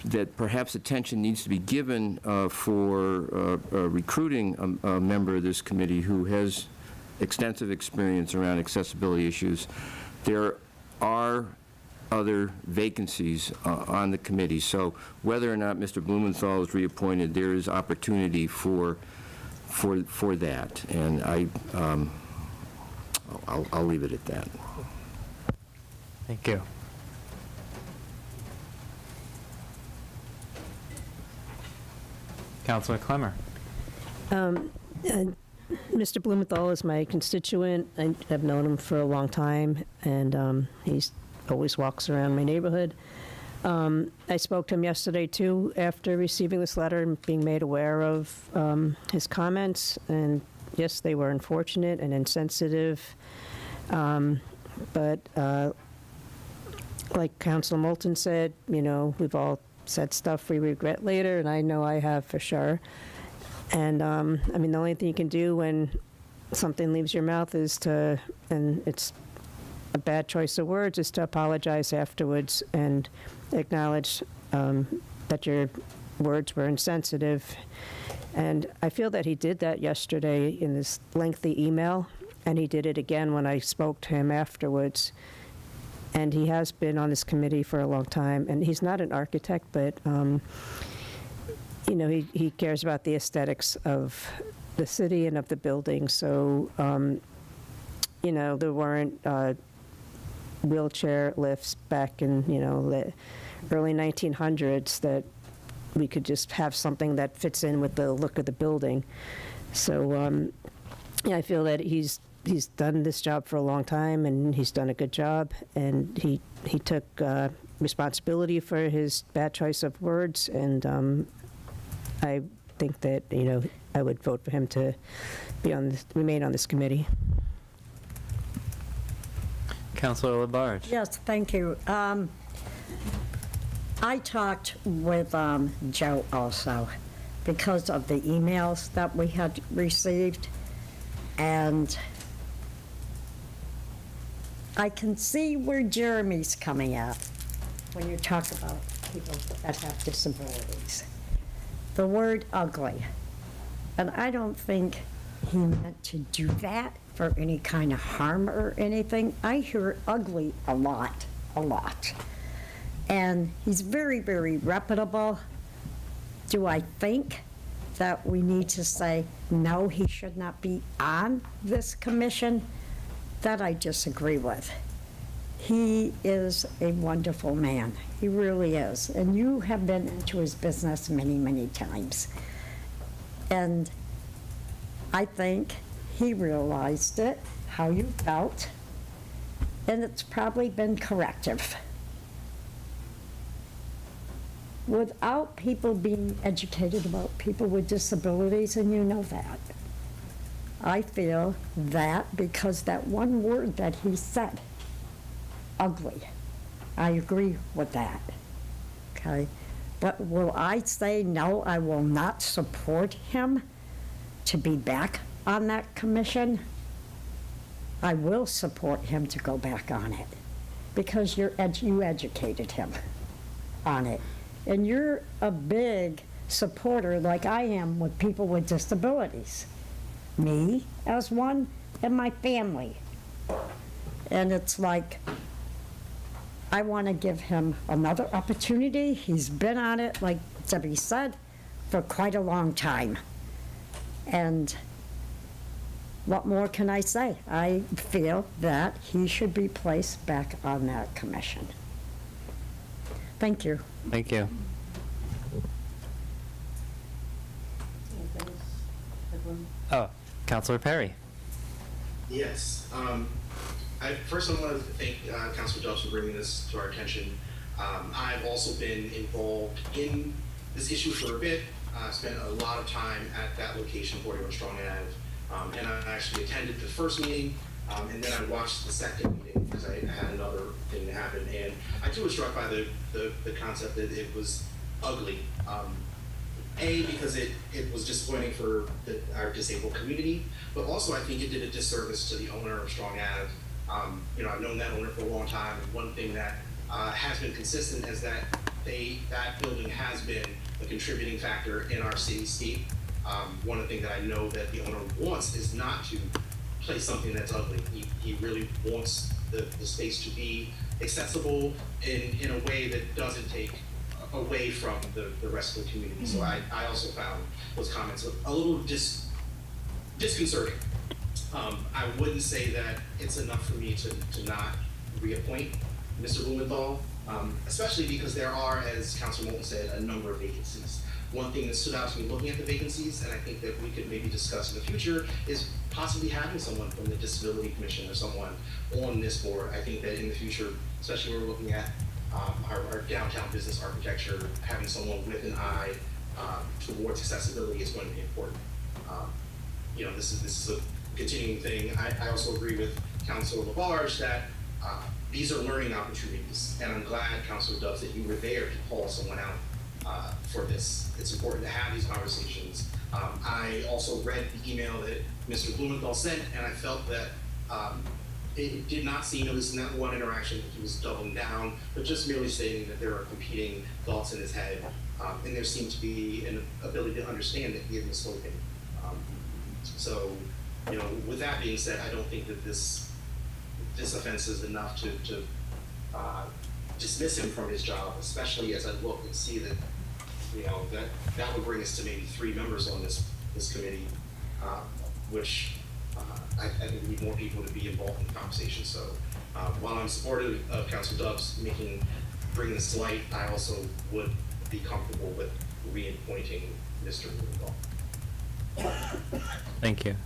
that perhaps attention needs to be given for recruiting a member of this committee who has extensive experience around accessibility issues. there are other vacancies on the committee. So whether or not Mr. Blumenthal is reappointed, there is opportunity for that. And I'll leave it at that. Thank you. Councilor Clemmer. Mr. Blumenthal is my constituent. I've known him for a long time, and he's always walks around my neighborhood. I spoke to him yesterday, too, after receiving this letter and being made aware of his comments. And yes, they were unfortunate and insensitive. But like Councilor Moulton said, you know, we've all said stuff we regret later, and I know I have for sure. And I mean, the only thing you can do when something leaves your mouth is to, and it's a bad choice of words, is to apologize afterwards and acknowledge that your words were insensitive. And I feel that he did that yesterday in this lengthy email, and he did it again when I spoke to him afterwards. And he has been on this committee for a long time, and he's not an architect, but you know, he cares about the aesthetics of the city and of the building. So, you know, there weren't wheelchair lifts back in, you know, the early 1900s that we could just have something that fits in with the look of the building. So, yeah, I feel that he's done this job for a long time, and he's done a good job, and he took responsibility for his bad choice of words, and I think that, you know, I would vote for him to be on this, remain on this committee. Councilor Labarge. Yes, thank you. I talked with Joe also because of the emails that we had received, and I can see where Jeremy's coming at when you talk about people that have disabilities. The word ugly. And I don't think he meant to do that for any kind of harm or anything. I hear ugly a lot. And he's very, very reputable. Do I think that we need to say, no, he should not be on this commission? That I disagree with. He is a wonderful man. He really is. And you have been into his business many, many times. And I think he realized it, how you felt, and it's probably been corrective. Without people being educated about people with disabilities, and you know that, I feel that because that one word that he said, ugly, I agree with that, okay? But will I say, no, I will not support him to be back on that commission? I will support him to go back on it because you educated him on it. And you're a big supporter, like I am, with people with disabilities. Me as one, and my family. And it's like, I want to give him another opportunity. He's been on it, like Debbie said, for quite a long time. And what more can I say? I feel that he should be placed back on that commission. Thank you. Thank you. Oh, Councilor Perry. Yes. First, I want to thank Councilor Dubs for bringing this to our attention. I've also been involved in this issue for a bit. Spent a lot of time at that location, 41 Strong Ave, and I actually attended the first meeting, and then I watched the second meeting because I had another thing happen. And I too was struck by the concept that it was ugly. Because it was disappointing for our disabled community, but also I think it did a disservice to the owner of Strong Ave. You know, I've known that owner for a long time, and one thing that has been consistent is that that building has been a contributing factor in our cityscape. One of the things that I know that the owner wants is not to place something that's ugly. He really wants the space to be accessible in a way that doesn't take away from the rest of the community. So I also found those comments a little disconcerting. I wouldn't say that it's enough for me to not reappoint Mr. Blumenthal, especially because there are, as Councilor Moulton said, a number of vacancies. One thing that stood out to me looking at the vacancies, and I think that we could maybe discuss in the future, is possibly having someone from the Disability Commission or someone on this board. I think that in the future, especially when we're looking at our downtown business architecture, having someone with an eye towards accessibility is going to be important. This is a continuing thing. I also agree with Councilor Labarge that these are learning opportunities, and I'm glad, Councilor Dubs, that you were there to call someone out for this. It's important to have these conversations. I also read the email that Mr. Blumenthal sent, and I felt that it did not seem, at least in that one interaction, that he was doubling down, but just merely stating that there are competing thoughts in his head, and there seemed to be an ability to understand that he had misspoken. So, with that being said, I don't think that this offense is enough to dismiss him from his job, especially as I look and see that, that would bring us to maybe 3 members on this committee, which I think we need more people to be involved in the conversation. So while I'm supportive of Councilor Dubs bringing this to light, I also would be comfortable with reappointing Mr. Blumenthal. Thank you.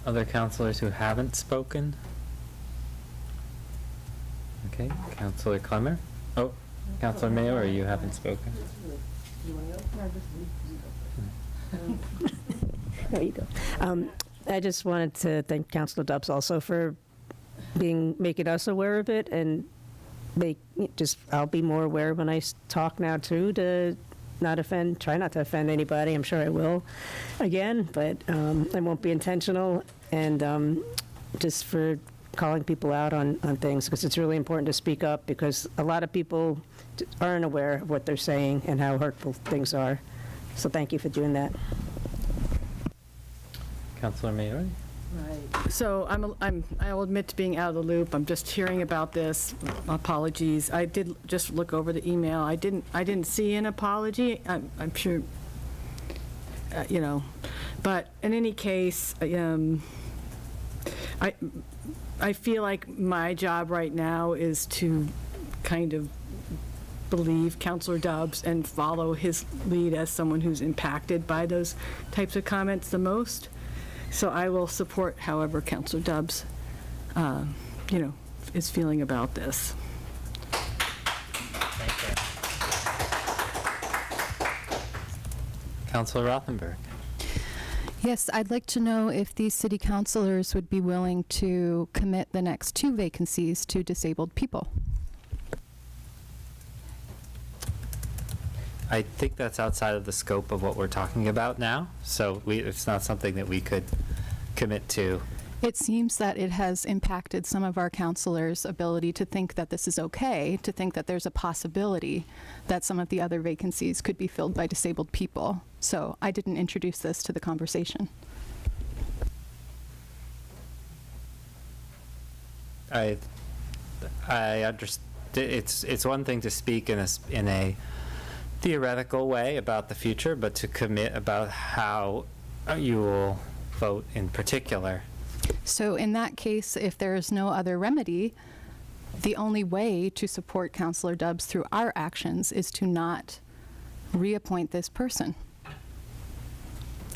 Other councilors who haven't spoken? Okay, Councilor Clemmer? Oh, Councilor Mayo, or you haven't spoken? There you go. I just wanted to thank Councilor Dubs also for making us aware of it, and I'll be more aware when I talk now too, to try not to offend anybody. I'm sure I will again, but I won't be intentional, and just for calling people out on things, because it's really important to speak up, because a lot of people aren't aware of what they're saying and how hurtful things are. So thank you for doing that. Councilor Mayor? Right. So I'll admit to being out of the loop. I'm just hearing about this. Apologies. I did just look over the email. I didn't see an apology. I'm sure, but in any case, I feel like my job right now is to kind of believe Councilor Dubs and follow his lead as someone who's impacted by those types of comments the most. So I will support however Councilor Dubs, is feeling about this. Thank you. Councilor Rothenberg? Yes, I'd like to know if these city councilors would be willing to commit the next 2 vacancies to disabled people. I think that's outside of the scope of what we're talking about now, so it's not something that we could commit to. It seems that it has impacted some of our councilors' ability to think that this is okay, to think that there's a possibility that some of the other vacancies could be filled by disabled people. So I didn't introduce this to the conversation. I understand. It's one thing to speak in a theoretical way about the future, but to commit about how you will vote in particular. So in that case, if there is no other remedy, the only way to support Councilor Dubs through our actions is to not reappoint this person.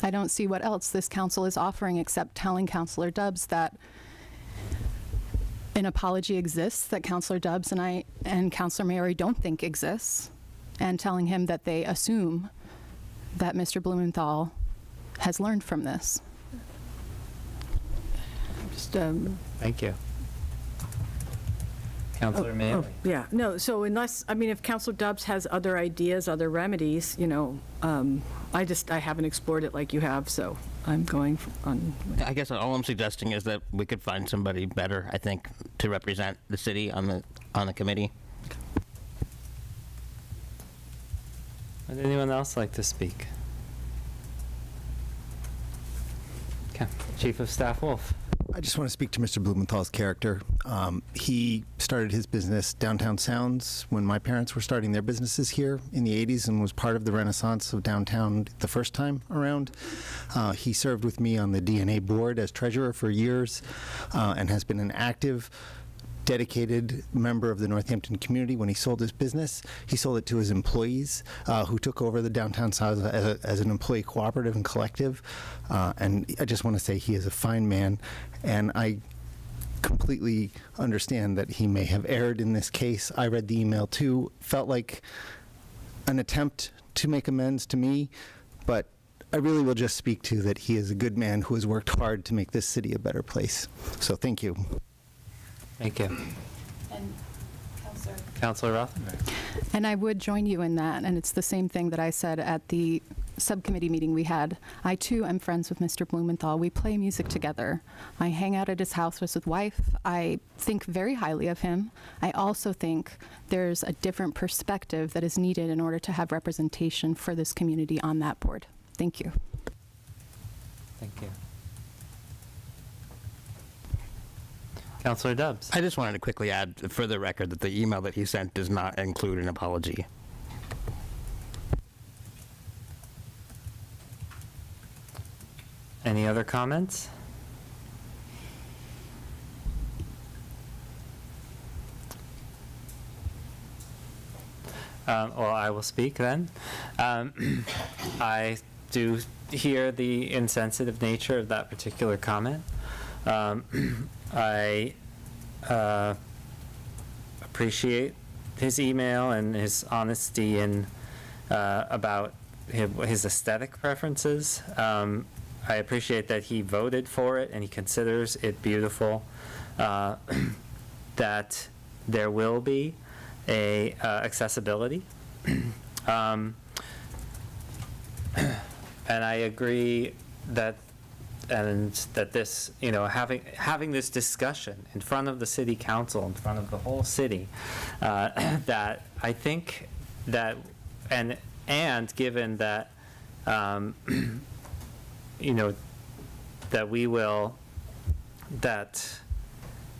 I don't see what else this council is offering except telling Councilor Dubs that an apology exists that Councilor Dubs and I and Councilor Mary don't think exists, and telling him that they assume that Mr. Blumenthal has learned from this. Thank you. Councilor Mayo? Yeah, no, so if Councilor Dubs has other ideas, other remedies, I haven't explored it like you have, so I'm going on. I guess all I'm suggesting is that we could find somebody better, I think, to represent the city on the committee. Would anyone else like to speak? Okay, Chief of Staff Wolf. I just want to speak to Mr. Blumenthal's character. He started his business, Downtown Sounds, when my parents were starting their businesses here in the 80s and was part of the renaissance of downtown the first time around. He served with me on the DNA board as treasurer for years and has been an active, dedicated member of the Northampton community. When he sold his business, he sold it to his employees who took over the Downtown Sounds as an employee cooperative and collective. And I just want to say he is a fine man, and I completely understand that he may have erred in this case. I read the email too, felt like an attempt to make amends to me, but I really will just speak to that he is a good man who has worked hard to make this city a better place. So thank you. Thank you. And Councilor Rothenberg. And I would join you in that, and it's the same thing that I said at the subcommittee meeting we had. I too am friends with Mr. Blumenthal. We play music together. I hang out at his house with his wife. I think very highly of him. I also think there's a different perspective that is needed in order to have representation for this community on that board. Thank you. Thank you. Councilor Dubs. I just wanted to quickly add for the record that the email that he sent does not include an apology. Any other comments? Well, I will speak then. I do hear the insensitive nature of that particular comment. I appreciate his email and his honesty in about his aesthetic preferences. I appreciate that he voted for it and he considers it beautiful. That there will be a accessibility. And I agree that this, having this discussion in front of the city council, in front of the whole city, that I think that, and given that, that we will, that,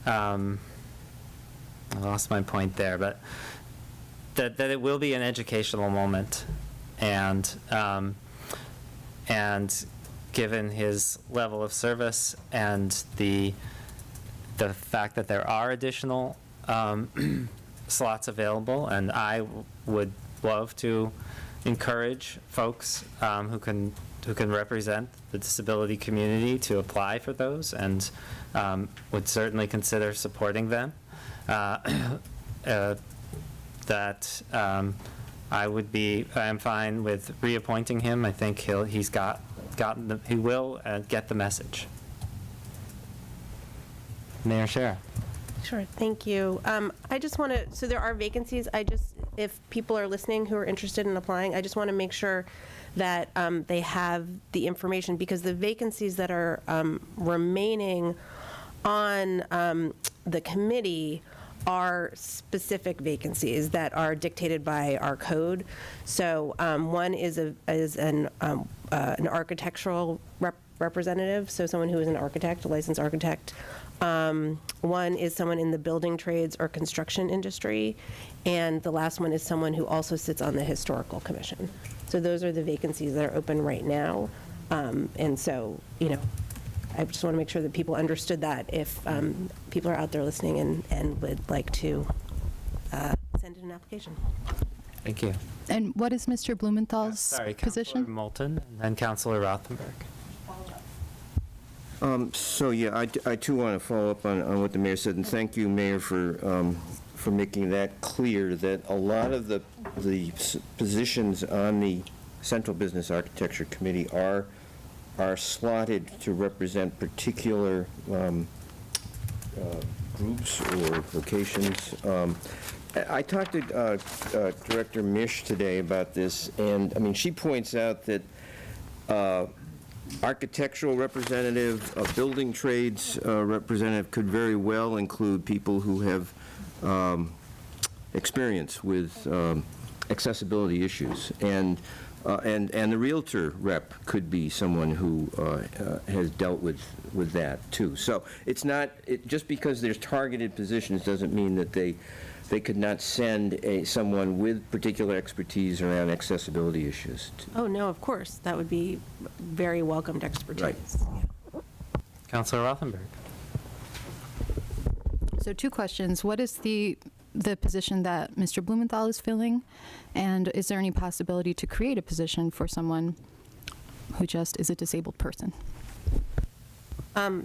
I lost my point there, but that it will be an educational moment, and given his level of service and the fact that there are additional slots available, and I would love to encourage folks who can represent the disability community to apply for those, and would certainly consider supporting them. That I am fine with reappointing him. I think he will get the message. Mayor Shara. Sure, thank you. I just want to, so there are vacancies. If people are listening who are interested in applying, I just want to make sure that they have the information, because the vacancies that are remaining on the committee are specific vacancies that are dictated by our code. So one is an architectural representative, so someone who is an architect, a licensed architect. One is someone in the building trades or construction industry, and the last one is someone who also sits on the historical commission. So those are the vacancies that are open right now. And so, I just want to make sure that people understood that if people are out there listening and would like to send in an application. Thank you. And what is Mr. Blumenthal's position? Councilor Moulton and then Councilor Rothenberg. So yeah, I too want to follow up on what the mayor said, and thank you, Mayor, for making that clear, that a lot of the positions on the Central Business Architecture Committee are slotted to represent particular groups or locations. I talked to Director Mish today about this, and I mean, she points out that architectural representative, building trades representative could very well include people who have experience with accessibility issues. And And the Realtor rep could be someone who has dealt with that, too. So it's not, just because there's targeted positions doesn't mean that they could not send someone with particular expertise around accessibility issues. Oh, no, of course. That would be very welcomed expertise. Right. Councilor Rothenberg. So 2 questions. What is the position that Mr. Blumenthal is filling? And is there any possibility to create a position for someone who just is a disabled person?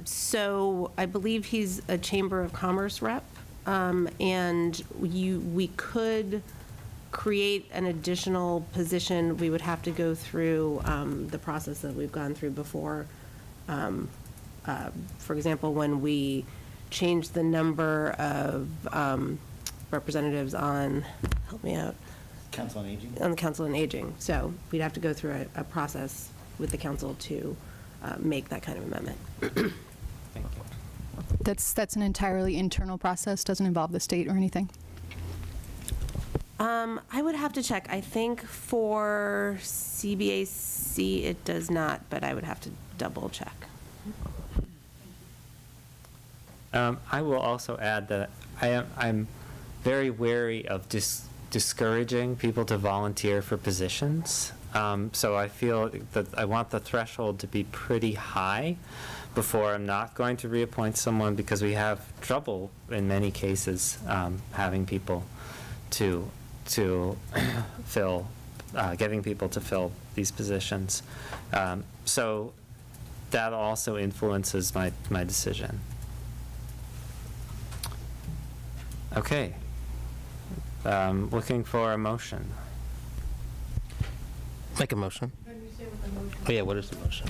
So I believe he's a Chamber of Commerce rep, and we could create an additional position. We would have to go through the process that we've gone through before. For example, when we changed the number of representatives on, help me out. Council on Aging? On the Council on Aging. So we'd have to go through a process with the council to make that kind of amendment. Thank you. That's an entirely internal process, doesn't involve the state or anything? I would have to check. I think for CBAC it does not, but I would have to double check. I will also add that I'm very wary of discouraging people to volunteer for positions. So I feel that I want the threshold to be pretty high before I'm not going to reappoint someone, because we have trouble in many cases having people to fill, getting people to fill these positions. So that also influences my decision. Okay. Looking for a motion. Make a motion. Oh, yeah, what is the motion?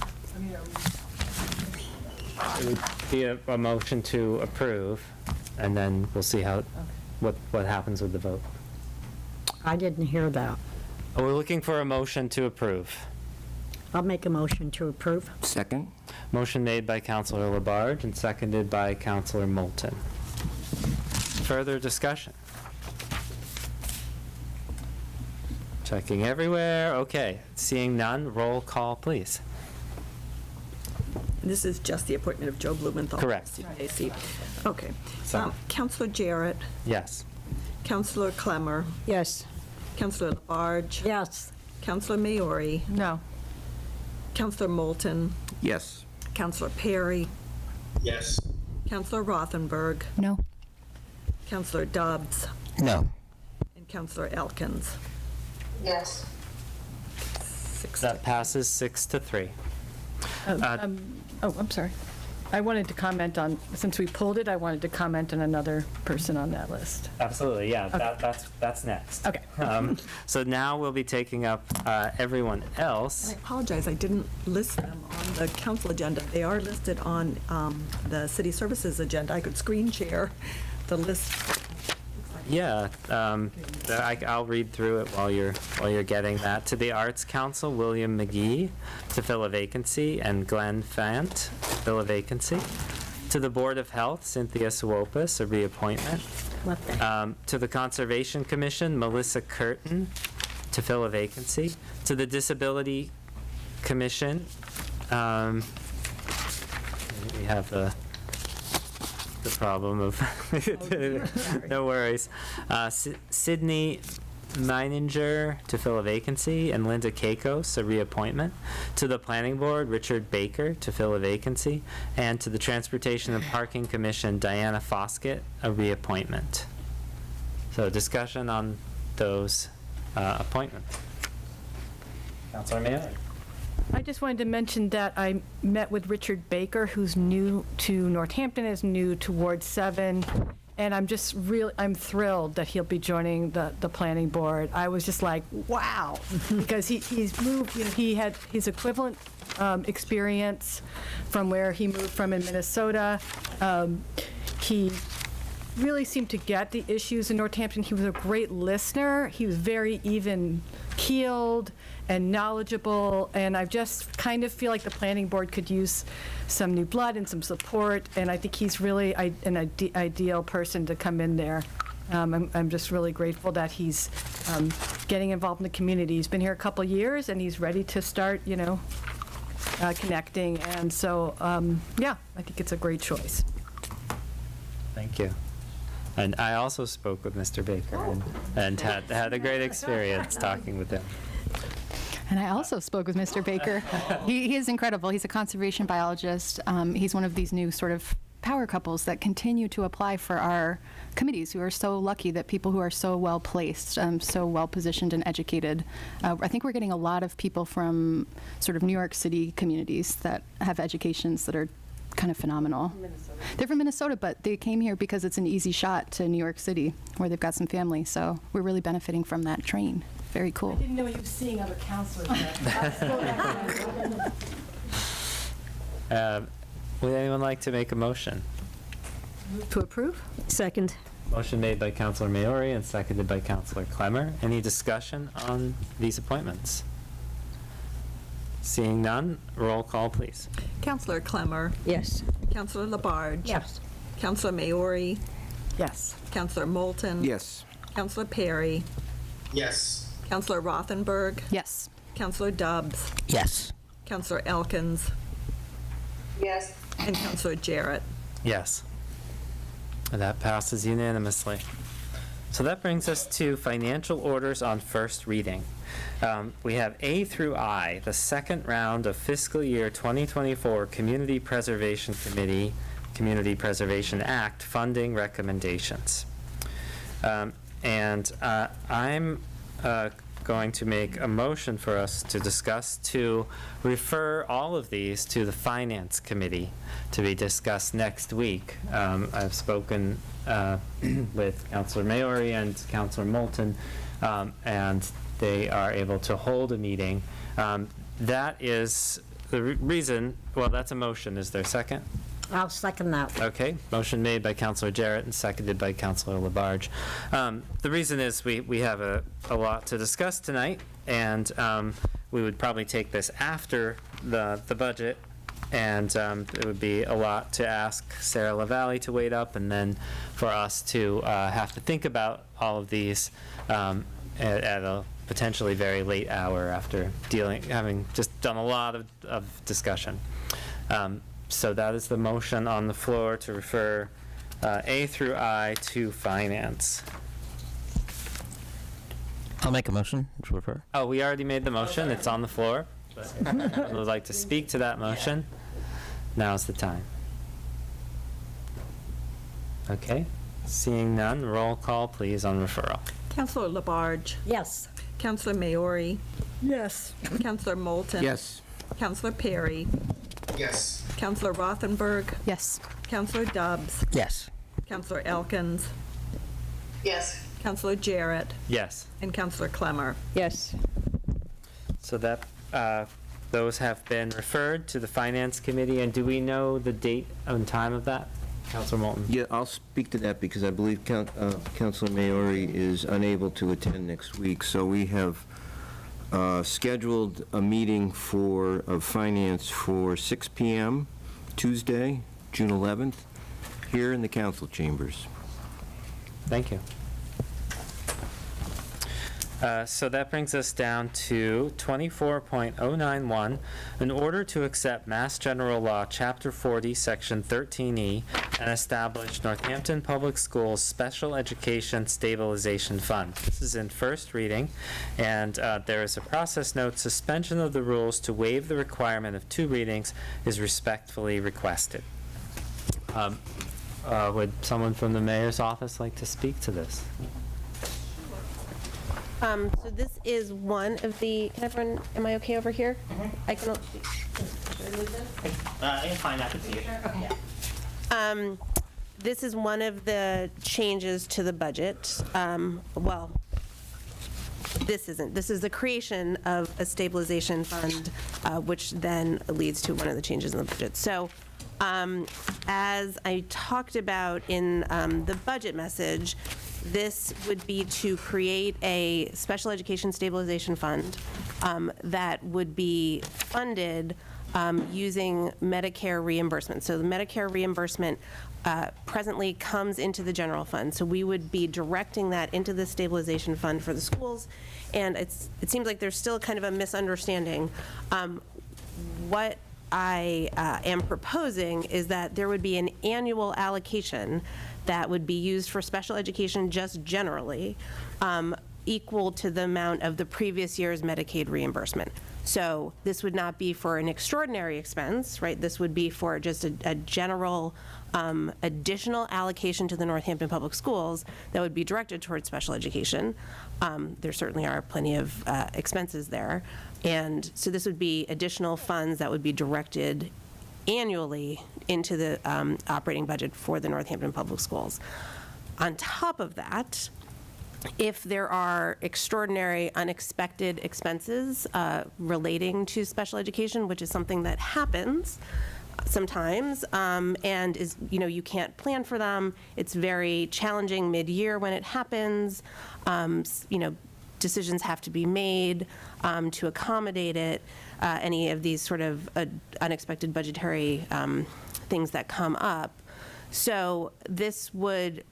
It would be a motion to approve, and then we'll see what happens with the vote. I didn't hear that. Oh, we're looking for a motion to approve. I'll make a motion to approve. Second? Motion made by Councilor Labarge and seconded by Councilor Moulton. Further discussion? Checking everywhere. Okay, seeing none, roll call, please. This is just the appointment of Joe Blumenthal. Correct. CPAC. Okay. So- Councilor Jarrett, Yes. Councilor Clemmer, Yes. Councilor Labarge, Yes. Councilor Maori, No. Councilor Moulton, Yes. Councilor Perry, Yes. Councilor Rothenberg, No. Councilor Dobbs, No. and Councilor Elkins. Yes. That passes 6-3. I'm sorry. I wanted to comment on, since we pulled it, I wanted to comment on another person on that list. Absolutely, yeah, Okay. that's next. Okay. So now we'll be taking up everyone else. I apologize, I didn't list them on the council agenda. They are listed on the city services agenda. I could screen share the list. Yeah, I'll read through it while you're getting that. To the Arts Council, William McGee to fill a vacancy, and Glenn Fant to fill a vacancy. To the Board of Health, Cynthia Swopis, a reappointment. To the Conservation Commission, Melissa Curtin to fill a vacancy. To the Disability Commission, we have the problem of, no worries. Sydney Meininger to fill a vacancy, and Linda Kakos, a reappointment. To the Planning Board, Richard Baker to fill a vacancy, and to the Transportation and Parking Commission, Diana Foskett, a reappointment. So discussion on those appointments. Councilor Mayor. I just wanted to mention that I met with Richard Baker, who's new to Northampton, is new to Ward 7, and I'm just I'm thrilled that he'll be joining the planning board. I was just like, wow, because he's moved, he had his equivalent experience from where he moved from in Minnesota. He really seemed to get the issues in Northampton. He was a great listener. He was very even-keeled and knowledgeable, and I just kind of feel like the planning board could use some new blood and some support, and I think he's really an ideal person to come in there I'm just really grateful that he's getting involved in the community. He's been here a couple years, and he's ready to start, connecting. And so, yeah, I think it's a great choice. Thank you. And I also spoke with Mr. Baker and had a great experience talking with him. And I also spoke with Mr. Baker. He is incredible. He's a conservation biologist. He's one of these new sort of power couples that continue to apply for our committees, who are so lucky that people who are so well placed, so well positioned and educated. I think we're getting a lot of people from sort of New York City communities that have educations that are kind of phenomenal. They're from Minnesota, but they came here because it's an easy shot to New York City, where they've got some family. So we're really benefiting from that train. Very cool. I didn't know you were seeing other counselors. Would anyone like to make a motion? Move to approve? Second. Motion made by Councilor Maori and seconded by Councilor Clemmer. Any discussion on these appointments? Seeing none, roll call, please. Councillor Clemmer. Yes. Councillor Labarge. Yes. Councillor Maori. Yes. Councillor Moulton. Yes. Councillor Perry. Yes. Councillor Rothenberg. Yes. Councillor Dubs. Yes. Councillor Elkins. Yes. And Councillor Jarrett. Yes. And that passes unanimously. So that brings us to financial orders on first reading. We have A through I, the second round of fiscal year 2024 Community Preservation Committee, Community Preservation Act funding recommendations. I'm going to make a motion for us to discuss to refer all of these to the Finance Committee to be discussed next week. I've spoken with Councilor Maori and Councilor Moulton, and they are able to hold a meeting. That is the reason, well, that's a motion. Is there a second? I'll second that. Okay, motion made by Councilor Jarrett and seconded by Councilor Labarge. The reason is we have a lot to discuss tonight, and we would probably take this after the budget, and it would be a lot to ask Sarah LaValle to wait up, and then for us to have to think about all of these at a potentially very late hour after having just done a lot of discussion. So that is the motion on the floor to refer A through I to Finance. I'll make a motion to refer. Oh, we already made the motion. It's on the floor. But if anyone would like to speak to that motion, now's the time. Okay. Seeing none, roll call, please, on referral. Councillor Labarge. Yes. Councillor Maori. Yes. Councillor Moulton. Yes. Councillor Perry. Yes. Councillor Rothenberg. Yes. Councillor Dubs. Yes. Councillor Elkins. Yes. Councillor Jarrett. Yes. And Councillor Clemmer. Yes. So that those have been referred to the Finance Committee. And do we know the date and time of that? Councilor Moulton. Yeah, I'll speak to that because I believe Councilor Maori is unable to attend next week. So we have scheduled a meeting of Finance for 6 p.m. Tuesday, June 11th, here in the council chambers. Thank you. So that brings us down to 24.091, in order to accept Mass General Law, Chapter 40, Section 13E, and establish Northampton Public Schools Special Education Stabilization Fund. This is in first reading, and there is a process note. Suspension of the rules to waive the requirement of 2 readings is respectfully requested. Would someone from the mayor's office like to speak to this? So this is one of the, can everyone, am I okay over here? I can, should I move this? It's fine, I can see it. Okay. This is one of the changes to the budget. Well, this isn't. This is the creation of a stabilization fund, which then leads to one of the changes in the budget. So as I talked about in the budget message, this would be to create a special education stabilization fund that would be funded using Medicare reimbursement. So the Medicare reimbursement presently comes into the general fund. So we would be directing that into the stabilization fund for the schools. And it seems like there's still kind of a misunderstanding. What I am proposing is that there would be an annual allocation that would be used for special education just generally, equal to the amount of the previous year's Medicaid reimbursement. So this would not be for an extraordinary expense, right? This would be for just a general additional allocation to the Northampton Public Schools that would be directed towards special education. There certainly are plenty of expenses there. And so this would be additional funds that would be directed annually into the operating budget for the Northampton Public Schools. On top of that, if there are extraordinary, unexpected expenses relating to special education, which is something that happens sometimes, and is, you can't plan for them. It's very challenging mid-year when it happens. Decisions have to be made to accommodate it. Any of these sort of unexpected budgetary things that come up. So this would,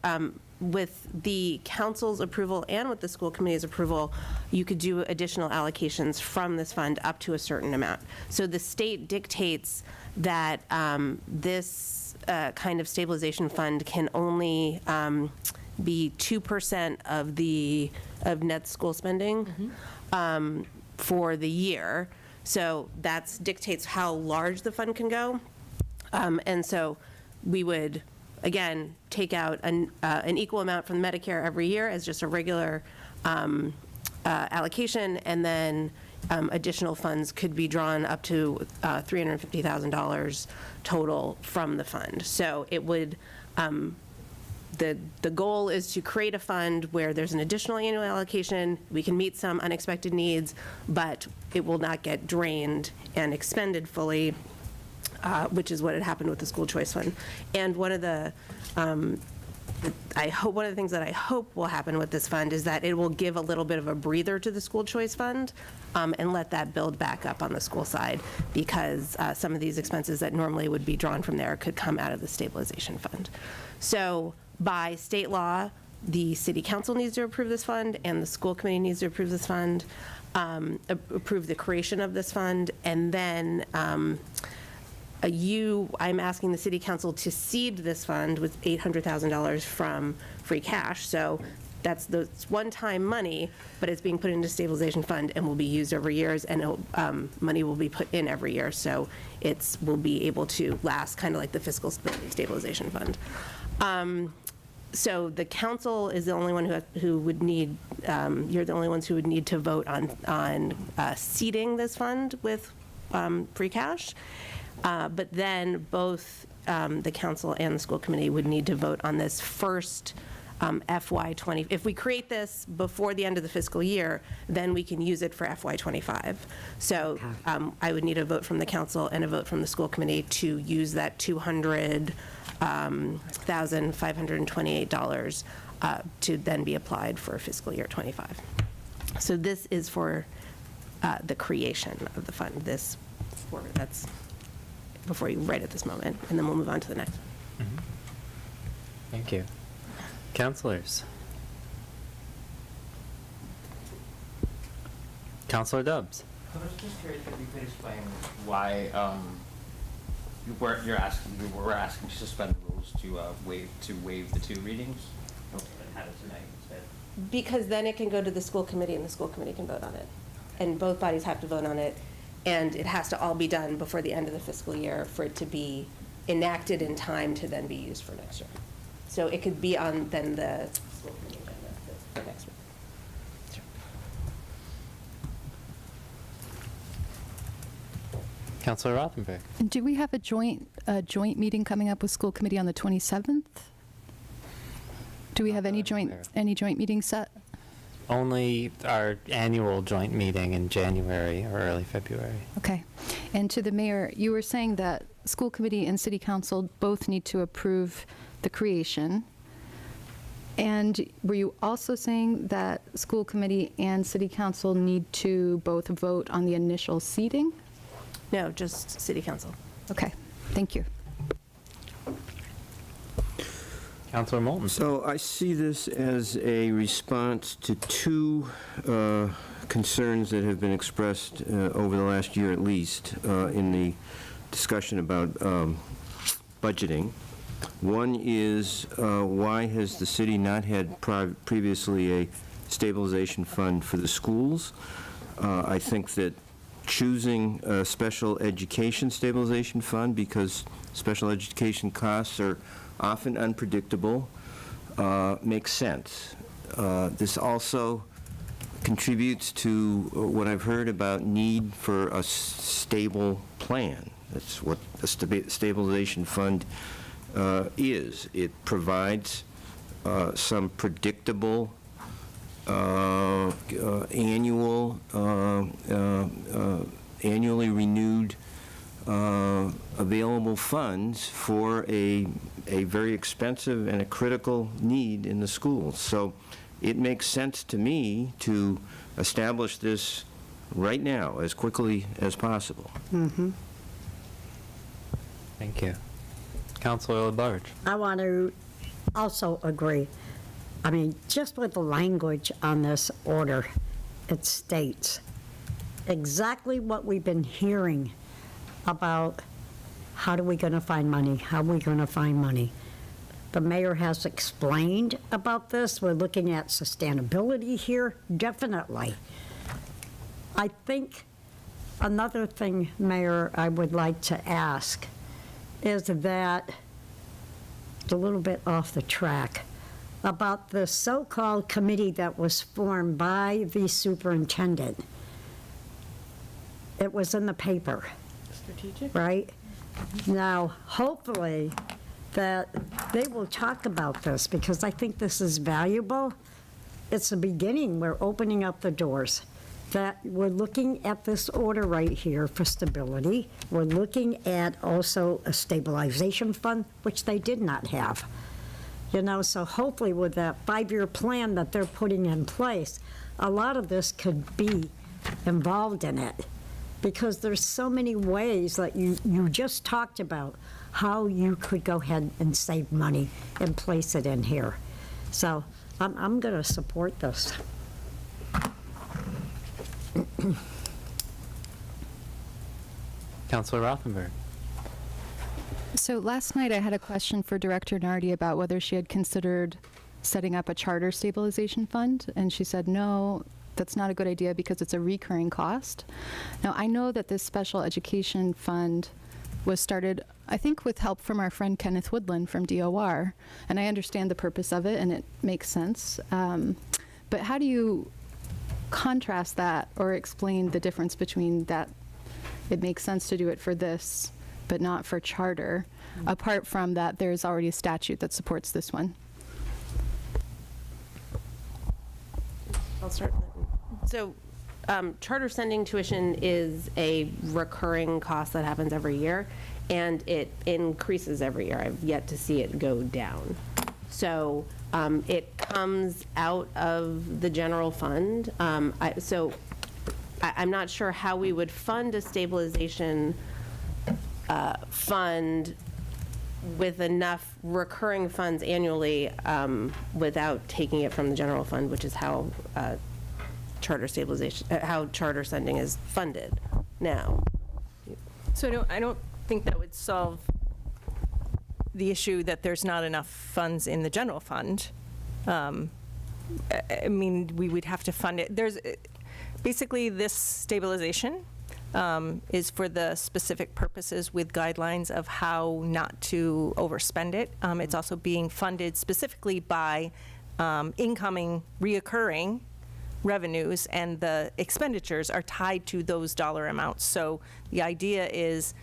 with the council's approval and with the school committee's approval, you could do additional allocations from this fund up to a certain amount. So the state dictates that this kind of stabilization fund can only be 2% of net school spending for the year. So that dictates how large the fund can go. And so we would, again, take out an equal amount from Medicare every year as just a regular allocation, and then additional funds could be drawn up to $350,000 total from the fund. So it would, the goal is to create a fund where there's an additional annual allocation, we can meet some unexpected needs, but it will not get drained and expended fully, which is what had happened with the school choice fund. And one of the one of the things that I hope will happen with this fund is that it will give a little bit of a breather to the school choice fund and let that build back up on the school side, because some of these expenses that normally would be drawn from there could come out of the stabilization fund. So by state law, the city council needs to approve this fund and the school committee needs to approve this fund, approve the creation of this fund, and then I'm asking the city council to seed this fund with $800,000 from free cash. So that's the one-time money, but it's being put into stabilization fund and will be used over years, and money will be put in every year. So it will be able to last, kind of like the fiscal stabilization fund. So the council is the only one who would need, you're the only ones who would need to vote on seeding this fund with free cash. But then both the council and the school committee would need to vote on this first FY20. If we create this before the end of the fiscal year, then we can use it for FY25. So I would need a vote from the council and a vote from the school committee to use that $200,528 to then be applied for fiscal year 25. So this is for the creation of the fund. That's before you right at this moment, and then we'll move on to the next. Mm-hmm. Thank you. Councilors. Councilor Dubs. I was just curious if you could explain why we're asking to suspend the rules to waive the 2 readings. And have it tonight instead. Because then it can go to the school committee and the school committee can vote on it. And both bodies have to vote on it. And it has to all be done before the end of the fiscal year for it to be enacted in time to then be used for next year. So it could be on then the school committee agenda for next week. Sure. Councilor Rothenberg. And do we have a joint meeting coming up with school committee on the 27th? Do we have any joint meetings set? Only our annual joint meeting in January or early February. Okay. And to the mayor, you were saying that school committee and city council both need to approve the creation. And were you also saying that school committee and city council need to both vote on the initial seating? No, just city council. Okay, thank you. Councilor Moulton. So I see this as a response to two concerns that have been expressed over the last year at least in the discussion about budgeting. One is why has the city not had previously a stabilization fund for the schools? I think that choosing a special education stabilization fund, because special education costs are often unpredictable, makes sense. This also contributes to what I've heard about need for a stable plan. That's what a stabilization fund is. It provides some predictable annually renewed available funds for a very expensive and a critical need in the schools. So it makes sense to me to establish this right now as quickly as possible. Mm-hmm. Thank you. Councilor LaBarge. I want to also agree. I mean, just with the language on this order, it states exactly what we've been hearing about how are we going to find money, how are we going to find money. The mayor has explained about this. We're looking at sustainability here, definitely. I think another thing, Mayor, I would like to ask is that, a little bit off the track, about the so-called committee that was formed by the superintendent. It was in the paper. Strategic? Right? Now, hopefully, that they will talk about this, because I think this is valuable. It's the beginning. We're opening up the doors. That we're looking at this order right here for stability. We're looking at also a stabilization fund, which they did not have. You know, so hopefully with that 5-year plan that they're putting in place, a lot of this could be involved in it. Because there's so many ways that you just talked about how you could go ahead and save money and place it in here. So I'm going to support this. Councilor Rothenberg. So last night I had a question for Director Nardi about whether she had considered setting up a charter stabilization fund, and she said no, that's not a good idea because it's a recurring cost. Now I know that this special education fund was started, I think, with help from our friend Kenneth Woodland from DOR, and I understand the purpose of it and it makes sense. But how do you contrast that or explain the difference between that it makes sense to do it for this but not for charter, apart from that there's already a statute that supports this one? I'll start. So charter sending tuition is a recurring cost that happens every year, and it increases every year. I've yet to see it go down. So it comes out of the general fund. I'm not sure how we would fund a stabilization fund with enough recurring funds annually without taking it from the general fund, which is how charter sending is funded now. So I don't think that would solve the issue that there's not enough funds in the general fund. I mean, we would have to fund it. There's basically this stabilization is for the specific purposes with guidelines of how not to overspend it. It's also being funded specifically by incoming, reoccurring revenues, and the expenditures are tied to those dollar amounts. So the idea is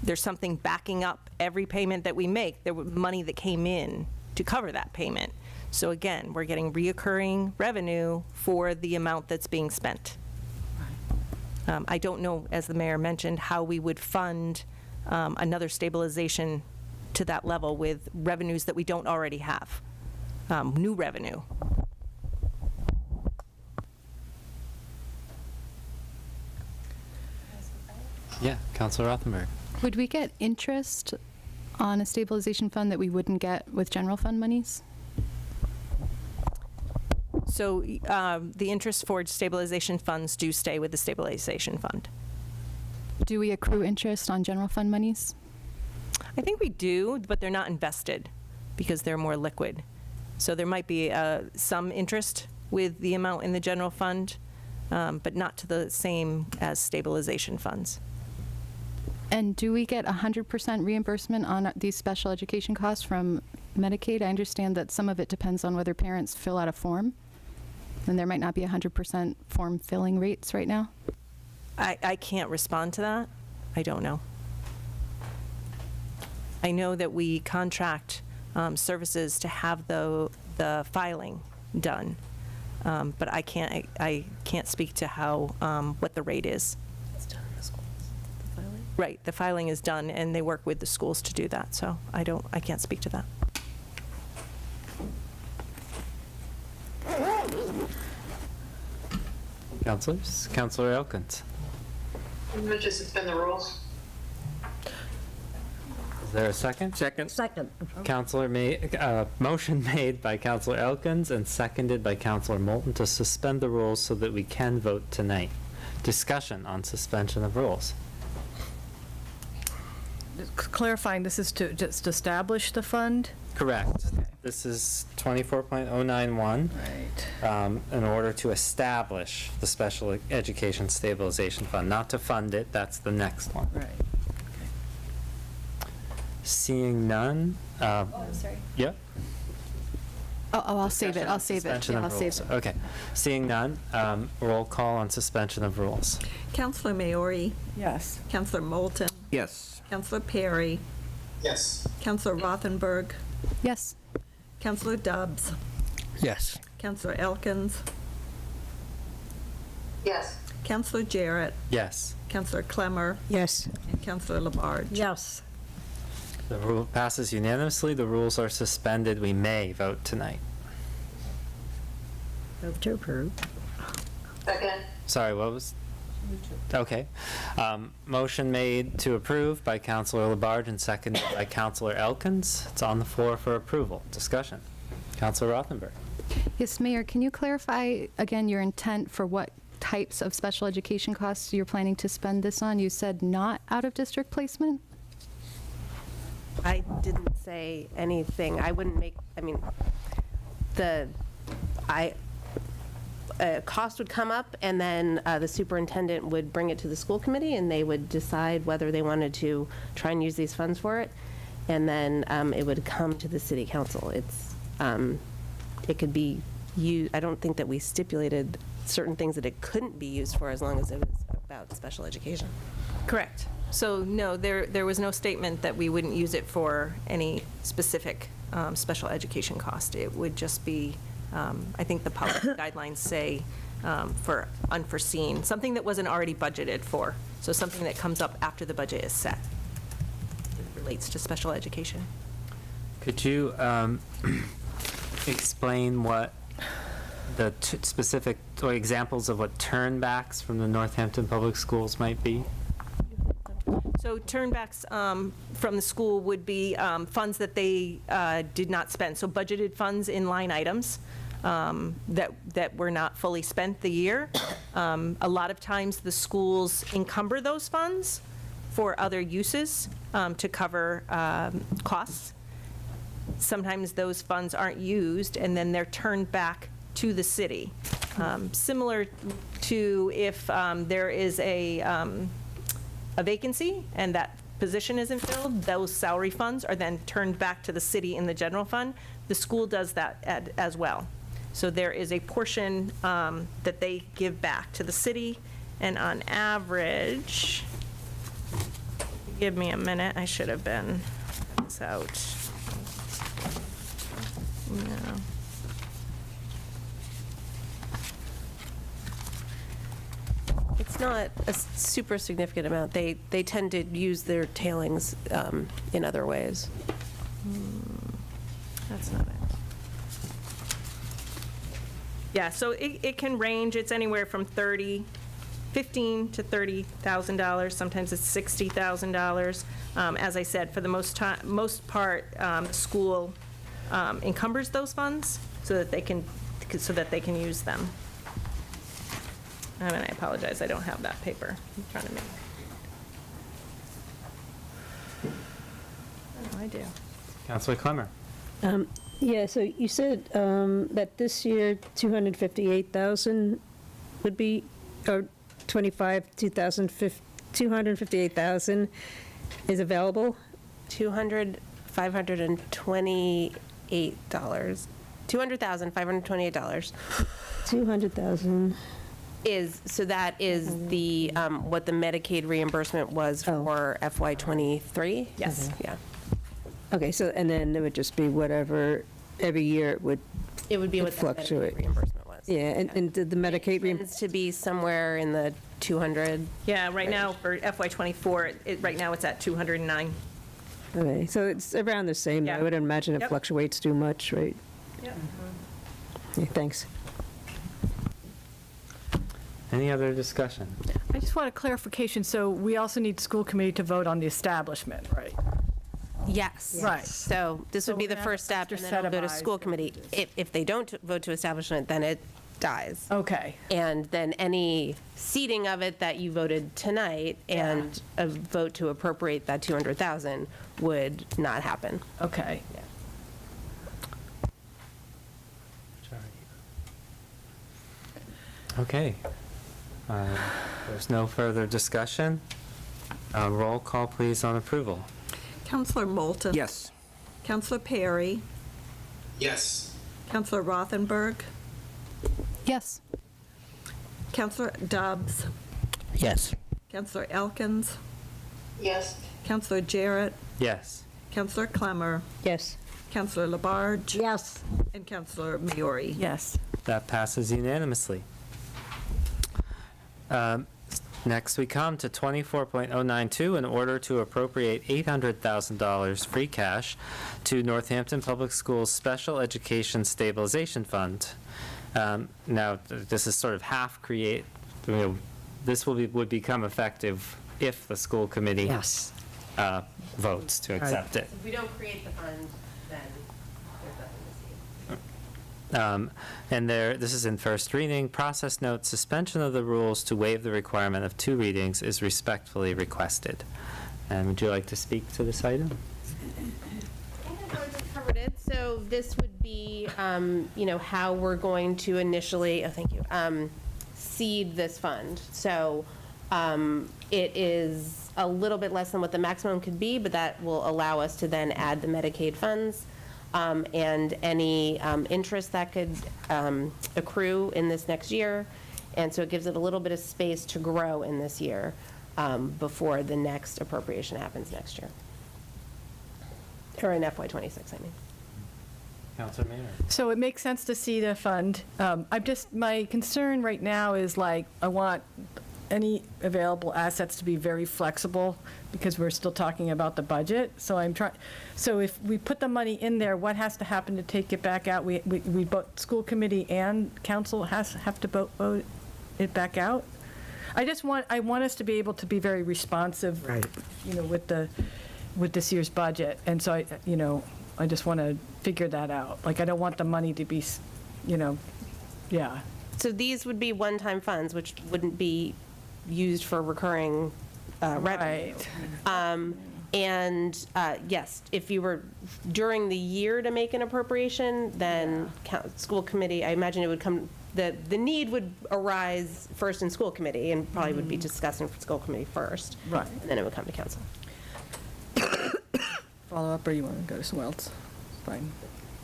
there's something backing up every payment that we make. There was money that came in to cover that payment. So again, we're getting reoccurring revenue for the amount that's being spent. I don't know, as the mayor mentioned, how we would fund another stabilization to that level with revenues that we don't already have, new revenue. Yeah, Counselor Rothenberg. Would we get interest on a stabilization fund that we wouldn't get with general fund monies? So the interest for stabilization funds do stay with the stabilization fund. Do we accrue interest on general fund monies? I think we do, but they're not invested because they're more liquid. So there might be some interest with the amount in the general fund, but not to the same as stabilization funds. And do we get 100% reimbursement on these special education costs from Medicaid? I understand that some of it depends on whether parents fill out a form, and there might not be 100% form filling rates right now. I can't respond to that. I don't know. I know that we contract services to have the filing done, but I can't speak to how what the rate is. It's done in the schools, the filing? Right, the filing is done, and they work with the schools to do that. So I can't speak to that. Counselors? Counselor Elkins. I'm going to suspend the rules. Is there a second? Second. Second. Motion made by Counselor Elkins and seconded by Counselor Moulton to suspend the rules so that we can vote tonight. Discussion on suspension of rules. Clarifying, this is to just establish the fund? Correct. This is 24.091. Right. In order to establish the Special Education Stabilization Fund, not to fund it, that's the next one. Right. Seeing none. Sorry. Yep. Oh, I'll save it. I'll save it. Suspension Yeah, of I'll save rules. it. Okay. Seeing none, roll call on suspension of rules. Counselor Maori, Yes. Counselor Moulton, Yes. Counselor Perry, Yes. Counselor Rothenberg, Yes. Counselor Dubbs, Yes. Counselor Elkins, Yes. Counselor Jarrett, Yes. Counselor Clemmer, Yes. and Counselor Labarge. Yes. The rule passes unanimously. The rules are suspended. We may vote tonight. Move to approve. Second. Sorry, what was? Okay. Motion made to approve by Counselor Labarge and seconded by Counselor Elkins. It's on the floor for approval. Discussion. Counselor Rothenberg. Yes, Mayor, can you clarify again your intent for what types of special education costs you're planning to spend this on? You said not out-of-district placement? I didn't say anything. I wouldn't make, I mean, a cost would come up, and then the superintendent would bring it to the school committee, and they would decide whether they wanted to try and use these funds for it, and then it would come to the city council. It could be used, I don't think that we stipulated certain things that it couldn't be used for as long as it was about special education. Correct. So no, there was no statement that we wouldn't use it for any specific special education cost. It would just be, I think the policy guidelines say for unforeseen, something that wasn't already budgeted for. So something that comes up after the budget is set. It relates to special education. Could you explain what the specific or examples of what turnbacks from the Northampton Public Schools might be? So turnbacks from the school would be funds that they did not spend. So budgeted funds in line items that were not fully spent the year. A lot of times the schools encumber those funds for other uses to cover costs. Sometimes those funds aren't used, and then they're turned back to the city. Similar to if there is a vacancy and that position isn't filled, those salary funds are then turned back to the city in the general fund. The school does that as well. So there is a portion that they give back to the city, and on average, give me a minute, I should have been this out. No. It's not a super significant amount. They tend to use their tailings in other ways. That's not it. Yeah, so it can range, it's anywhere from 30 $15,000 to $30,000. Sometimes it's $60,000. As I said, for the most part, the school encumbers those funds so that they can use them. And I apologize, I don't have that paper in front of me. Oh, I do. Councilor Clemmer. Yeah, so you said that this year 258,000 would be, or 258,000 is available? $200,528. $200,528. 200,000. So that is the, what the Medicaid reimbursement was for FY '23? Yes, yeah. Okay, so, and then it would just be whatever, every year it would It would be what the fluctuate. Medicaid reimbursement was. Yeah, and did the Medicaid Tends to be somewhere in the 200. Yeah, right now for FY '24, right now it's at 209. Okay, so it's around the same. Yeah. I would imagine it Yep. fluctuates too much, right? Yep. Yeah, thanks. Any other discussion? I just want a clarification. So we also need school committee to vote on the establishment, right? Yes. Right. So this would be the first step, and then it'll go to school committee. If they don't vote to establishment, then it dies. Okay. And then any seating of it that you voted tonight and a vote to appropriate that 200,000 would not happen. Okay. Okay. There's no further discussion. Roll call, please, on approval. Counselor Moulton? Yes. Counselor Perry? Yes. Counselor Rothenberg? Yes. Counselor Dobbs? Yes. Counselor Elkins? Yes. Counselor Jarrett? Yes. Counselor Clemmer? Yes. Counselor Labarge? Yes. And Counselor Maori? Yes. That passes unanimously. Next, we come to 24.092, in order to appropriate $800,000 free cash to Northampton Public Schools Special Education Stabilization Fund. Now, this is sort of half create, this would become effective if the school committee Yes. votes to accept it. If we don't create the fund, then there's nothing to see. And this is in first reading. Process note, suspension of the rules to waive the requirement of 2 readings is respectfully requested. And would you like to speak to this item? I've already covered it. So this would be, how we're going to initially, seed this fund. So it is a little bit less than what the maximum could be, but that will allow us to then add the Medicaid funds. And any interest that could accrue in this next year. And so it gives it a little bit of space to grow in this year before the next appropriation happens next year. Or in FY '26, I mean. Councilor Mayor. So it makes sense to see the fund. My concern right now is I want any available assets to be very flexible because we're still talking about the budget. So if we put the money in there, what has to happen to take it back out? We both, school committee and council have to vote it back out? I want us to be able to be very responsive, Right. with this year's budget. And so I just want to figure that out. I don't want the money to be, yeah. So these would be one-time funds, which wouldn't be used for recurring revenue. Right. Yes, if you were during the year to make an appropriation, then school committee, I imagine it would come, the need would arise first in school committee and probably would be discussed in school committee first. Right. And then it would come to council. Follow up, or you want to go to somewhere else? Fine.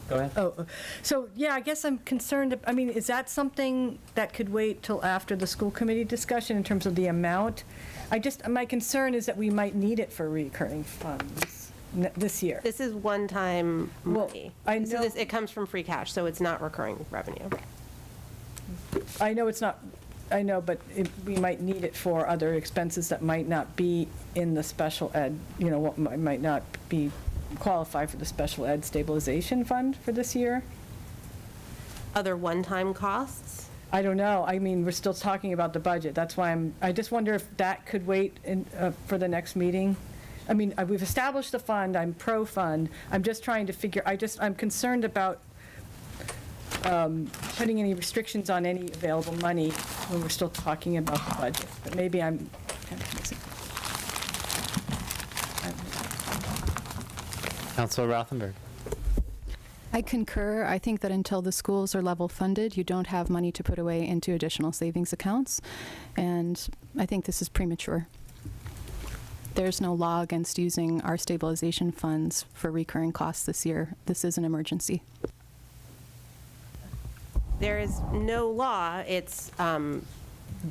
Go ahead. Oh, so, yeah, I guess I'm concerned, is that something that could wait till after the school committee discussion in terms of the amount? My concern is that we might need it for recurring funds this year. This is one-time money. I know. It comes from free cash, so it's not recurring revenue. I know it's not, but we might need it for other expenses that might not be in the special ed, what might not be qualified for the special ed stabilization fund for this year. Other one-time costs? I don't know. I mean, we're still talking about the budget. That's why I just wonder if that could wait for the next meeting. I mean, we've established the fund. I'm pro-fund. I'm just trying to figure, I'm concerned about putting any restrictions on any available money when we're still talking about the budget. But maybe I'm kind of missing. Councilor Rothenberg. I concur. I think that until the schools are level funded, you don't have money to put away into additional savings accounts. And I think this is premature. There's no law against using our stabilization funds for recurring costs this year. This is an emergency. There is no law. It's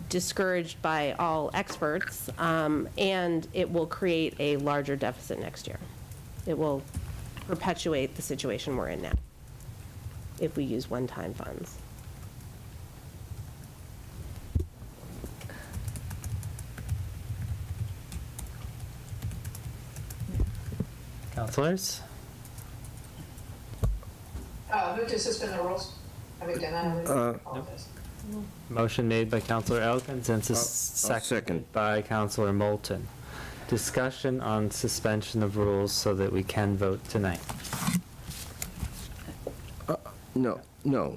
discouraged by all experts, and it will create a larger deficit next year. It will perpetuate the situation we're in now if we use one-time funds. Councilors? Move to suspend the rules. Have we done that already? Apologize. Motion made by Councilor Elkins and seconded by Councilor Moulton. Discussion on suspension of rules so that we can vote tonight. No,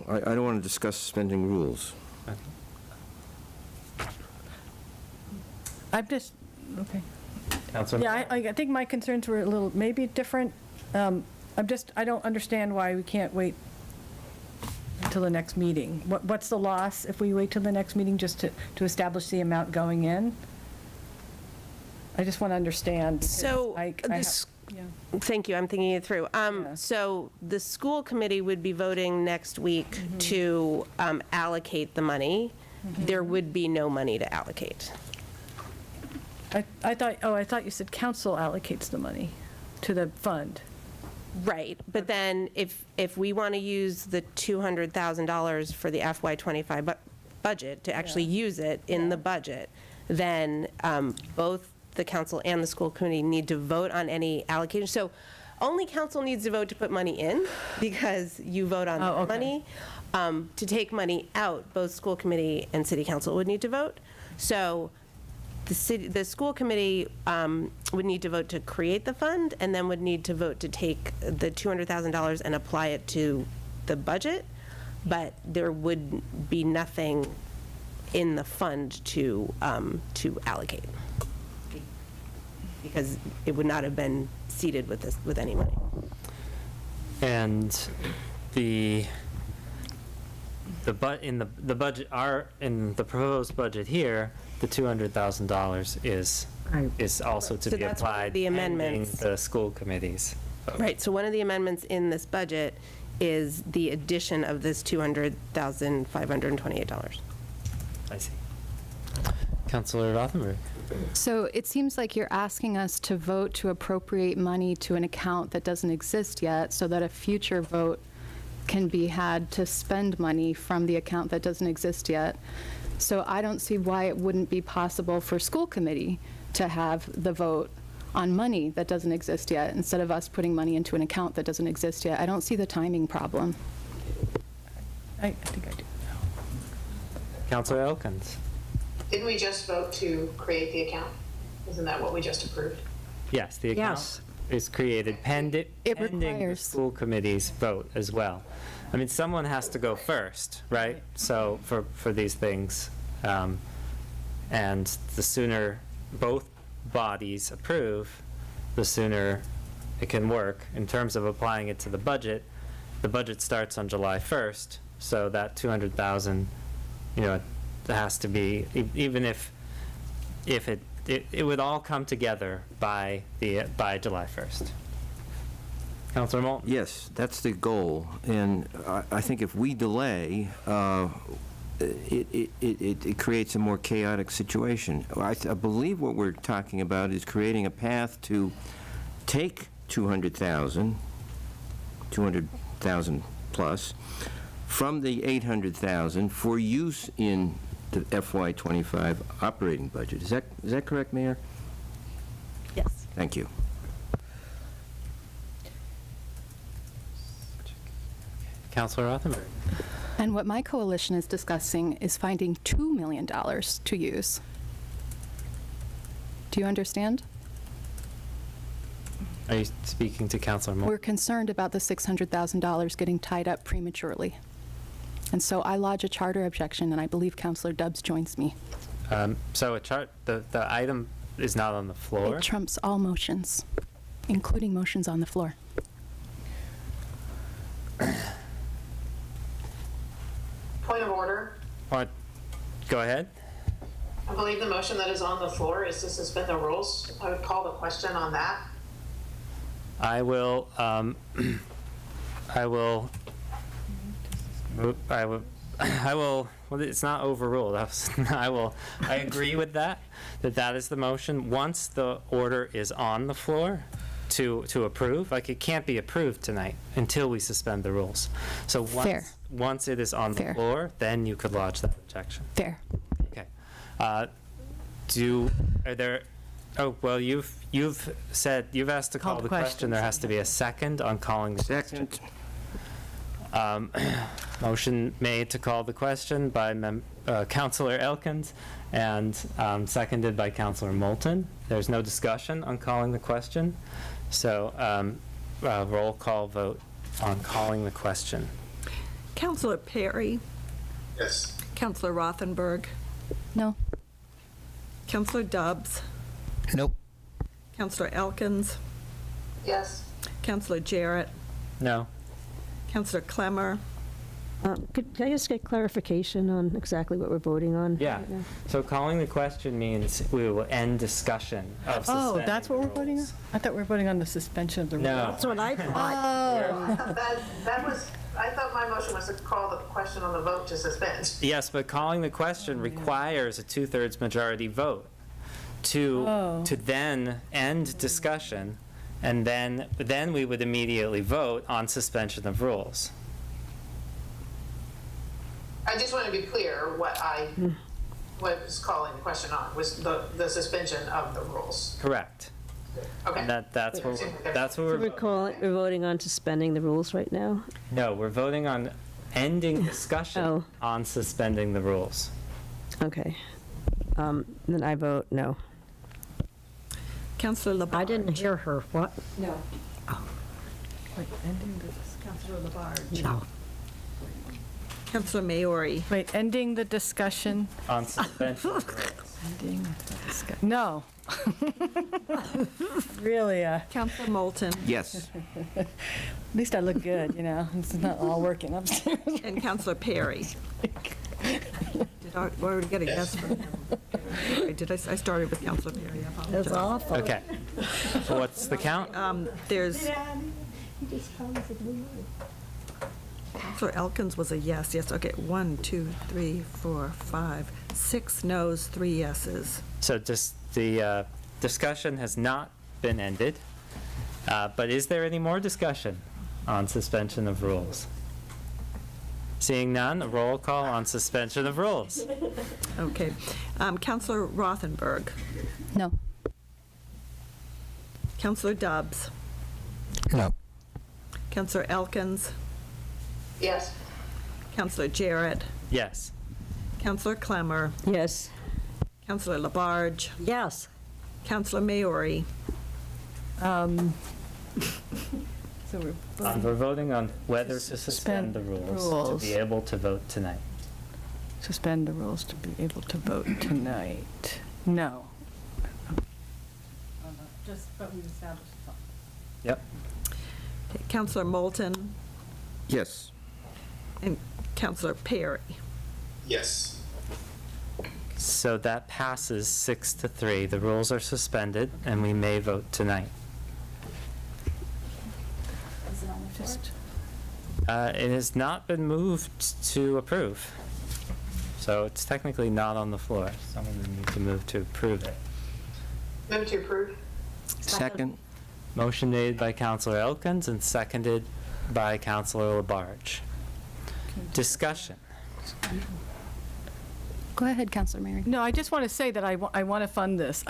I don't want to discuss suspending rules. I'm just, okay. Councilor? Yeah, I think my concerns were a little, maybe different. I don't understand why we can't wait until the next meeting. What's the loss if we wait till the next meeting just to establish the amount going in? I just want to understand. So, thank you, I'm thinking it through. So the school committee would be voting next week to allocate the money. There would be no money to allocate. I thought you said council allocates the money to the fund. Right, but then if we want to use the $200,000 for the FY25 budget to actually use it in the budget, then both the council and the school committee need to vote on any allocation. So only council needs to vote to put money in because you vote on the money. To take money out, both school committee and city council would need to vote. So the school committee would need to vote to create the fund and then would need to vote to take the $200,000 and apply it to the budget, but there would be nothing in the fund to allocate because it would not have been seeded with any money. And in the proposed budget here, the $200,000 is also to be applied the pending amendments. the school committees. Right, so one of the amendments in this budget is the addition of this $200,528. I see. Councilor Rothenberg. So it seems like you're asking us to vote to appropriate money to an account that doesn't exist yet so that a future vote can be had to spend money from the account that doesn't exist yet. So I don't see why it wouldn't be possible for school committee to have the vote on money that doesn't exist yet instead of us putting money into an account that doesn't exist yet. I don't see the timing problem. I think I do. Councilor Elkins. Didn't we just vote to create the account? Isn't that what we just approved? Yes, the account is created pending the school committee's vote as well. I mean, someone has to go first, right? So for these things, and the sooner both bodies approve, the sooner it can work. In terms of applying it to the budget starts on July 1st, so that 200,000, it has to be, even if it would all come together by July 1st. Councilor Moulton? Yes, that's the goal, and I think if we delay, it creates a more chaotic situation. I believe what we're talking about is creating a path to take 200,000 plus, from the 800,000 for use in the FY25 operating budget. Is that correct, Mayor? Yes. Thank you. Councilor Rothenberg. And what my coalition is discussing is finding $2 million to use. Do you understand? Are you speaking to Councilor Moore? We're concerned about the $600,000 getting tied up prematurely. And so I lodge a charter objection, and I believe Councilor Dubs joins me. So the item is not on the floor. It trumps all motions, including motions on the floor. Point of order. Go ahead. I believe the motion that is on the floor is to suspend the rules. I would call the question on that. I will, well, it's not overruled. I agree with that is the motion. Once the order is on the floor to approve, like, it can't be approved tonight until we suspend the rules. So once it is on the floor, then you could lodge that objection. Fair. Okay. Oh, well, you've asked to call the question. There has to be a second on calling the question. Motion made to call the question by Councilor Elkins and seconded by Councilor Moulton. There's no discussion on calling the question. So roll call vote on calling the question. Councilor Perry? Yes. Councilor Rothenberg? No. Councilor Dubs? Nope. Councilor Elkins? Yes. Councilor Jarrett? No. Councilor Clemmer? Could I just get clarification on exactly what we're voting on? Yeah. right now? So calling the question means we will end discussion of suspending That's what the we're voting on? rules. I thought we were voting on the suspension of the rules. No. That's what I thought. I thought my motion was to call the question on the vote to suspend. Yes, but calling the question requires a 2/3 majority vote to then end discussion, and then we would immediately vote on suspension of rules. I just want to be clear what was calling the question on was the suspension of the rules. Correct. Okay. And that's what So we're we're voting on suspending the rules right now? No, we're voting on ending discussion on suspending the rules. Okay. Then I vote no. Councilor Labarge? I didn't hear her. What? No. Wait, ending this. Councilor Labarge? No. Councilor Maori? Wait, ending the discussion. On suspension of rules. Ending the discussion. No. Really, at Councilor Moulton? Yes. least I look good, you know? It's not all working upstairs. And Councilor Perry? Did I already get a yes from him? Sorry, I started with Councilor Perry. I apologize. That's awful. Okay. So what's the count? There's, Councilor Elkins was a yes, okay, 1, 2, 3, 4, 5, 6 noes, 3 yeses. So just the discussion has not been ended, but is there any more discussion on suspension of rules? Seeing none, a roll call on suspension of rules. Okay. Councilor Rothenberg? No. Councilor Dubs? No. Councilor Elkins? Yes. Councilor Jarrett? Yes. Councilor Clemmer? Yes. Councilor Labarge? Yes. Councilor Maori? So We're voting on whether to suspend the rules to be able to vote tonight. Suspend the rules to be able to vote tonight. No. But we've established something. Yep. Okay, Councilor Moulton? Yes. And Councilor Perry? Yes. So that passes 6-3. The rules are suspended, and we may vote tonight. It has not been moved to approve. So it's technically not on the floor. Someone would need to move to approve it. Move to approve. Second. Motion made by Councilor Elkins and seconded by Councilor Labarge. Discussion. Go ahead, Councilor Mary. No, I just want to say that I want to fund this.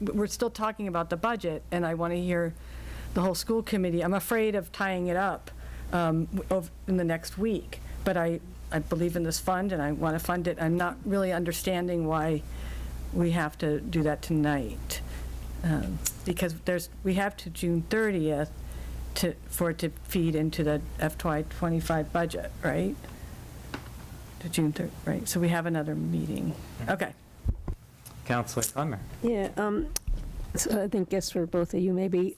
We're still talking about the budget, and I want to hear the whole school committee. I'm afraid of tying it up in the next week. But I believe in this fund, and I want to fund it. I'm not really understanding why we have to do that tonight. Because we have to June 30th for it to feed into the FY25 budget, right? To June 30th, right? So we have another meeting. Okay. Councilor Clemmer. Yeah, so I think, guess for both of you maybe,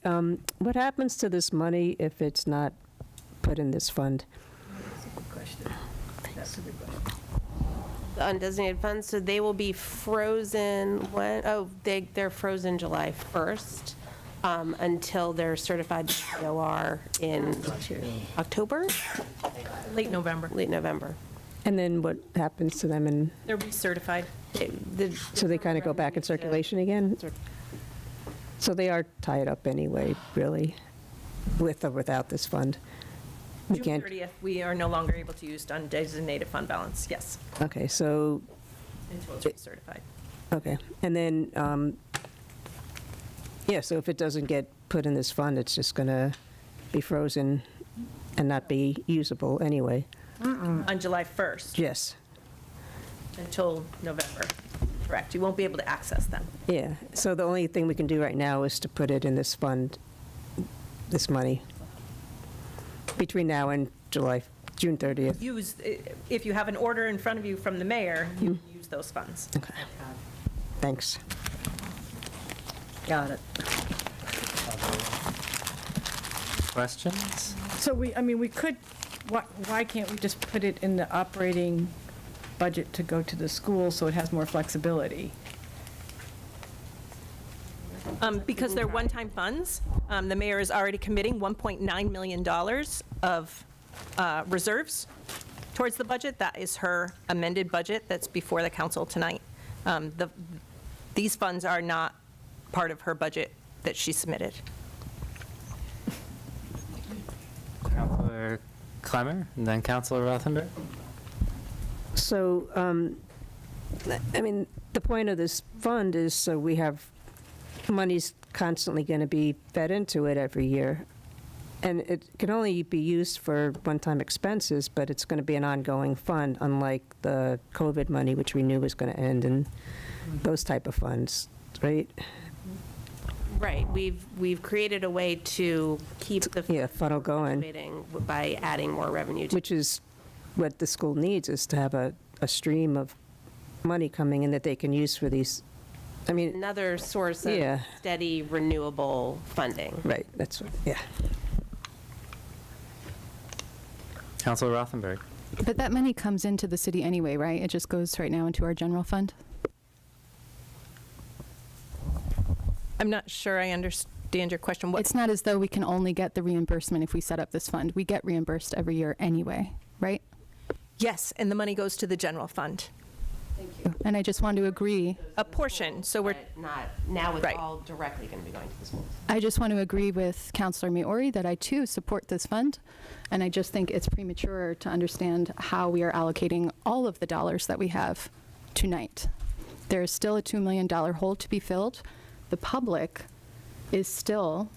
what happens to this money if it's not put in this fund? That's a good question. That's a good question. The undesignated funds, so they will be frozen when, they're frozen July 1st until they're certified by DOR in October? Late November. Late November. And then what happens to them, and They're recertified. so they kind of go back in circulation again? So they are tied up anyway, really, with or without this fund? We June can't, 30th, we are no longer able to use undesignated fund balance, yes, okay, so, until it's recertified. okay. And then, yeah, so if it doesn't get put in this fund, it's just going to be frozen and not be usable anyway? On July 1st. Yes. Until November, correct. You won't be able to access them. Yeah, so the only thing we can do right now is to put it in this fund, this money, between now and June 30th. Use, if you have an order in front of you from the mayor, you can use those funds. Okay, thanks. Got it. Questions? So we could, why can't we just put it in the operating budget to go to the school so it has more flexibility? Because they're one-time funds, the mayor is already committing $1.9 million of reserves towards the budget. That is her amended budget that's before the council tonight. These funds are not part of her budget that she submitted. Councilor Clemmer, and then Councilor Rothenberg. So, I mean, the point of this fund is so we have, money's constantly going to be fed into it every year. And it can only be used for one-time expenses, but it's going to be an ongoing fund, unlike the COVID money, which we knew was going to end, and those type of funds, right? Right, we've created a way to keep the funnel going by adding more revenue. Which is what the school needs, is to have a stream of money coming in that they can use for these, I mean. Another source of steady, renewable funding. Right, that's what, yeah. Councilor Rothenberg. But that money comes into the city anyway, right? It just goes right now into our general fund? I'm not sure I understand your question. It's not as though we can only get the reimbursement if we set up this fund. We get reimbursed every year anyway, right? Yes, and the money goes to the general fund. Thank you. And I just want to agree. A portion, so we're. Not, now it's all directly going to be going to the schools. I just want to agree with Councilor Maori that I too support this fund. And I just think it's premature to understand how we are allocating all of the dollars that we have tonight. There is still a $2 million hole to be filled. The public is still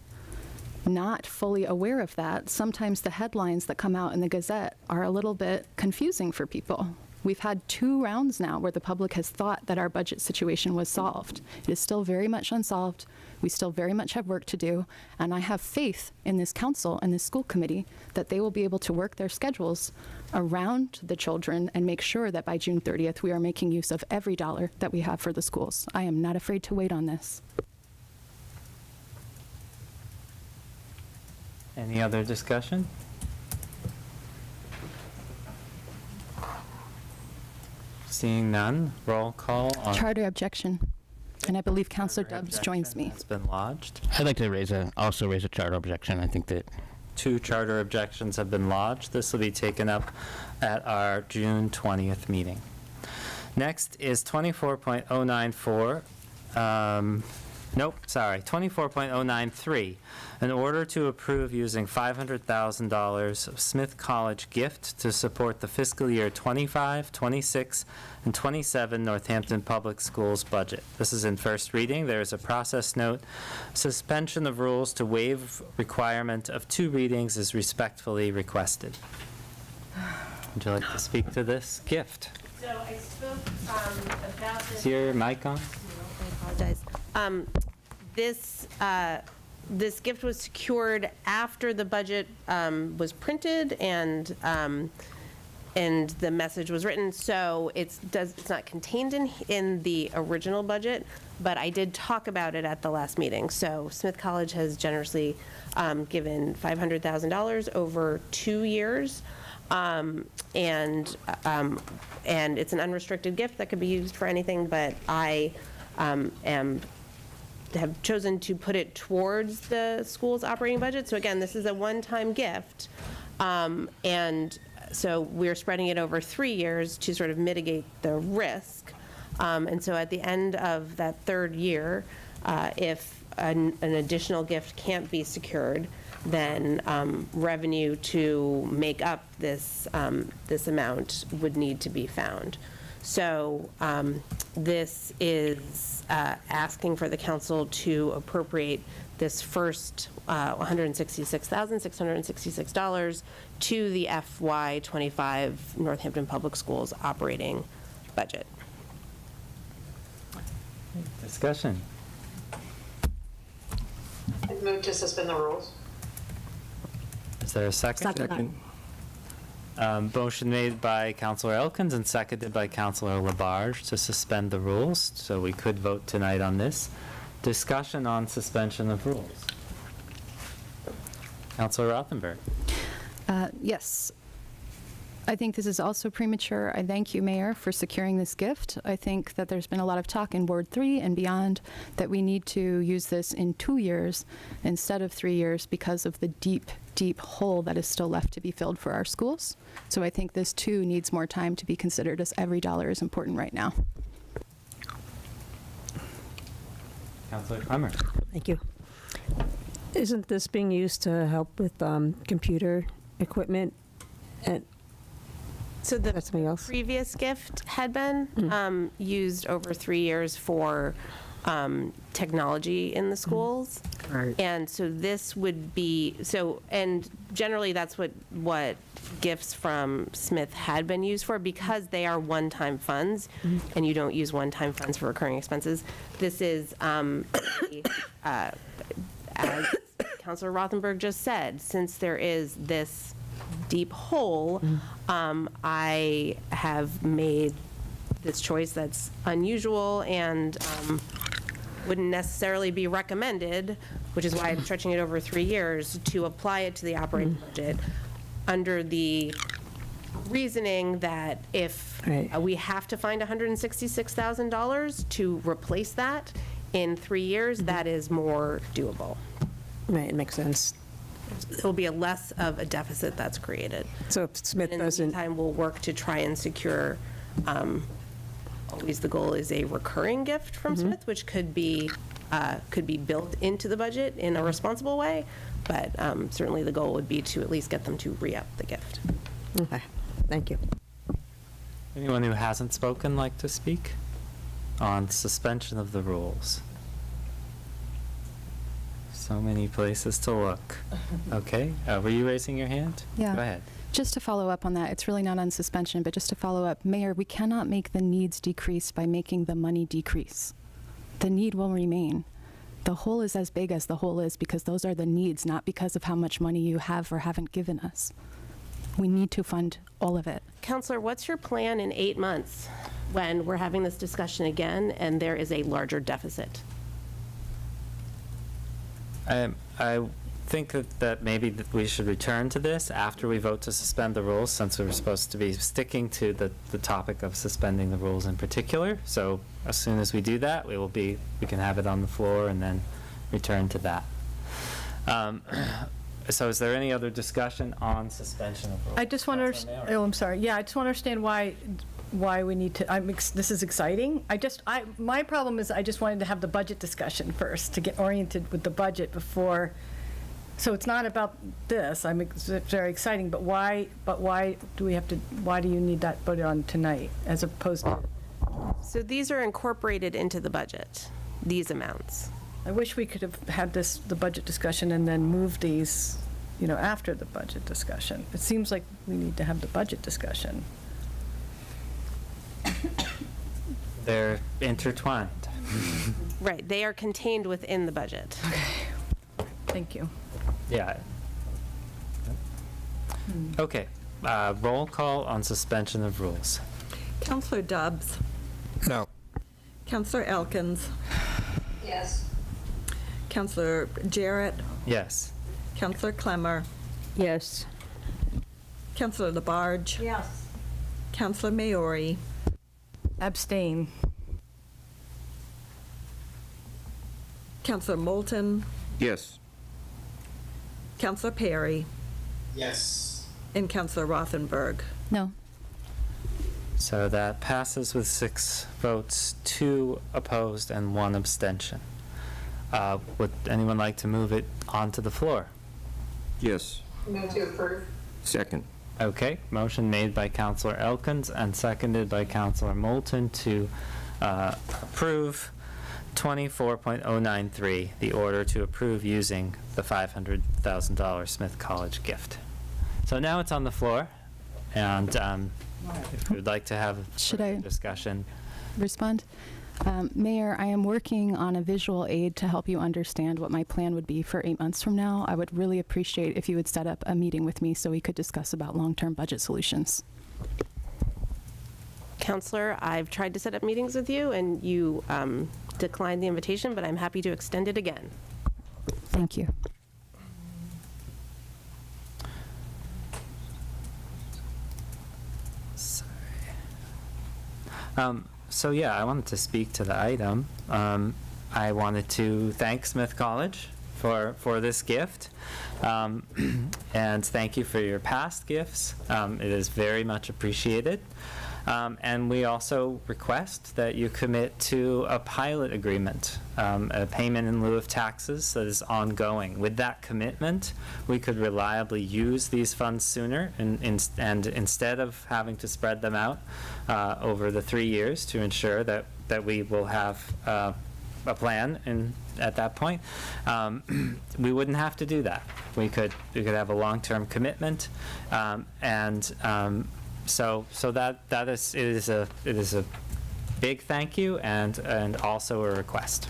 not fully aware of that. Sometimes the headlines that come out in the Gazette are a little bit confusing for people. We've had 2 rounds now where the public has thought that our budget situation was solved. It is still very much unsolved. We still very much have work to do, and I have faith in this council and this school committee that they will be able to work their schedules around the children and make sure that by June 30th we are making use of every dollar that we have for the schools. I am not afraid to wait on this. Any other discussion? Seeing none, roll call on. Charter objection. And I believe Councilor Dubs joins me. It's been lodged. I'd like to also raise a charter objection. I think that 2 charter objections have been lodged. This will be taken up at our June 20th meeting. Next is 24.094. Nope, sorry, 24.093. An order to approve using $500,000 of Smith College gift to support the fiscal year 25, 26, and 27 Northampton Public Schools budget. This is in first reading. There is a process note. Suspension of rules to waive requirement of 2 readings is respectfully requested. Would you like to speak to this gift? So I spoke about this. Is your mic on? I apologize. This gift was secured after the budget was printed and the message was written, so it's not contained in the original budget, but I did talk about it at the last meeting. So Smith College has generously given $500,000 over 2 years. And it's an unrestricted gift that could be used for anything, but I have chosen to put it towards the school's operating budget. So again, this is a one-time gift, and so we're spreading it over 3 years to sort of mitigate the risk. And so at the end of that 3rd year, if an additional gift can't be secured, then revenue to make up this amount would need to be found. So this is asking for the council to appropriate this first $166,666 to the FY25 Northampton Public Schools operating budget. Discussion. I'd move to suspend the rules. Is there a second? Second. Motion made by Councilor Elkins and seconded by Councilor Labarge to suspend the rules, so we could vote tonight on this. Discussion on suspension of rules. Councilor Rothenberg. Yes. I think this is also premature. I thank you, Mayor, for securing this gift. I think that there's been a lot of talk in Ward 3 and beyond that we need to use this in 2 years instead of 3 years because of the deep, deep hole that is still left to be filled for our schools. So I think this too needs more time to be considered, as every dollar is important right now. Councilor Clemmer. Thank you. Isn't this being used to help with computer equipment? So the That's something else? previous gift had been used over 3 years for technology in the schools. Right. And so this would be, and generally that's what gifts from Smith had been used for, because they are one-time funds, and you don't use one-time funds for recurring expenses. This is, as Councilor Rothenberg just said, since there is this deep hole, I have made this choice that's unusual and wouldn't necessarily be recommended, which is why I'm stretching it over 3 years, to apply it to the operating budget under the reasoning that if we have to find $166,000 to replace that in 3 years, that is more doable. Right, it makes sense. There'll be a less of a deficit that's created. So if Smith In the doesn't, meantime, we'll work to try and secure, always the goal is a recurring gift from Smith, which could be built into the budget in a responsible way, but certainly the goal would be to at least get them to re-up the gift. okay, thank you. Anyone who hasn't spoken like to speak on suspension of the rules? So many places to look. Okay, were you raising your hand? Yeah. Go ahead. Just to follow up on that, it's really not on suspension, but just to follow up, Mayor, we cannot make the needs decrease by making the money decrease. The need will remain. The hole is as big as the hole is because those are the needs, not because of how much money you have or haven't given us. We need to fund all of it. Counselor, what's your plan in 8 months when we're having this discussion again and there is a larger deficit? I think that maybe we should return to this after we vote to suspend the rules, since we were supposed to be sticking to the topic of suspending the rules in particular. So as soon as we do that, we can have it on the floor and then return to that. So is there any other discussion on suspension of rules? I just want to, I'm sorry. Yeah, I just want to understand why why we need to, this is exciting. My problem is I just wanted to have the budget discussion first, to get oriented with the budget before, so it's not about this. It's very exciting, but why do you need that voted on tonight as opposed to? So these are incorporated into the budget, these amounts. I wish we could have had the budget discussion and then moved these, after the budget discussion. It seems like we need to have the budget discussion. They're intertwined. Right, they are contained within the budget. Thank you. Yeah. Okay, roll call on suspension of rules. Counselor Dobbs. No. Counselor Elkins. Yes. Counselor Jarrett. Yes. Counselor Clemmer. Yes. Counselor Labarge. Yes. Counselor Maori. Abstain. Counselor Moulton. Yes. Counselor Perry. Yes. And Counselor Rothenberg. No. So that passes with 6 votes, 2 opposed, and 1 abstention. Would anyone like to move it onto the floor? Yes. Move to approve. Second. Okay, motion made by Counselor Elkins and seconded by Counselor Moulton to approve 24.093, the order to approve using the $500,000 Smith College gift. So now it's on the floor, and if you would like to have Should I discussion. respond? Mayor, I am working on a visual aid to help you understand what my plan would be for 8 months from now. I would really appreciate if you would set up a meeting with me so we could discuss about long-term budget solutions. Counselor, I've tried to set up meetings with you, and you declined the invitation, but I'm happy to extend it again. Thank you. Sorry. So yeah, I wanted to speak to the item. I wanted to thank Smith College for this gift, and thank you for your past gifts. It is very much appreciated. And we also request that you commit to a pilot agreement, a payment in lieu of taxes that is ongoing. With that commitment, we could reliably use these funds sooner, and instead of having to spread them out over the 3 years to ensure that we will have a plan at that point, we wouldn't have to do that. We could have a long-term commitment, So that is a big thank you and also a request.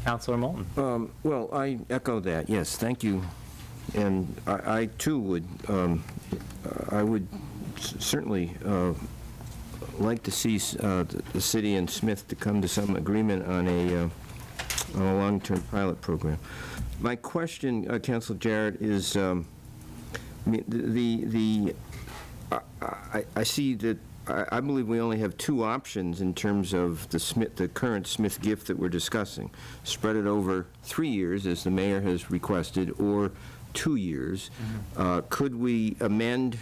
Councilor Moulton. Well, I echo that, yes, thank you. And I too would, I would certainly like to see the city and Smith to come to some agreement on a long-term pilot program. My question, Councilor Jarrett, is I see that I believe we only have 2 options in terms of the current Smith gift that we're discussing. Spread it over 3 years, as the mayor has requested, or 2 years. Could we amend?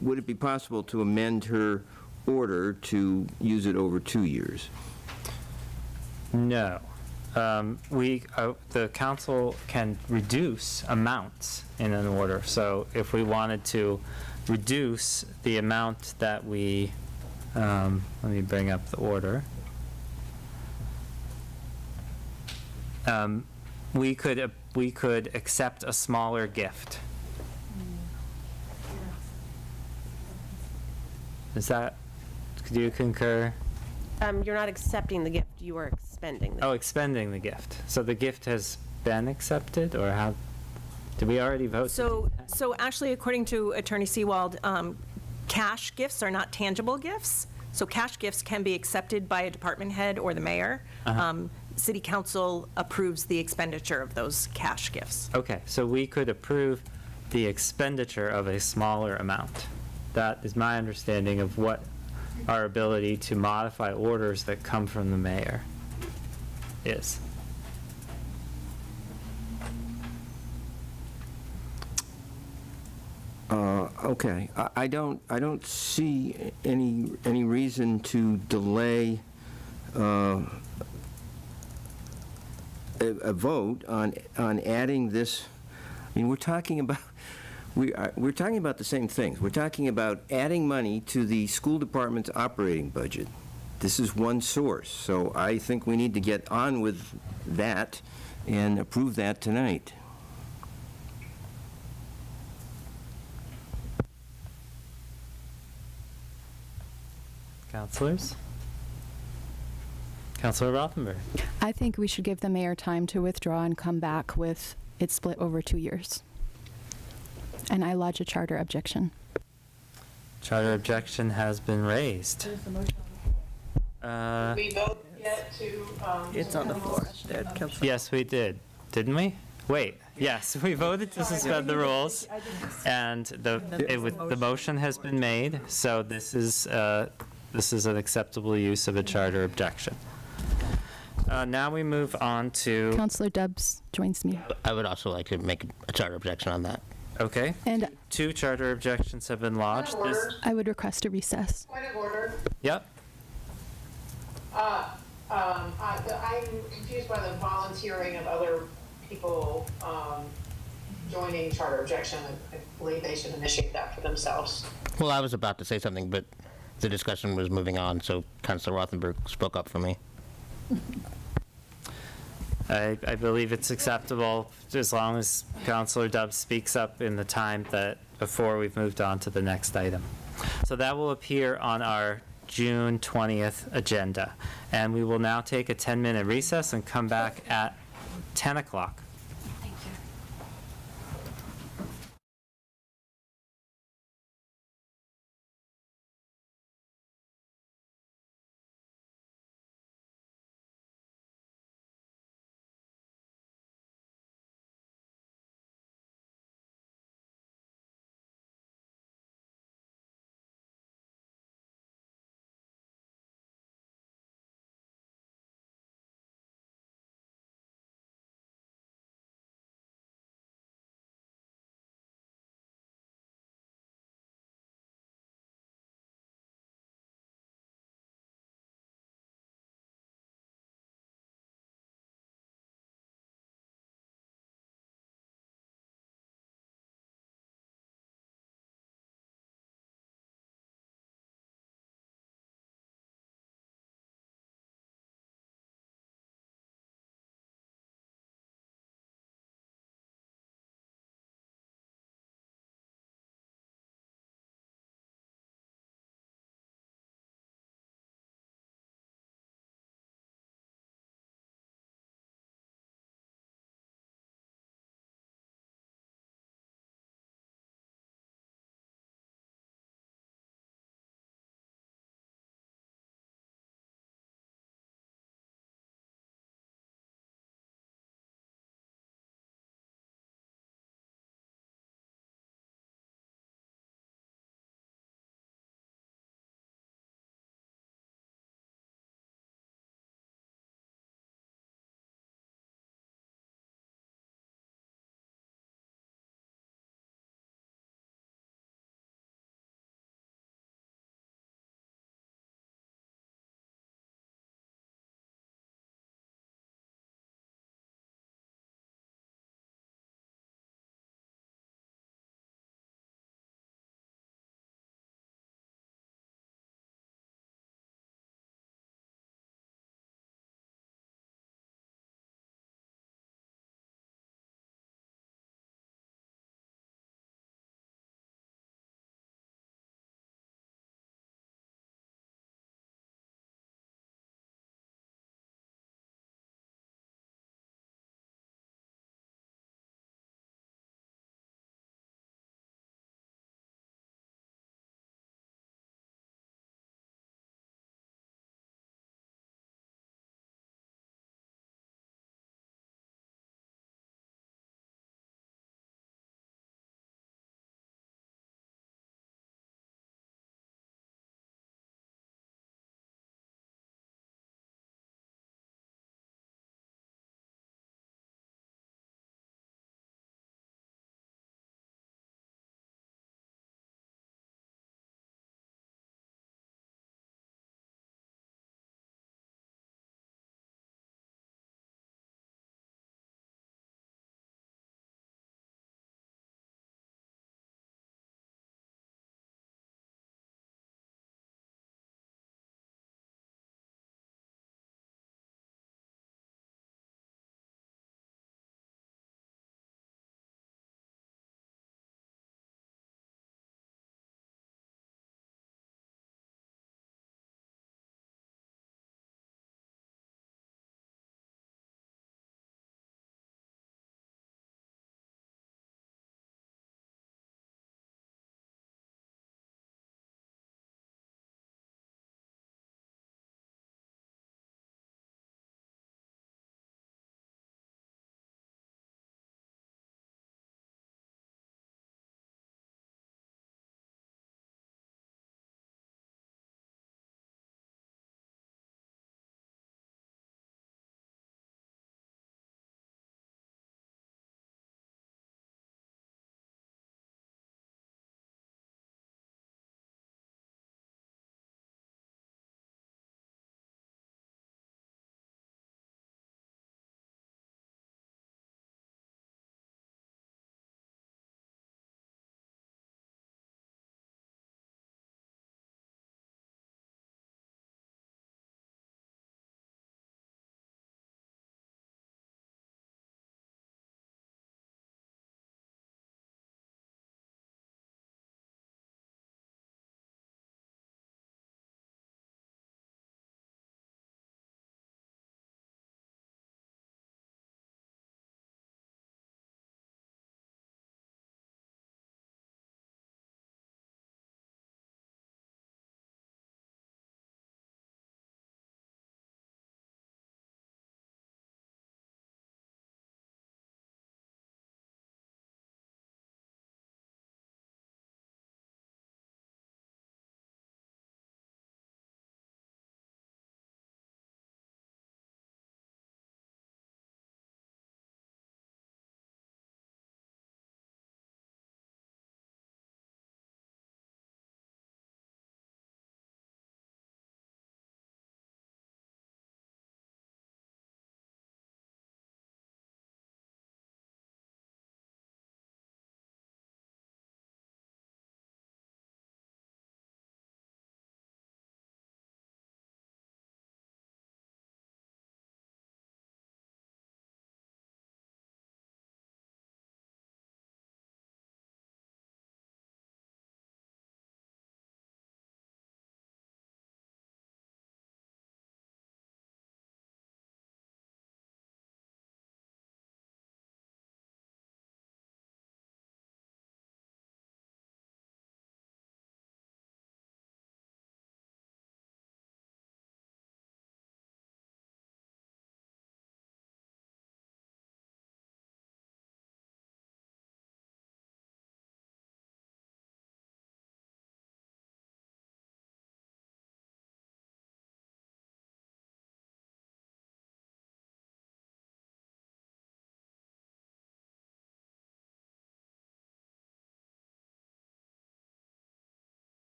Would it be possible to amend her order to use it over 2 years? No. The council can reduce amounts in an order. So if we wanted to reduce the amount that we, let me bring up the order. We could accept a smaller gift. Do you concur? You're not accepting the gift, you are expending the gift. Oh, expending the gift. So the gift has been accepted, or how, did we already vote? So actually, according to Attorney Seawald, cash gifts are not tangible gifts. So cash gifts can be accepted by a department head or the mayor. City council approves the expenditure of those cash gifts. Okay, so we could approve the expenditure of a smaller amount. That is my understanding of what our ability to modify orders that come from the mayor is. Okay, I don't see any reason to delay a vote on adding this. I mean, we're talking about the same things. We're talking about adding money to the school department's operating budget. This is one source, so I think we need to get on with that and approve that tonight. Councilors? Councilor Rothenberg. I think we should give the mayor time to withdraw and come back with it split over 2 years. And I lodge a charter objection. Charter objection has been raised. We vote yet to, It's on the floor. Yes, we did. Didn't we? Wait, yes, we voted to suspend the rules, and the motion has been made, so this is an acceptable use of a charter objection. Now we move on to... Councilor Dubs joins me. I would also like to make a charter objection on that. Okay. And 2 charter objections have been lodged. I would request a recess. point of order. Yep. I'm confused by the volunteering of other people joining charter objection. I believe they should initiate that for themselves. Well, I was about to say something, but the discussion was moving on, so Councilor Rothenberg spoke up for me. I believe it's acceptable as long as Councilor Dubs speaks up in the time that before we've moved on to the next item. So that will appear on our June 20th agenda. And we will now take a 10-minute recess and come back at 10 o'clock.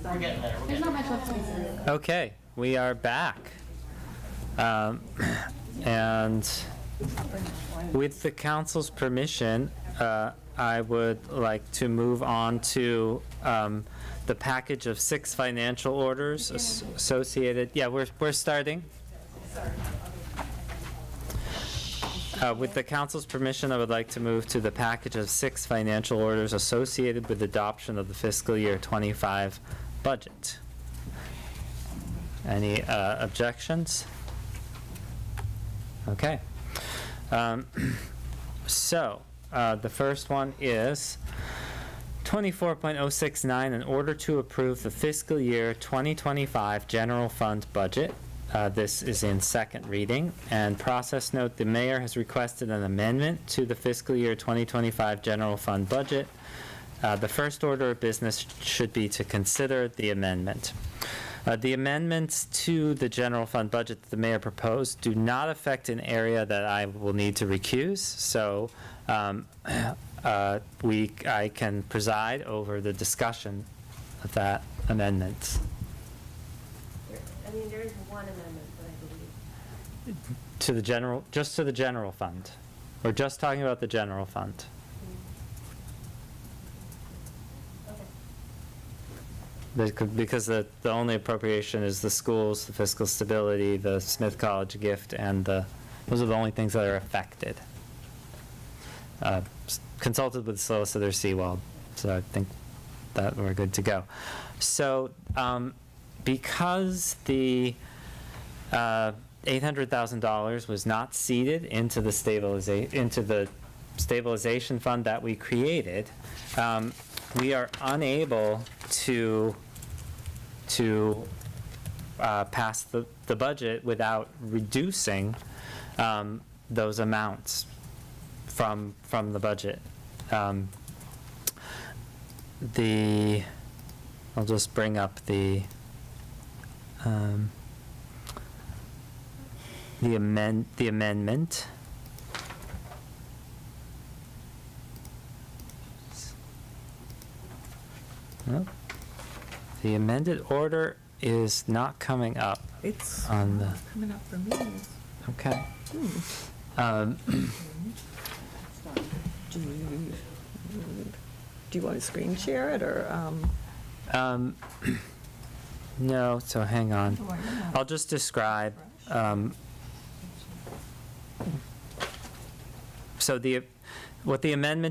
We're getting there. There's not much left to be. Okay, we are back. And with the council's permission, I would like to move on to the package of 6 financial orders associated. Yeah, we're starting. With the council's permission, I would like to move to the package of 6 financial orders associated with adoption of the fiscal year 25 budget. Any objections? Okay. So, the first one is 24.069, in order to approve the fiscal year 2025 general fund budget. This is in second reading. And process note, the mayor has requested an amendment to the fiscal year 2025 general fund budget. The first order of business should be to consider the amendment. The amendments to the general fund budget that the mayor proposed do not affect an area that I will need to recuse, so I can preside over the discussion of that amendment. I mean, there is one amendment, but I believe. To the general, just to the general fund? We're just talking about the general fund? Because the only appropriation is the schools, the fiscal stability, the Smith College gift, and those are the only things that are affected. Consulted with Solicitor Seawald, so I think that we're good to go. So because the $800,000 was not seeded into the stabilization fund that we created, we are unable to pass the budget without reducing those amounts from the budget. I'll just bring up the amendment. Nope. The amended order is not coming up. It's on the coming up for me. Okay. Do you want to screen share it, or? No, so hang on. I'll just describe. So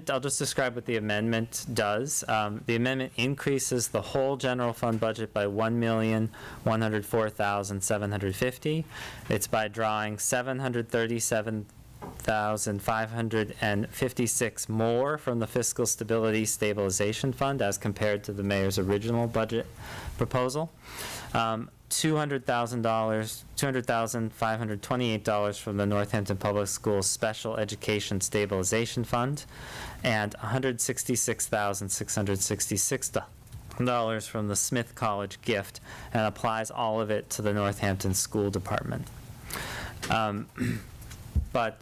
I'll just describe what the amendment does. The amendment increases the whole general fund budget by $1,104,750. It's by drawing $737,556 more from the Fiscal Stability Stabilization Fund as compared to the mayor's original budget proposal. $200,528 from the Northampton Public Schools Special Education Stabilization Fund, and $166,666 from the Smith College gift, and applies all of it to the Northampton School Department. But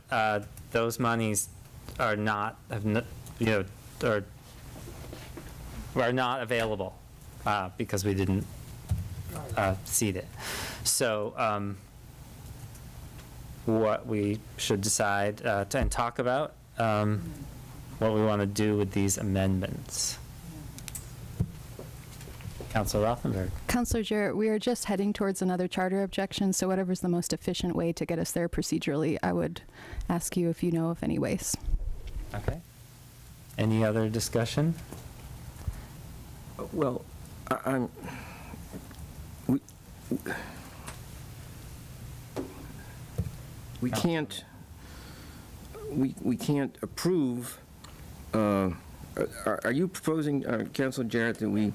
those monies are not available because we didn't seed it. So what we should decide and talk about what we want to do with these amendments. Councilor Rothenberg. Councilor Jarrett, we are just heading towards another charter objection, so whatever's the most efficient way to get us there procedurally, I would ask you if you know of any ways. Okay. Any other discussion? Well, we can't approve. Are you proposing, Councilor Jarrett, that we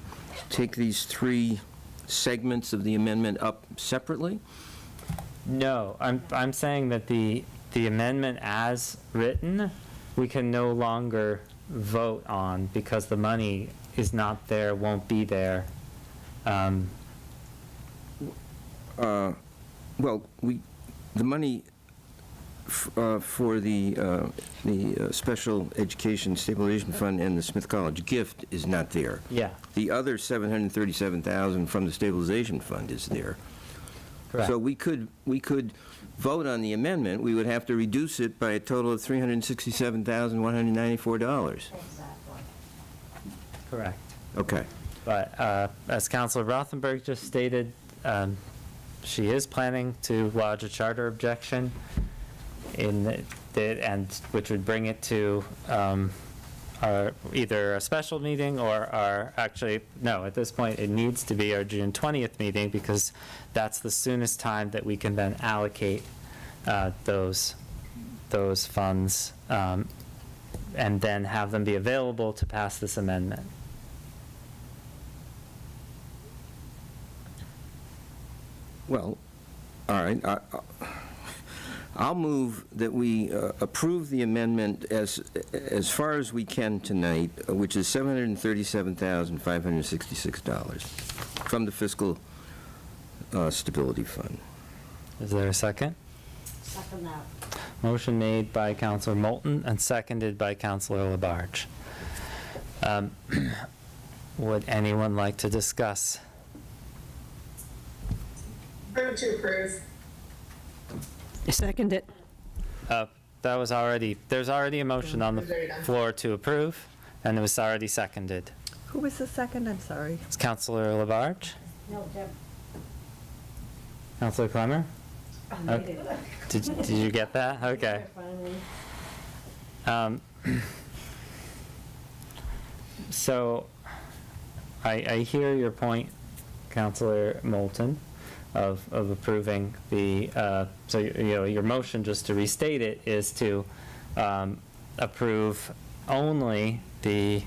take these 3 segments of the amendment up separately? No, I'm saying that the amendment as written, we can no longer vote on because the money is not there, won't be there. Well, the money for the Special Education Stabilization Fund and the Smith College gift is not there. Yeah. The other $737,000 from the Stabilization Fund is there. Correct. So we could vote on the amendment. We would have to reduce it by a total of $367,194. Correct. Okay. But as Councilor Rothenberg just stated, she is planning to lodge a charter objection and which would bring it to either a special meeting or no, at this point, it needs to be our June 20th meeting because that's the soonest time that we can then allocate those funds and then have them be available to pass this amendment. Well, all right. I'll move that we approve the amendment as far as we can tonight, which is $737,566 from the Fiscal Stability Fund. Is there a second? Second that. Motion made by Councilor Moulton and seconded by Councilor Labarge. Would anyone like to discuss? Move to approve. I second it. That was there's already a motion on the floor to approve, and it was already seconded. Who was the second? I'm sorry. It's Councilor Labarge. No, Deb. Councilor Clemmer? Okay. Did you get that? Okay. So, I hear your point, Councilor Moulton, of approving the, so your motion, just to restate it, is to approve only the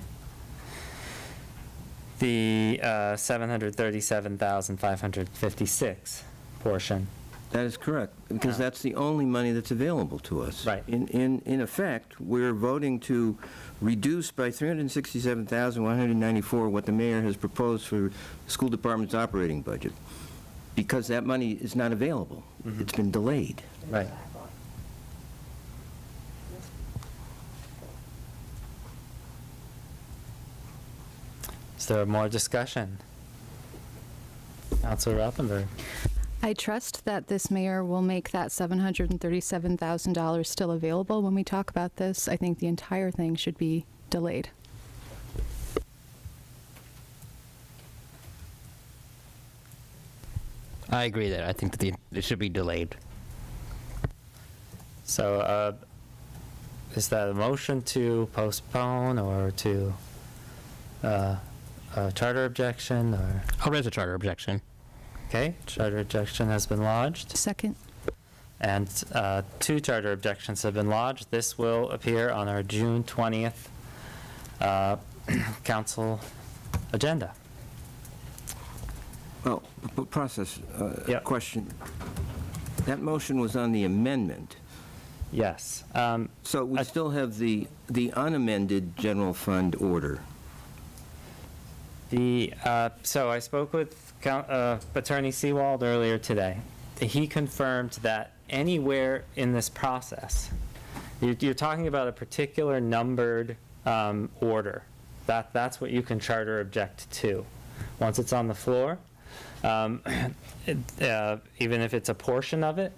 $737,556 portion. That is correct, because that's the only money that's available to us. Right. In effect, we're voting to reduce by $367,194 what the mayor has proposed for the school department's operating budget, because that money is not available. Mm-hmm. It's been delayed. Right. Is there more discussion? Councilor Rothenberg. I trust that this mayor will make that $737,000 still available when we talk about this. I think the entire thing should be delayed. I agree that I think that it should be delayed. So, is that a motion to postpone or to a charter objection or? I'll raise a charter objection. Okay, charter objection has been lodged. Second. And 2 charter objections have been lodged. This will appear on our June 20th council agenda. Well, process, Yep. question. That motion was on the amendment. Yes. So we still have the unamended general fund order. So I spoke with Attorney Seawald earlier today. He confirmed that anywhere in this process, you're talking about a particular numbered order. That's what you can charter object to. Once it's on the floor, even if it's a portion of it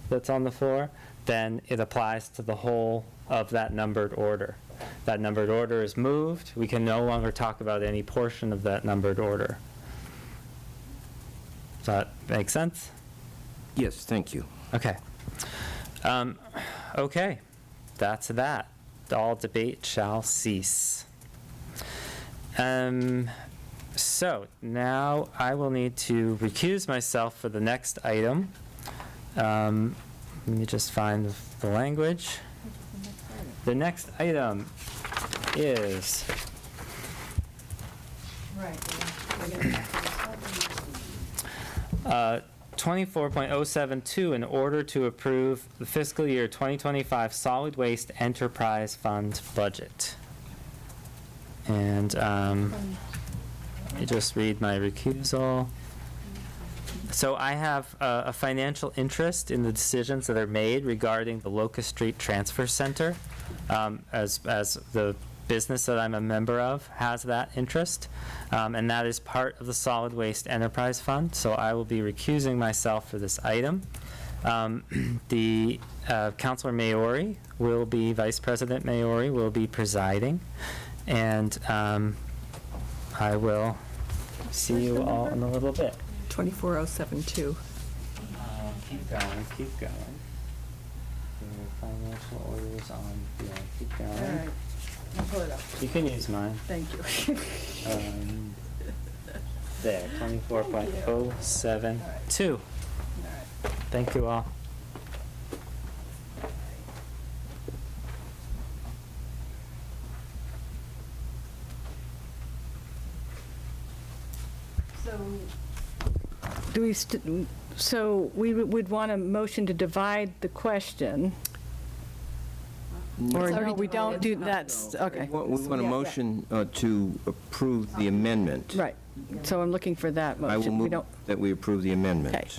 that's on the floor, then it applies to the whole of that numbered order. That numbered order is moved. We can no longer talk about any portion of that numbered order. Does that make sense? Yes, thank you. Okay. Okay, that's that. All debate shall cease. So now I will need to recuse myself for the next item. Let me just find the language. The next item is 24.072, in order to approve the fiscal year 2025 solid waste enterprise fund budget. And let me just read my recusal. So I have a financial interest in the decisions that are made regarding the Locust Street Transfer Center, as the business that I'm a member of has that interest, and that is part of the Solid Waste Enterprise Fund, so I will be recusing myself for this item. The Councilor Maori will be, Vice President Maori will be presiding, and I will see you all in a little bit. 24072. Keep going, keep going. Your financial orders on, yeah, keep going. All right, I'll pull it up. You can use mine. Thank you. There, 24.072. Thank you all. Do we, so we would want a motion to divide the question? Or no, we don't do, that's, okay. We want a motion to approve the amendment. Right, so I'm looking for that motion. I will move We don't- that we approve the amendment. Okay.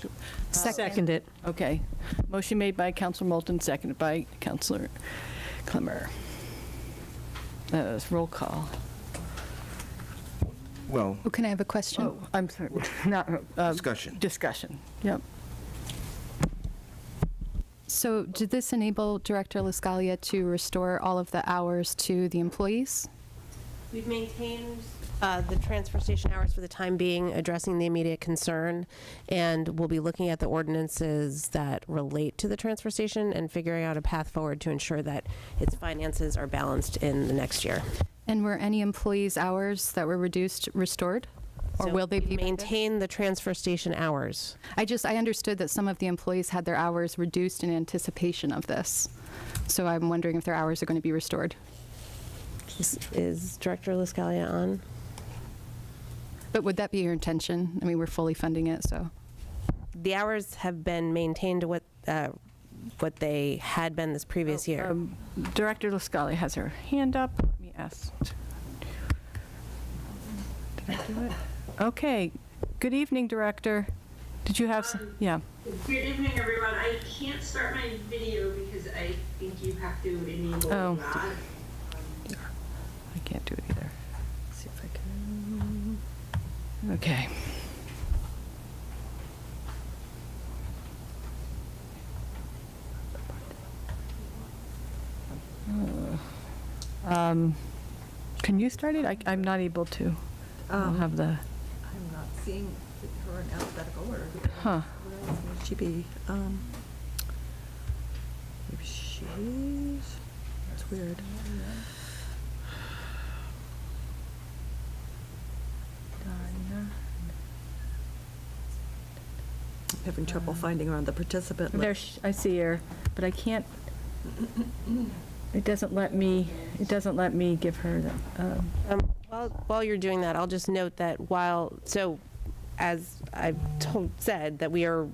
Second it. Okay. Motion made by Councilor Moulton, seconded by Councilor Clemmer. Roll call. Well, Oh, can I have a question? Oh, I'm sorry, not, discussion. discussion, yep. So did this enable Director LaScalia to restore all of the hours to the employees? We've maintained the transfer station hours for the time being, addressing the immediate concern, and we'll be looking at the ordinances that relate to the transfer station and figuring out a path forward to ensure that its finances are balanced in the next year. And were any employees' hours that were reduced restored? Or So will they be? maintain the transfer station hours? I understood that some of the employees had their hours reduced in anticipation of this. So I'm wondering if their hours are going to be restored. Is Director LaScalia on? But would that be your intention? I mean, we're fully funding it, so. The hours have been maintained to what they had been this previous year. Director LaScalia has her hand up. Let me ask. Did I do it? Okay. Good evening, Director. Did you have some? Yeah. Good evening, everyone. I can't start my video because I think you have to enable Oh. that. I can't do it either. Let's see if I can. Okay. Can you start it? I'm not able to. I don't have the. I'm not seeing her in alphabetical order. Huh. Where else would she be? Maybe she's. That's weird. Having trouble finding her on the participant There, list. I see her, but I can't. It doesn't let me give her the. While you're doing that, I'll just note that as I've said, that we are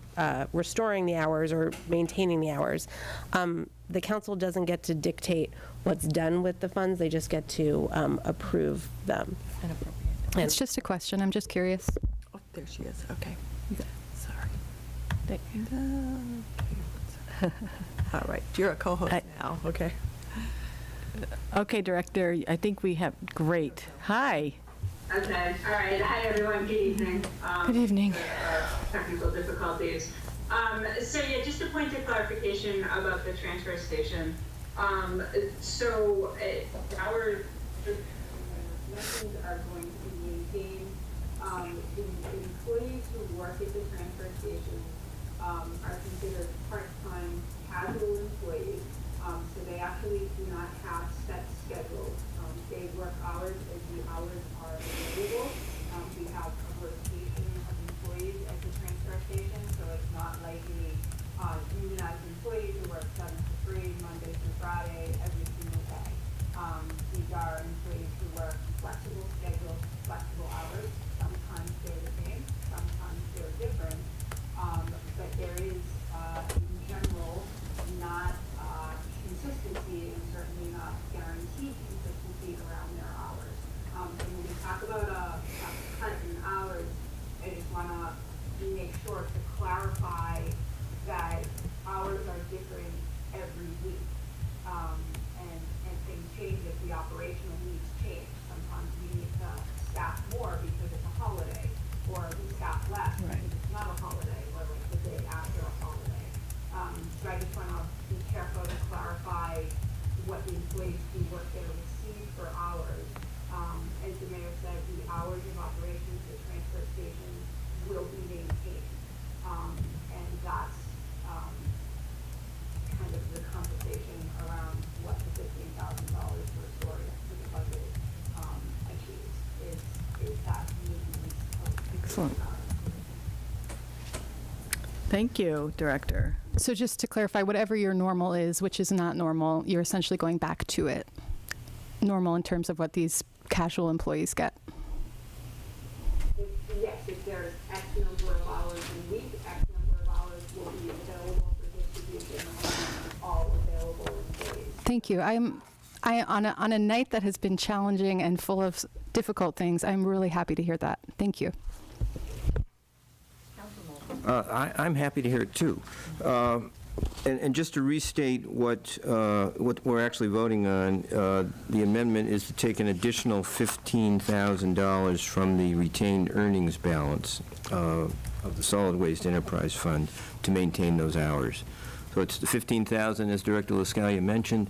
restoring the hours or maintaining the hours, the council doesn't get to dictate what's done with the funds. They just get to approve them. It's just a question. I'm just curious. Oh, there she is. Okay. Sorry. All right. You're a co-host now. Okay. Okay, Director, I think we have, great. Hi. Okay, all right. Hi, everyone. Good evening. Good evening. Technical difficulties. So yeah, just a point of clarification about the transfer station. Our methods are going to maintain the employees who work at the transfer station are considered part-time casual employees. So they actually do not have set schedules. They work hours as the hours are available. We have a rotation of employees at the transfer station, so it's not like the unionized employees who work 7 to 3, Monday through Friday, every single day. These are employees who work flexible schedules, flexible hours. court to clarify that hours are different every week. And things change if the operational needs change. Sometimes we need to staff more because it's a holiday, or we staff less because it's not a holiday, or like the day after a holiday. So I just want to be careful to clarify what the employees do, what they're received for hours. As the mayor said, the hours of operations at transfer stations will be maintained. And that's kind of the conversation around what the $15,000 per story for the budget achieves, is that maintenance of. Excellent. Thank you, Director. So just to clarify, whatever your normal is, which is not normal, you're essentially going back to it. Normal in terms of what these casual employees get. Yes, if there's X number of hours a week, X number of hours will be available for distribution among all available employees. Thank you. On a night that has been challenging and full of difficult things, I'm really happy to hear that. Thank you. I'm happy to hear it too. And just to restate what we're actually voting on, the amendment is to take an additional $15,000 from the retained earnings balance of the Solid Waste Enterprise Fund to maintain those hours. So it's the $15,000, as Director LaScalia mentioned,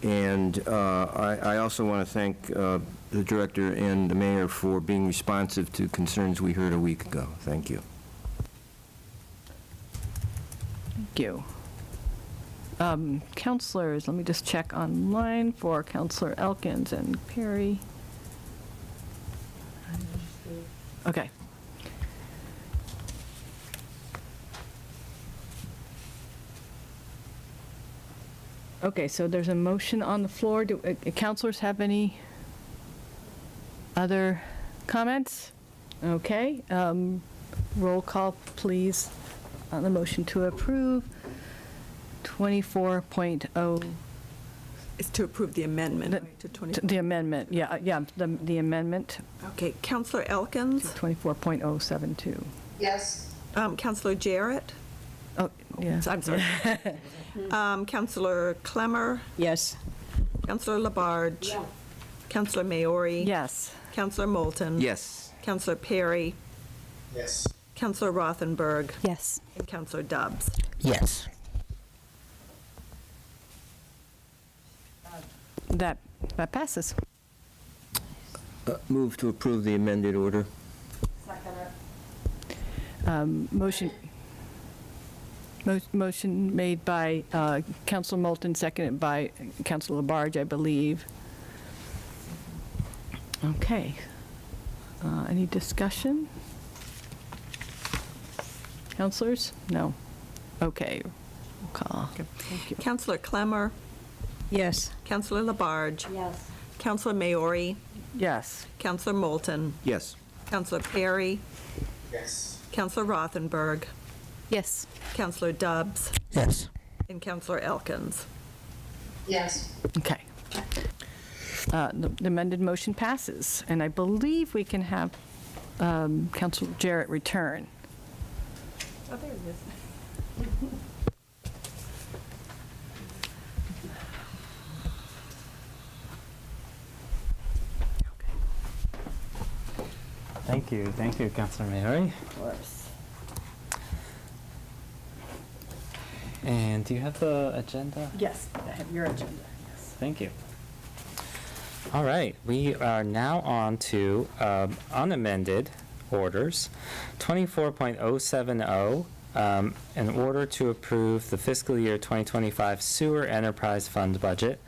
and I also want to thank the Director and the Mayor for being responsive to concerns we heard a week ago. Thank you. Thank you. Counselors, let me just check online for Counselor Elkins and Perry. Okay. Okay, so there's a motion on the floor. Do counselors have any other comments? Okay. Roll call, please, on the motion to approve. 24.0. Is to approve the amendment, right, to 20. The amendment, yeah, the amendment. Okay, Counselor Elkins. 24.072. Yes. Counselor Jarrett. Oh, yeah. I'm sorry. Counselor Clemmer. Yes. Counselor Labarge. Yeah. Counselor Maori. Yes. Counselor Moulton. Yes. Counselor Perry. Yes. Counselor Rothenberg. Yes. And Counselor Dubs. Yes. That passes. Move to approve the amended order. Motion made by Councilor Moulton, seconded by Councilor Labarge, I believe. Okay. Any discussion? Councilors? No. Okay. We'll call. Thank you. Counselor Clemmer. Yes. Counselor Labarge. Yes. Counselor Maori. Yes. Counselor Moulton. Yes. Counselor Perry. Yes. Counselor Rothenberg. Yes. Counselor Dubs. Yes. And Counselor Elkins. Yes. Okay. The amended motion passes, and I believe we can have Councilor Jarrett return. Oh, there it is. Thank you, Councilor Maori. Of course. And do you have the agenda? Yes, I have your agenda. Yes. Thank you. All right, we are now on to unamended orders. 24.070, in order to approve the fiscal year 2025 sewer enterprise fund budget.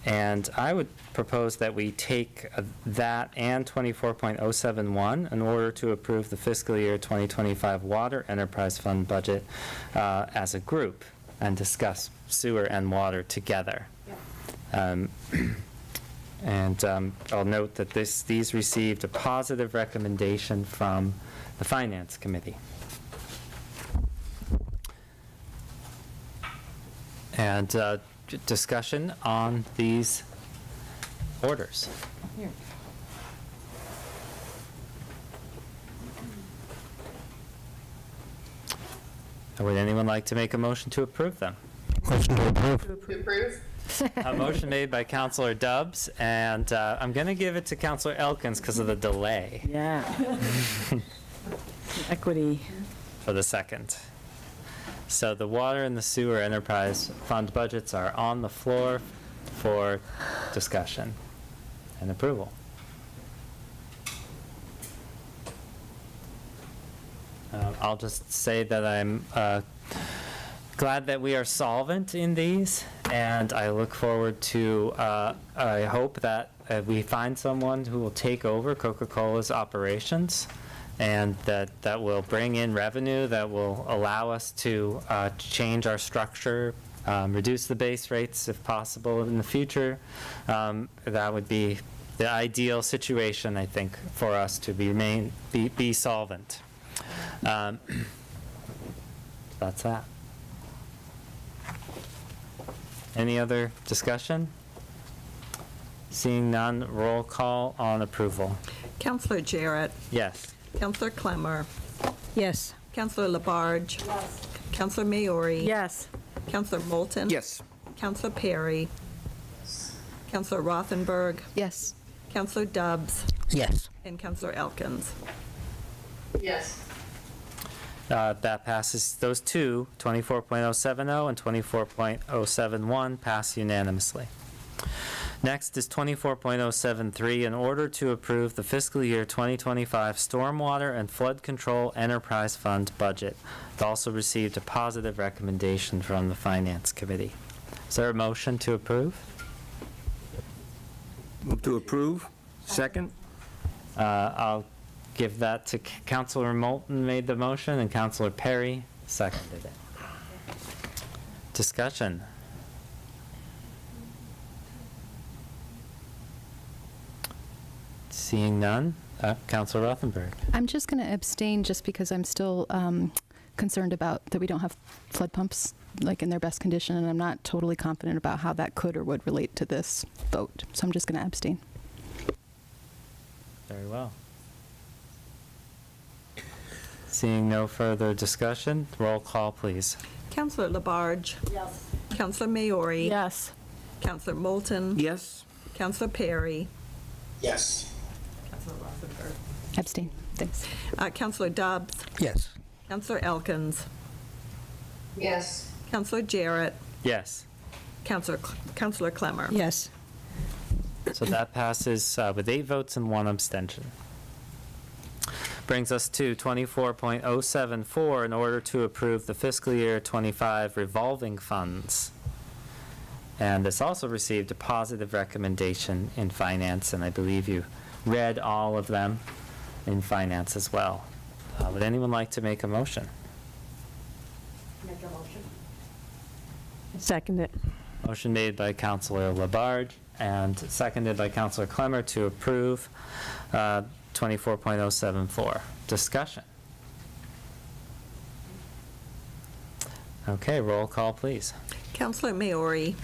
And I would propose that we take that and 24.071 in order to approve the fiscal year 2025 water enterprise fund budget as a group and discuss sewer and water together. And I'll note that these received a positive recommendation from the Finance Committee. And discussion on these orders. Here. Would anyone like to make a motion to approve them? Motion to approve. To approve? A motion made by Counselor Dubbs, and I'm going to give it to Counselor Elkins because of the delay Yeah. Equity. for the second. So the water and the sewer enterprise fund budgets are on the floor for discussion and approval. I'll just say that I'm glad that we are solvent in these, and I look forward to, I hope that we find someone who will take over Coca-Cola's operations, and that will bring in revenue, that will allow us to change our structure, reduce the base rates if possible in the future. That would be the ideal situation, I think, for us to be solvent. That's that. Any other discussion? Seeing none, roll call on approval. Counselor Jarrett. Yes. Counselor Clemmer. Yes. Counselor Labarge. Yes. Counselor Maori. Yes. Counselor Moulton. Yes. Counselor Perry. Counselor Rothenberg. Yes. Counselor Dubbs. Yes. And Counselor Elkins. Yes. That passes, those two, 24.070 and 24.071, pass unanimously. Next is 24.073, in order to approve the fiscal year 2025 Stormwater and Flood Control Enterprise Fund budget. It also received a positive recommendation from the Finance Committee. Is there a motion to approve? Move to approve. Second? I'll give that to Councilor Moulton made the motion, and Councilor Perry seconded it. Discussion. Seeing none, Councilor Rothenberg. I'm just going to abstain just because I'm still concerned about that we don't have flood pumps like in their best condition, and I'm not totally confident about how that could or would relate to this vote. So I'm just going to abstain. Very well. Seeing no further discussion, roll call, please. Counselor Labarge. Yes. Counselor Maori. Yes. Counselor Moulton. Yes. Counselor Perry. Yes. Counselor Rothenberg. Abstain. Thanks. Counselor Dubbs. Yes. Counselor Elkins. Yes. Counselor Jarrett. Yes. Counselor Clemmer. Yes. So that passes with 8 votes and 1 abstention. Brings us to 24.074, in order to approve the fiscal year 25 revolving funds. And this also received a positive recommendation in Finance, and I believe you read all of them in Finance as well. Would anyone like to make a motion? Make a motion. Second it. Motion made by Councilor Labarge and seconded by Councilor Clemmer to approve 24.074. Discussion. Okay, roll call, please. Counselor Maori.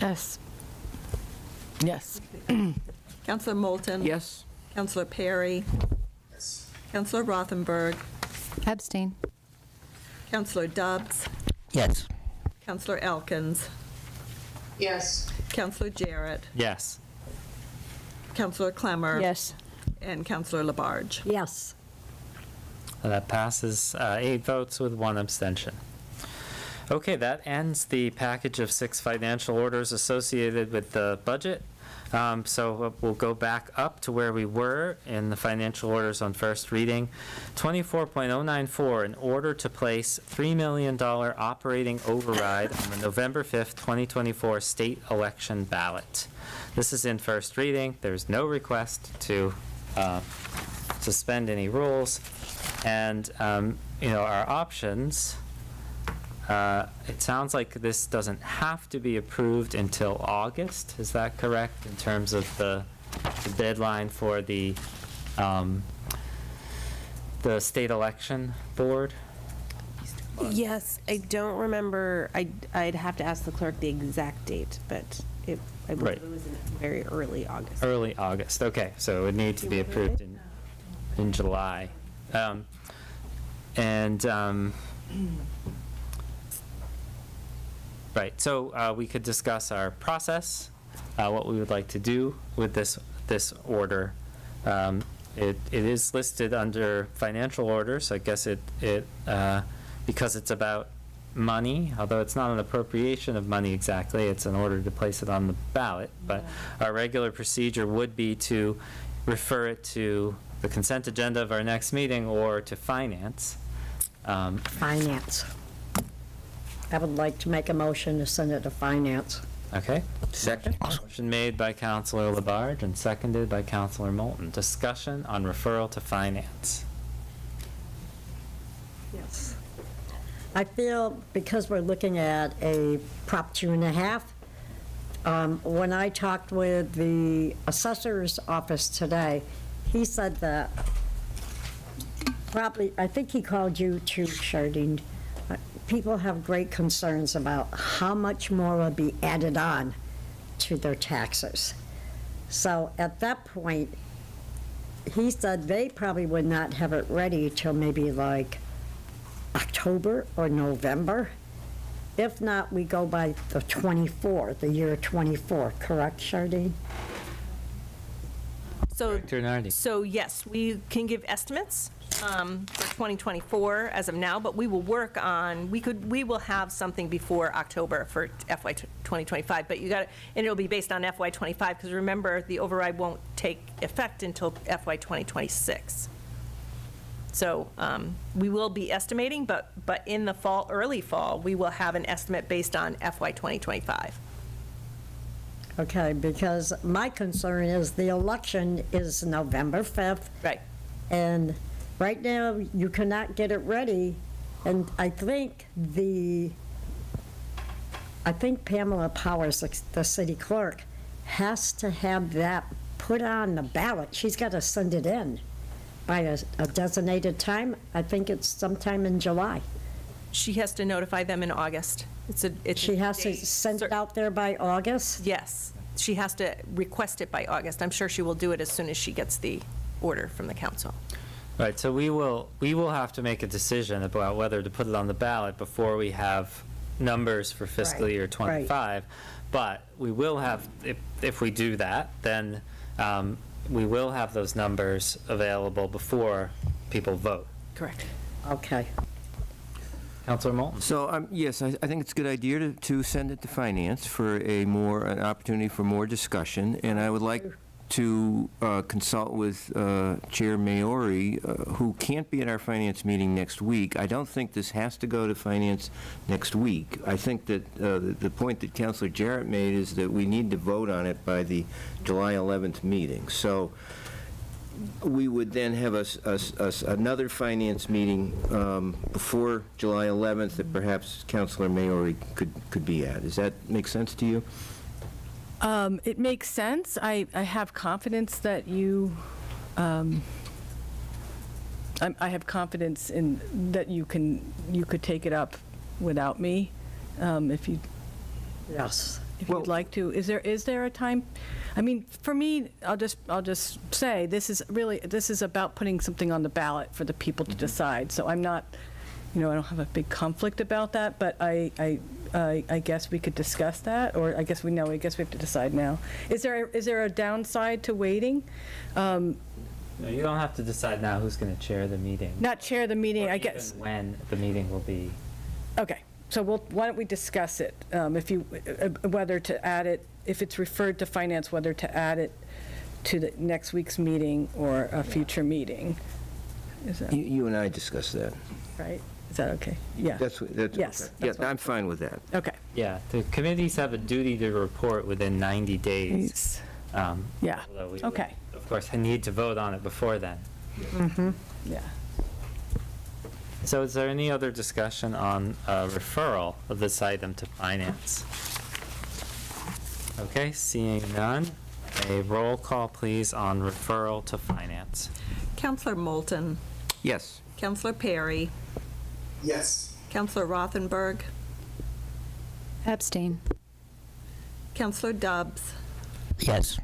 Yes. Yes. Counselor Moulton. Yes. Counselor Perry. Yes. Counselor Rothenberg. Abstain. Counselor Dubbs. Yes. Counselor Elkins. Yes. Counselor Jarrett. Yes. Counselor Clemmer. Yes. And Counselor Labarge. Yes. That passes 8 votes with 1 abstention. Okay, that ends the package of 6 financial orders associated with the budget. So we'll go back up to where we were in the financial orders on first reading. 24.094, in order to place $3 million operating override on the November 5th, 2024 state election ballot. This is in first reading. There's no request to suspend any rules. And, our options, it sounds like this doesn't have to be approved until August. Is that correct, in terms of the deadline for the state election board? Yes, I don't remember, I'd have to ask the clerk the exact date, but I believe Right. it was in very early August. Early August, okay, so it would need to be approved in July. Right, so we could discuss our process, what we would like to do with this order. It is listed under financial order, so I guess because it's about money, although it's not an appropriation of money exactly, it's an order to place it on the ballot, but our regular procedure would be to refer it to the consent agenda of our next meeting or to finance. Finance. I would like to make a motion to send it to finance. Okay. Second. Motion made by Councilor Labarge and seconded by Councilor Moulton. Discussion on referral to finance. Yes. I feel because we're looking at a Prop 2.5, when I talked with the assessor's office today, he said that probably, I think he called you too, Chardine. People have great concerns about how much more will be added on to their taxes. So at that point, he said they probably would not have it ready till maybe like October or November. If not, we go by the 24, the year 24, correct, Chardine? So yes, we can give estimates for 2024 as of now, but we will work on, we will have something before October for FY 2025, but and it'll be based on FY 25, because remember, the override won't take effect until FY 2026. So we will be estimating, but in the fall, early fall, we will have an estimate based on FY 2025. Okay, because my concern is the election is November 5th. Right. And right now, you cannot get it ready, and I think Pamela Powers, the city clerk, has to have that put on the ballot. She's got to send it in by a designated time. I think it's sometime in July. She has to notify them in August. She has to send it out there by August? Yes, she has to request it by August. I'm sure she will do it as soon as she gets the order from the council. Right, so we will have to make a decision about whether to put it on the ballot before we have numbers for fiscal year 25. But we will have, if we do that, then we will have those numbers available before people vote. Correct. Okay. Councilor Moulton. So, yes, I think it's a good idea to send it to finance for an opportunity for more discussion, and I would like to consult with Chair Maori, who can't be at our finance meeting next week. I don't think this has to go to finance next week. I think that the point that Councilor Jarrett made is that we need to vote on it by the July 11th meeting. So we would then have another finance meeting before July 11th that perhaps Councilor Maori could be at. Does that make sense to you? It makes sense. I have confidence that you, I have confidence in that you could take it up without me, if you. Yes. If you'd like to. Is there a time? I mean, for me, I'll just say this is about putting something on the ballot for the people to decide. So I'm not, I don't have a big conflict about that, but I guess we could discuss that, or I guess we have to decide now. Is there a downside to waiting? No, you don't have to decide now who's going to chair the meeting. Not chair the meeting, Or I even guess. when the meeting will be. Okay, so why don't we discuss it? Whether to add it, if it's referred to finance, whether to add it to the next week's meeting or a future meeting. Is that You and I discussed that. right? Is that okay? Yeah. That's Yes, okay. Yeah, I'm fine with that. Okay. Yeah, the committees have a duty to report within 90 days. Yeah, Although we would, okay. of course, need to vote on it before then. Mm-hmm, yeah. So is there any other discussion on referral of this item to finance? Okay, seeing none, a roll call, please, on referral to finance. Councilor Moulton. Yes. Councilor Perry. Yes. Councilor Rothenberg. Abstain. Councilor Dubs. Yes.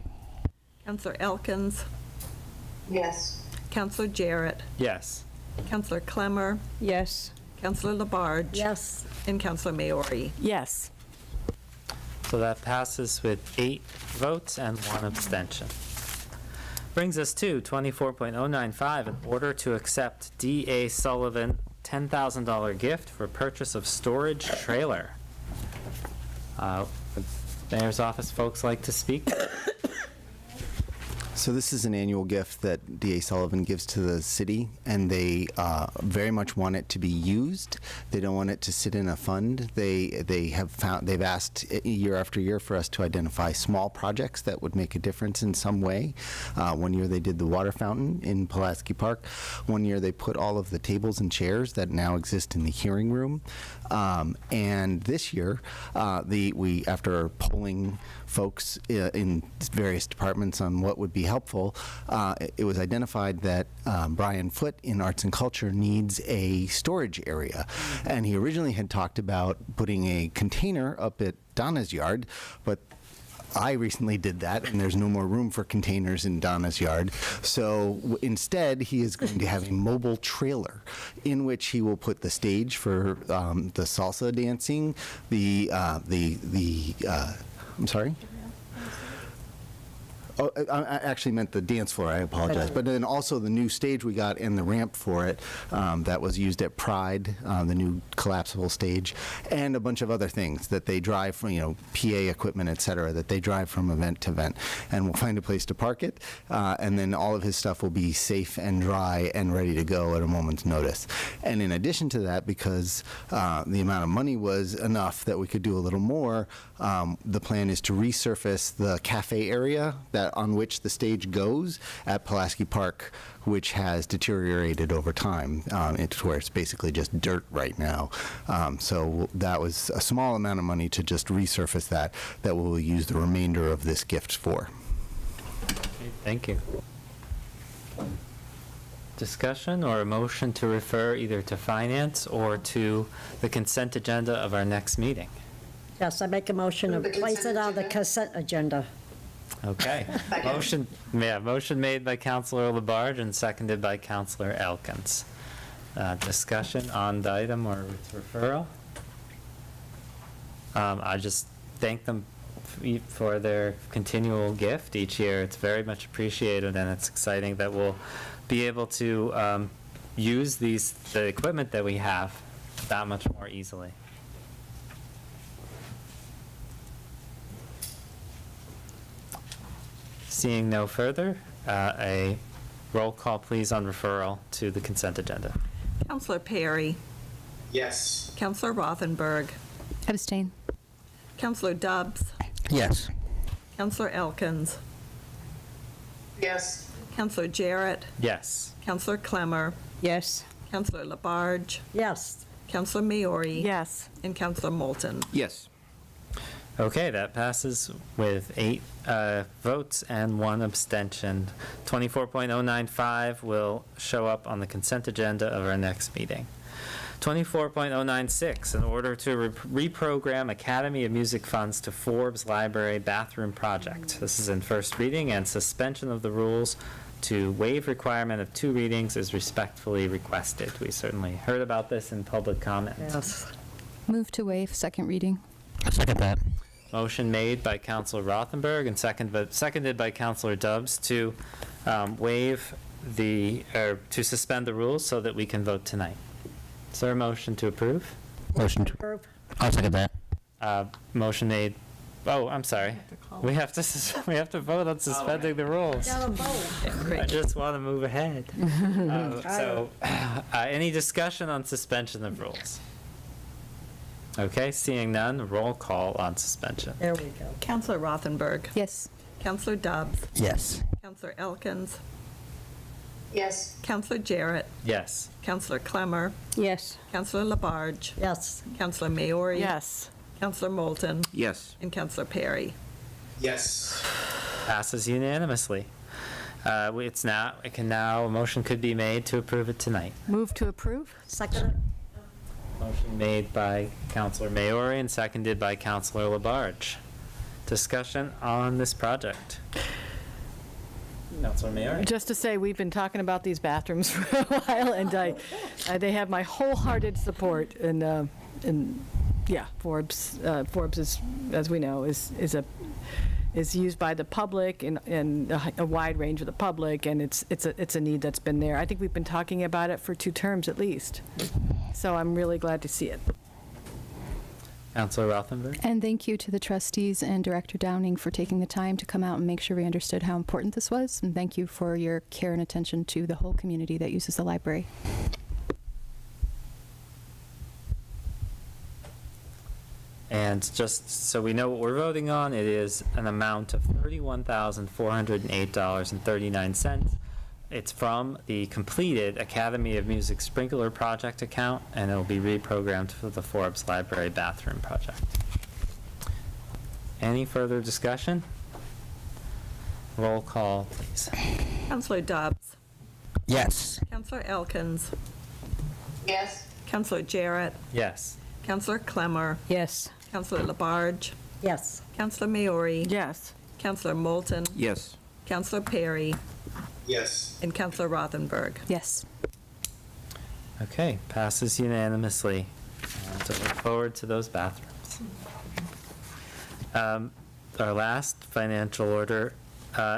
Councilor Elkins. Yes. Councilor Jarrett. Yes. Councilor Clemmer. Yes. Counselor Labarge. Yes. And Counselor Maori. Yes. So that passes with 8 votes and 1 abstention. Brings us to 24.095, in order to accept D.A. Sullivan $10,000 gift for purchase of storage trailer. Would Mayor's office folks like to speak? So this is an annual gift that D.A. Sullivan gives to the city, and they very much want it to be used. They don't want it to sit in a fund. They've asked year after year for us to identify small projects that would make a difference in some way. One year they did the water fountain in Pulaski Park. One year they put all of the tables and chairs that now exist in the hearing room. And this year, we after polling folks in various departments on what would be helpful, it was identified that Brian Foote in Arts and Culture needs a storage area. And he originally had talked about putting a container up at Donna's yard, but I recently did that, and there's no more room for containers in Donna's yard. So instead, he is going to have a mobile trailer in which he will put the stage for the salsa dancing, I'm sorry? Oh, I actually meant the dance floor, I apologize. But then also the new stage we got and the ramp for it that was used at Pride, the new collapsible stage, and a bunch of other things that they drive from, PA equipment, et cetera, that they drive from event to event. And we'll find a place to park it, and then all of his stuff will be safe and dry and ready to go at a moment's notice. And in addition to that, because the amount of money was enough that we could do a little more, the plan is to resurface the cafe area on which the stage goes at Pulaski Park, which has deteriorated over time. It's where it's basically just dirt right now. So that was a small amount of money to just resurface that we'll use the remainder of this gift for. Okay, thank you. Discussion or a motion to refer either to finance or to the consent agenda of our next meeting? Yes, I make a motion to place it on the consent agenda. Okay. Motion made by Councilor Labarge and seconded by Councilor Elkins. Discussion on the item or its referral? I just thank them for their continual gift each year. It's very much appreciated, and it's exciting that we'll be able to use the equipment that we have that much more easily. Seeing no further, a roll call, please, on referral to the consent agenda. Counselor Perry. Yes. Counselor Rothenberg. Abstain. Counselor Dubbs. Yes. Counselor Elkins. Yes. Counselor Jarrett. Yes. Counselor Clemmer. Yes. Counselor Labarge. Yes. Counselor Maori. Yes. And Counselor Moulton. Yes. Okay, that passes with 8 votes and 1 abstention. 24.095 will show up on the consent agenda of our next meeting. 24.096, in order to reprogram Academy of Music funds to Forbes Library bathroom project. This is in first reading, and suspension of the rules to waive requirement of 2 readings is respectfully requested. We certainly heard about this in public comment. Yes. Move to waive second reading. Second that. Motion made by Councilor Rothenberg and seconded by Councilor Dubbs to to suspend the rules so that we can vote tonight. Is there a motion to approve? Motion to Approve. I'll second that. Motion made. Oh, I'm sorry. We have to vote on suspending the rules. Gotta vote. I just want to move ahead. Any discussion on suspension of rules? Okay, seeing none, roll call on suspension. There we go. Counselor Rothenberg. Yes. Counselor Dubbs. Yes. Counselor Elkins. Yes. Counselor Jarrett. Yes. Counselor Clemmer. Yes. Counselor Labarge. Yes. Counselor Maori. Yes. Counselor Moulton. Yes. And Counselor Perry. Yes. Passes unanimously. A motion could be made to approve it tonight. Move to approve? Second. Motion made by Councilor Maori and seconded by Councilor Labarge. Discussion on this project. Councilor Mayor? Just to say, we've been talking about these bathrooms for a while, and they have my wholehearted support. And yeah, Forbes is, as we know, is used by the public and a wide range of the public, and it's a need that's been there. I think we've been talking about it for 2 terms at least. So I'm really glad to see it. Councilor Rothenberg? And thank you to the trustees and Director Downing for taking the time to come out and make sure we understood how important this was. And thank you for your care and attention to the whole community that uses the library. And just so we know what we're voting on, it is an amount of $31,408.39. It's from the completed Academy of Music Sprinkler Project account, and it will be reprogrammed for the Forbes Library bathroom project. Any further discussion? Roll call, please. Councillor Dobbs. Yes. Councillor Elkins. Yes. Councillor Jarrett. Yes. Councillor Clemmer. Yes. Councillor Labarge. Yes. Councillor Maori. Yes. Councillor Moulton. Yes. Councillor Perry. Yes. And Councillor Rothenberg. Yes. Okay, passes unanimously. And so look forward to those bathrooms. Our last financial order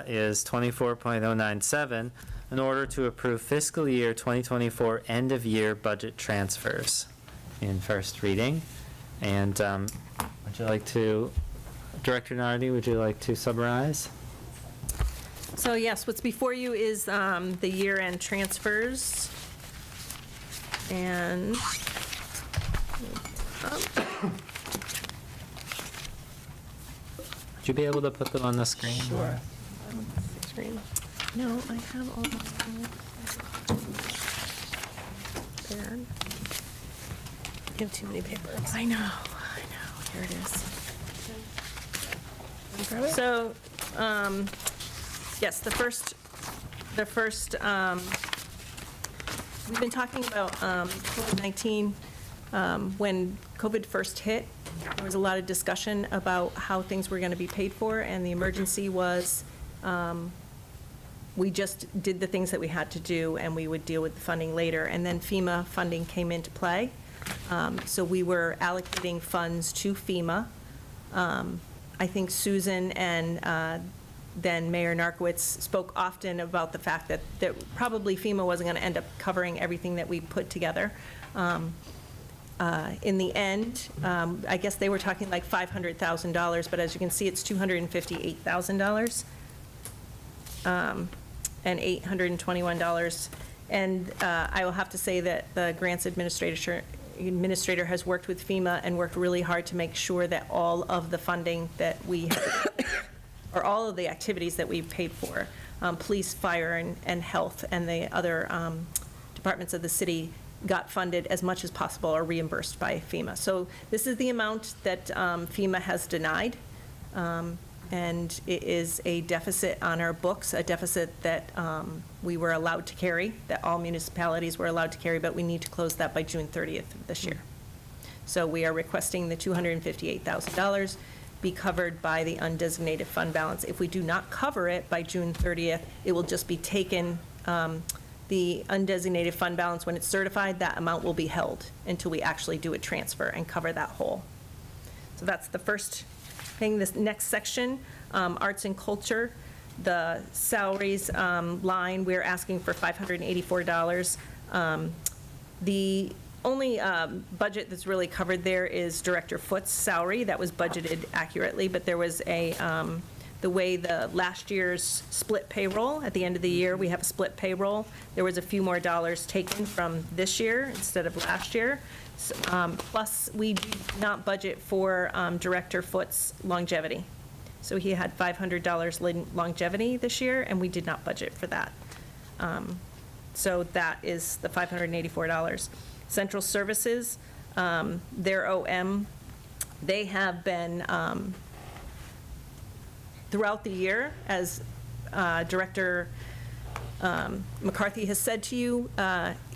is 24.097, in order to approve fiscal year 2024 end-of-year budget transfers in first reading. And would you like to, Director Nardi, would you like to summarize? So yes, what's before you is the year-end transfers. And Would you be able to put them on the screen? Sure. Screen. No, I have all the there. You have too many papers. I know. Here it is. So, yes, the first, we've been talking about COVID-19. When COVID first hit, there was a lot of discussion about how things were going to be paid for, and the emergency was we just did the things that we had to do, and we would deal with the funding later. And then FEMA funding came into play. So we were allocating funds to FEMA. I think Susan and then Mayor Narkowitz spoke often about the fact that probably FEMA wasn't going to end up covering everything that we put together. In the end, I guess they were talking like $500,000, but as you can see, it's $258,000 and $821. And I will have to say that the grants administrator has worked with FEMA and worked really hard to make sure that all of the funding that we have, or all of the activities that we've paid for, police, fire, and health, and the other departments of the city got funded as much as possible or reimbursed by FEMA. So this is the amount that FEMA has denied, and it is a deficit on our books, a deficit that we were allowed to carry, that all municipalities were allowed to carry, but we need to close that by June 30th of this year. So we are requesting the $258,000 be covered by the undesignated fund balance. If we do not cover it by June 30th, it will just be taken, the undesignated fund balance, when it's certified, that amount will be held until we actually do a transfer and cover that hole. So that's the first thing. This next section, arts and culture, the salaries line, we're asking for $584. The only budget that's really covered there is Director Foot's salary. That was budgeted accurately, but there was a, the way the last year's split payroll, at the end of the year, we have a split payroll. There was a few more dollars taken from this year instead of last year. Plus, we do not budget for Director Foot's longevity. So he had $500 longevity this year, and we did not budget for that. So that is the $584. Central Services, their OM, they have been, throughout the year, as Director McCarthy has said to you,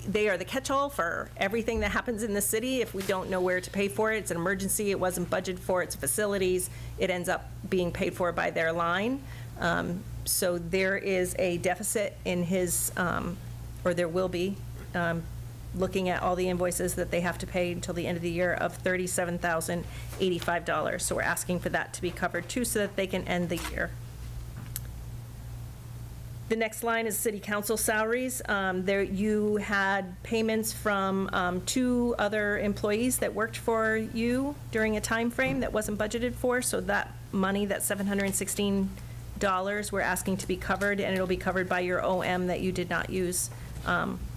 they are the catch-all for everything that happens in the city. If we don't know where to pay for it, it's an emergency, it wasn't budgeted for, it's facilities, it ends up being paid for by their line. So there is a deficit in his, or there will be, looking at all the invoices that they have to pay until the end of the year, of $37,085. So we're asking for that to be covered too, so that they can end the year. The next line is city council salaries. There, you had payments from 2 other employees that worked for you during a time frame that wasn't budgeted for, so that money, that $716, we're asking to be covered, and it'll be covered by your OM that you did not use,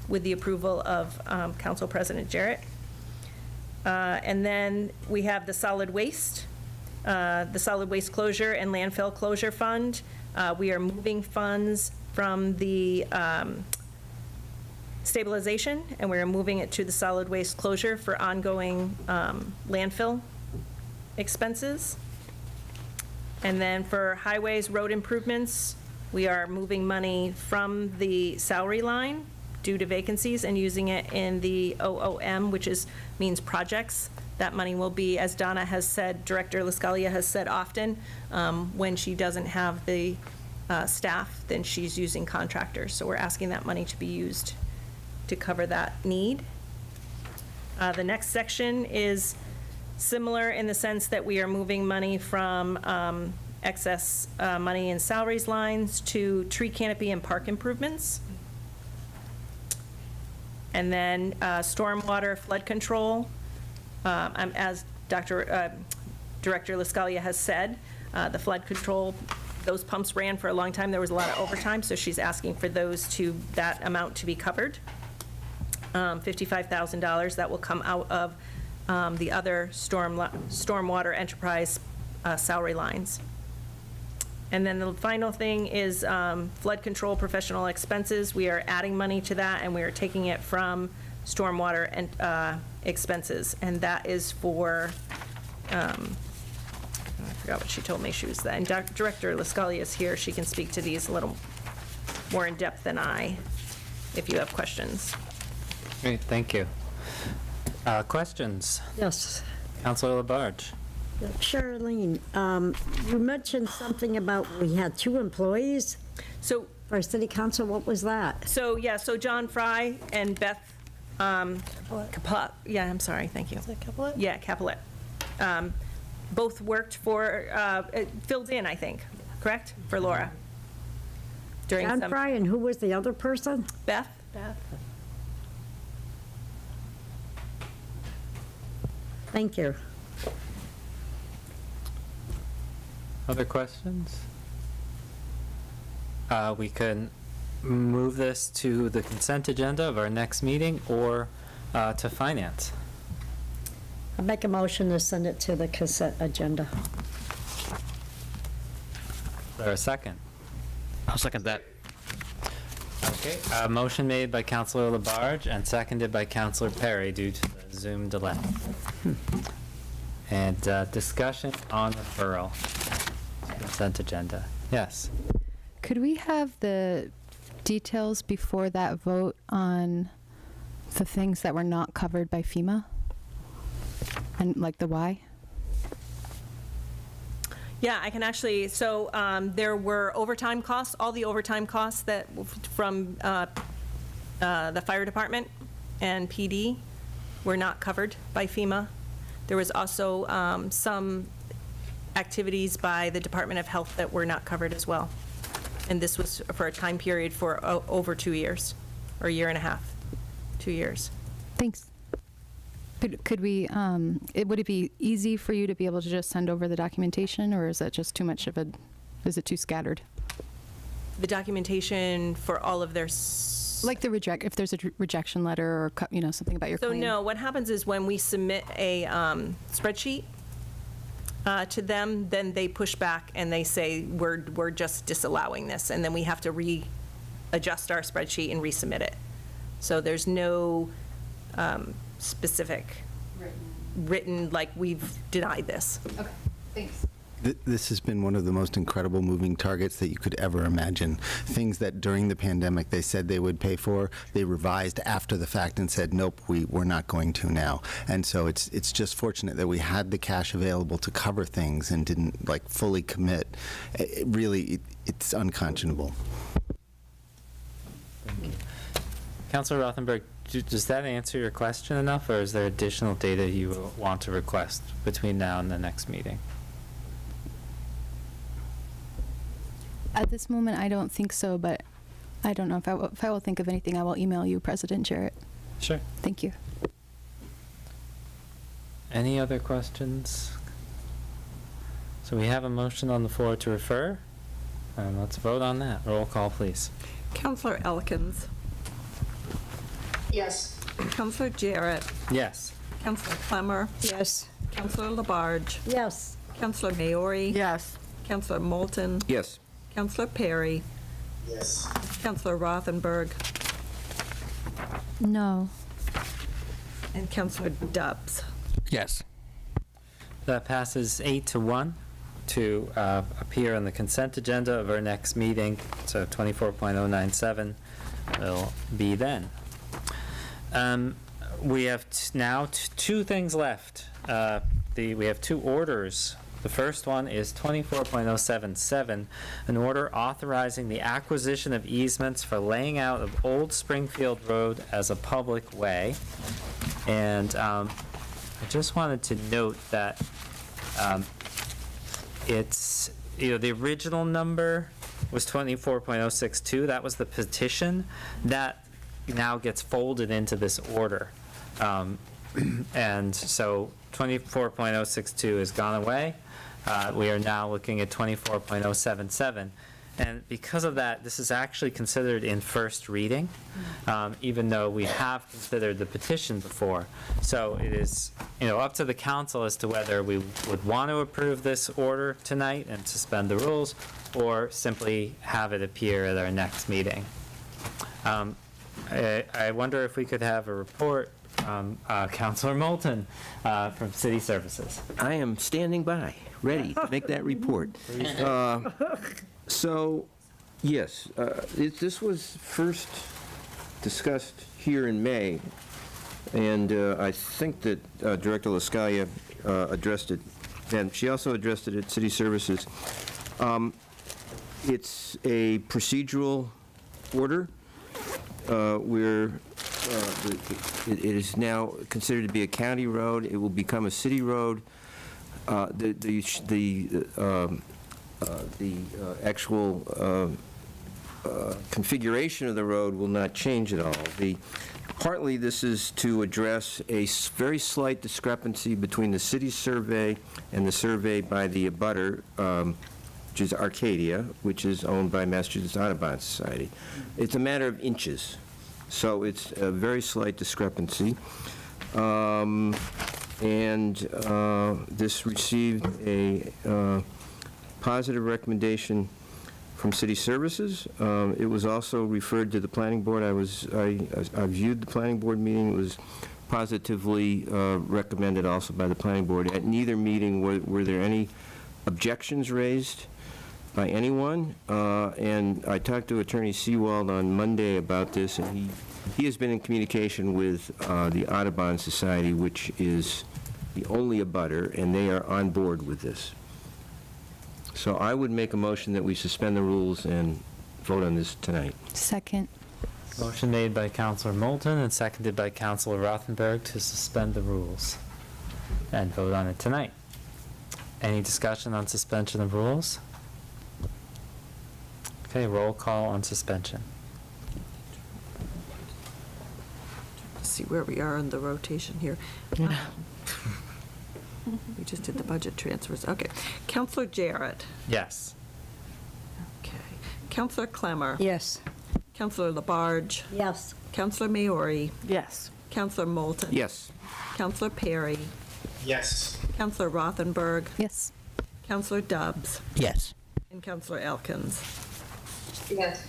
with the approval of Council President Jarrett. And then we have the solid waste closure and landfill closure fund. We are moving funds from the stabilization, and we're moving it to the solid waste closure for ongoing landfill expenses. And then for highways, road improvements, we are moving money from the salary line due to vacancies and using it in the OOM, which means projects. That money will be, as Donna has said, Director Lascalia has said often, when she doesn't have the staff, then she's using contractors. So we're asking that money to be used to cover that need. The next section is similar in the sense that we are moving money from excess money in salaries lines to tree canopy and park improvements. And then stormwater flood control, as Director Lascalia has said, the flood control, those pumps ran for a long time. There was a lot of overtime, so she's asking for that amount to be covered. $55,000, that will come out of the other stormwater enterprise salary lines. And then the final thing is flood control professional expenses. We are adding money to that, and we are taking it from stormwater and expenses. And that is for, I forgot what she told me she was that. And Director Lascalia is here. She can speak to these a little more in depth than I, if you have questions. Great, thank you. Questions? Yes. Councilor Labarge. Charlene, you mentioned something about we had 2 employees So for city council. What was that? So, yeah, so John Fry and Beth Capulet. Yeah, I'm sorry, thank you. Is that Capulet? Yeah, Capulet. Both worked for, filled in, I think, correct? For Laura. During John Fry, and who was the other person? Beth. Thank you. Other questions? We could move this to the consent agenda of our next meeting or to finance. I make a motion to send it to the consent agenda. Is there a second? I'll second that. Okay, motion made by Councilor Labarge and seconded by Councilor Perry due to the Zoom delay. And discussion on referral. Consent agenda. Yes. Could we have the details before that vote on the things that were not covered by FEMA? And like the why? Yeah, I can actually, so there were overtime costs, all the overtime costs that from the fire department and PD were not covered by FEMA. There was also some activities by the Department of Health that were not covered as well. And this was for a time period for over 2 years, or a year and a half, 2 years. Thanks. Could we, would it be easy for you to be able to just send over the documentation, or is that just too much of a, is it too scattered? The documentation for all of their... Like the if there's a rejection letter or, something about your claim. So no, what happens is when we submit a spreadsheet to them, then they push back and they say, we're just disallowing this, and then we have to readjust our spreadsheet and resubmit it. So there's no specific written, like we've denied this. Okay, thanks. This has been one of the most incredible moving targets that you could ever imagine. Things that during the pandemic they said they would pay for, they revised after the fact and said, nope, we're not going to now. And so it's just fortunate that we had the cash available to cover things and didn't like fully commit. It's unconscionable. Thank you. Councilor Rothenberg, does that answer your question enough, or is there additional data you want to request between now and the next meeting? At this moment, I don't think so, but I don't know. If I will think of anything, I will email you, President Jarrett. Sure. Thank you. Any other questions? So we have a motion on the floor to refer, and let's vote on that. Roll call, please. Counselor Elkins. Yes. Counselor Jarrett. Yes. Counselor Clemmer. Yes. Counselor Labarge. Yes. Counselor Maori. Yes. Counselor Moulton. Yes. Counselor Perry. Yes. Counselor Rothenberg. No. And Counselor Dubs. Yes. That passes 8-1 to appear on the consent agenda of our next meeting. So 24.097 will be then. We have now two things left. We have two orders. The first one is 24.077, an order authorizing the acquisition of easements for laying out of Old Springfield Road as a public way. And I just wanted to note that it's, the original number was 24.062. That was the petition. That now gets folded into this order. And so 24.062 has gone away. We are now looking at 24.077. And because of that, this is actually considered in first reading, even though we have considered the petition before. So it is, up to the council as to whether we would want to approve this order tonight and suspend the rules, or simply have it appear at our next meeting. I wonder if we could have a report from Councilor Moulton from City Services. I am standing by, ready to make that report. So, yes, this was first discussed here in May, and I think that Director LaScalia addressed it, and she also addressed it at City Services. It's a procedural order where it is now considered to be a county road. It will become a city road. The actual configuration of the road will not change at all. Partly this is to address a very slight discrepancy between the city survey and the survey by the abutter, which is Arcadia, which is owned by Massachusetts Audubon Society. It's a matter of inches, so it's a very slight discrepancy. This received a positive recommendation from City Services. It was also referred to the Planning Board. I viewed the Planning Board meeting. It was positively recommended also by the Planning Board. At neither meeting were there any objections raised by anyone. And I talked to Attorney Seawald on Monday about this, and he has been in communication with the Audubon Society, which is the only abutter, and they are on board with this. So I would make a motion that we suspend the rules and vote on this tonight. Second. Motion made by Councilor Moulton and seconded by Councilor Rothenberg to suspend the rules and vote on it tonight. Any discussion on suspension of rules? Okay, roll call on suspension. Let's see where we are in the rotation here. We just did the budget transfers. Okay. Counselor Jarrett. Yes. Okay. Counselor Clemmer. Yes. Counselor Labarge. Yes. Counselor Maori. Yes. Counselor Moulton. Yes. Counselor Perry. Yes. Counselor Rothenberg. Yes. Counselor Dubs. Yes. And Counselor Elkins. Yes.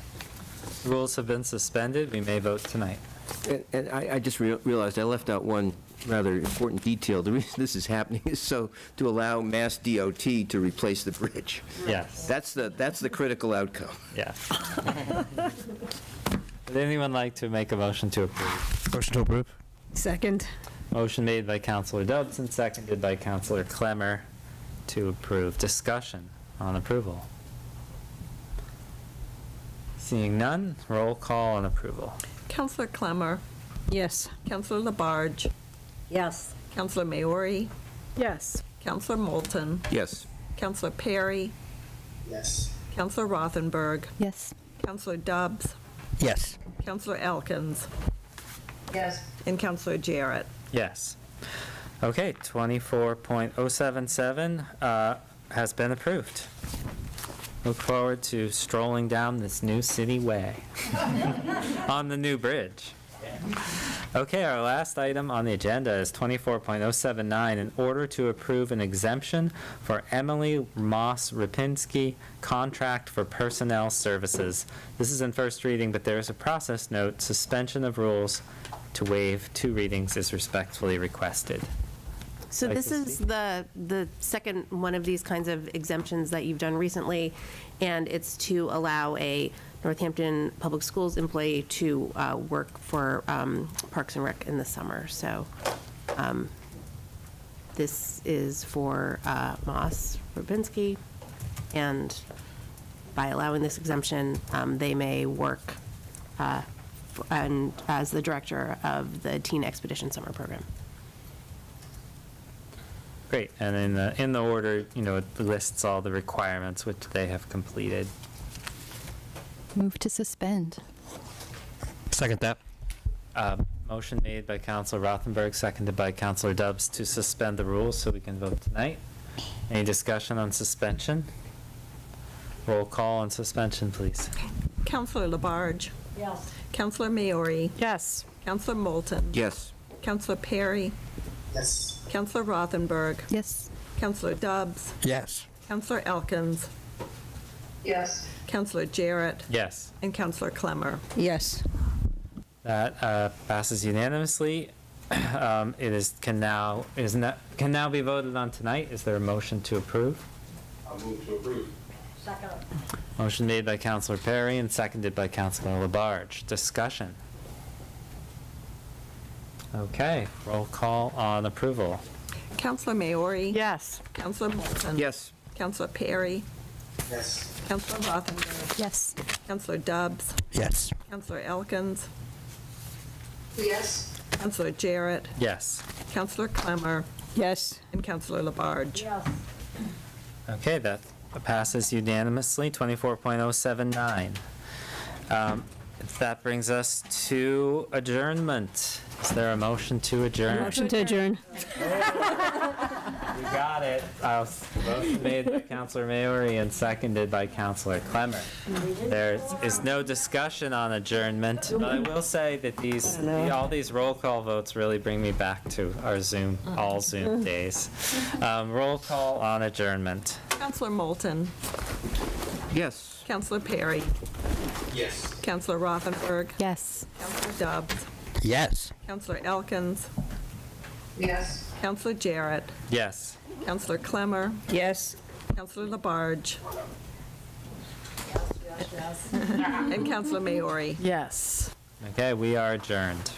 Rules have been suspended. We may vote tonight. And I just realized I left out one rather important detail. The reason this is happening is so to allow Mass DOT to replace the bridge. Yes. That's the critical outcome. Yes. Would anyone like to make a motion to approve? Motion to approve. Second. Motion made by Counselor Dubs and seconded by Counselor Clemmer to approve. Discussion on approval. Seeing none, roll call on approval. Counselor Clemmer, Yes. Counselor Labarge, Yes. Counselor Maori, Yes. Counselor Moulton, Yes. Counselor Perry, Yes. Counselor Rothenberg, Yes. Counselor Dubs, Yes. Counselor Elkins, Yes. and Counselor Jarrett. Yes. Okay, 24.077 has been approved. Look forward to strolling down this new city way on the new bridge. Okay, our last item on the agenda is 24.079, in order to approve an exemption for Emily Moss Rapinski, contract for personnel services. This is in first reading, but there is a process note. Suspension of rules to waive 2 readings is respectfully requested. So Like this to is the second one of these kinds of exemptions that you've done recently, and it's to allow a Northampton Public Schools employee to work for Parks and Rec in the summer. So this is for Moss Rubinski, and by allowing this exemption, they may work and as the director of the Teen Expedition Summer Program. Great, and in the order, it lists all the requirements which they have completed. Move to suspend. Second that. Motion made by Counselor Rothenberg, seconded by Counselor Dubs to suspend the rules so we can vote tonight. Any discussion on suspension? Roll call on suspension, please. Counselor Labarge, Yes. Counselor Maori, Yes. Counselor Moulton, Yes. Counselor Perry, Yes. Counselor Rothenberg, Yes. Counselor Dubs, Yes. Counselor Elkins, Yes. Counselor Jarrett, Yes. and Counselor Clemmer. Yes. That passes unanimously. Can now be voted on tonight. Is there a motion to approve? I'll move to approve. Second. Motion made by Counselor Perry and seconded by Counselor Labarge. Discussion. Okay, roll call on approval. Counselor Maori, Yes. Counselor Moulton, Yes. Counselor Perry, Yes. Counselor Rothenberg, Yes. Counselor Dubs, Yes. Counselor Elkins, Yes. Counselor Jarrett, Yes. Counselor Clemmer, Yes. and Counselor Labarge. Yes. Okay, that passes unanimously, 24.079. That brings us to adjournment. Is there a motion to adjourn? Motion to adjourn. You got it. Motion made by Counselor Maori and seconded by Counselor Clemmer. There is no discussion on adjournment, but I will say that all these roll call votes really bring me back to our all Zoom days. Roll call on adjournment. Counselor Moulton, Yes. Counselor Perry, Yes. Counselor Rothenberg, Yes. Counselor Dubs, Yes. Counselor Elkins, Yes. Counselor Jarrett, Yes. Counselor Clemmer, Yes. Counselor Labarge, and Counselor Maori. Yes. Okay, we are adjourned.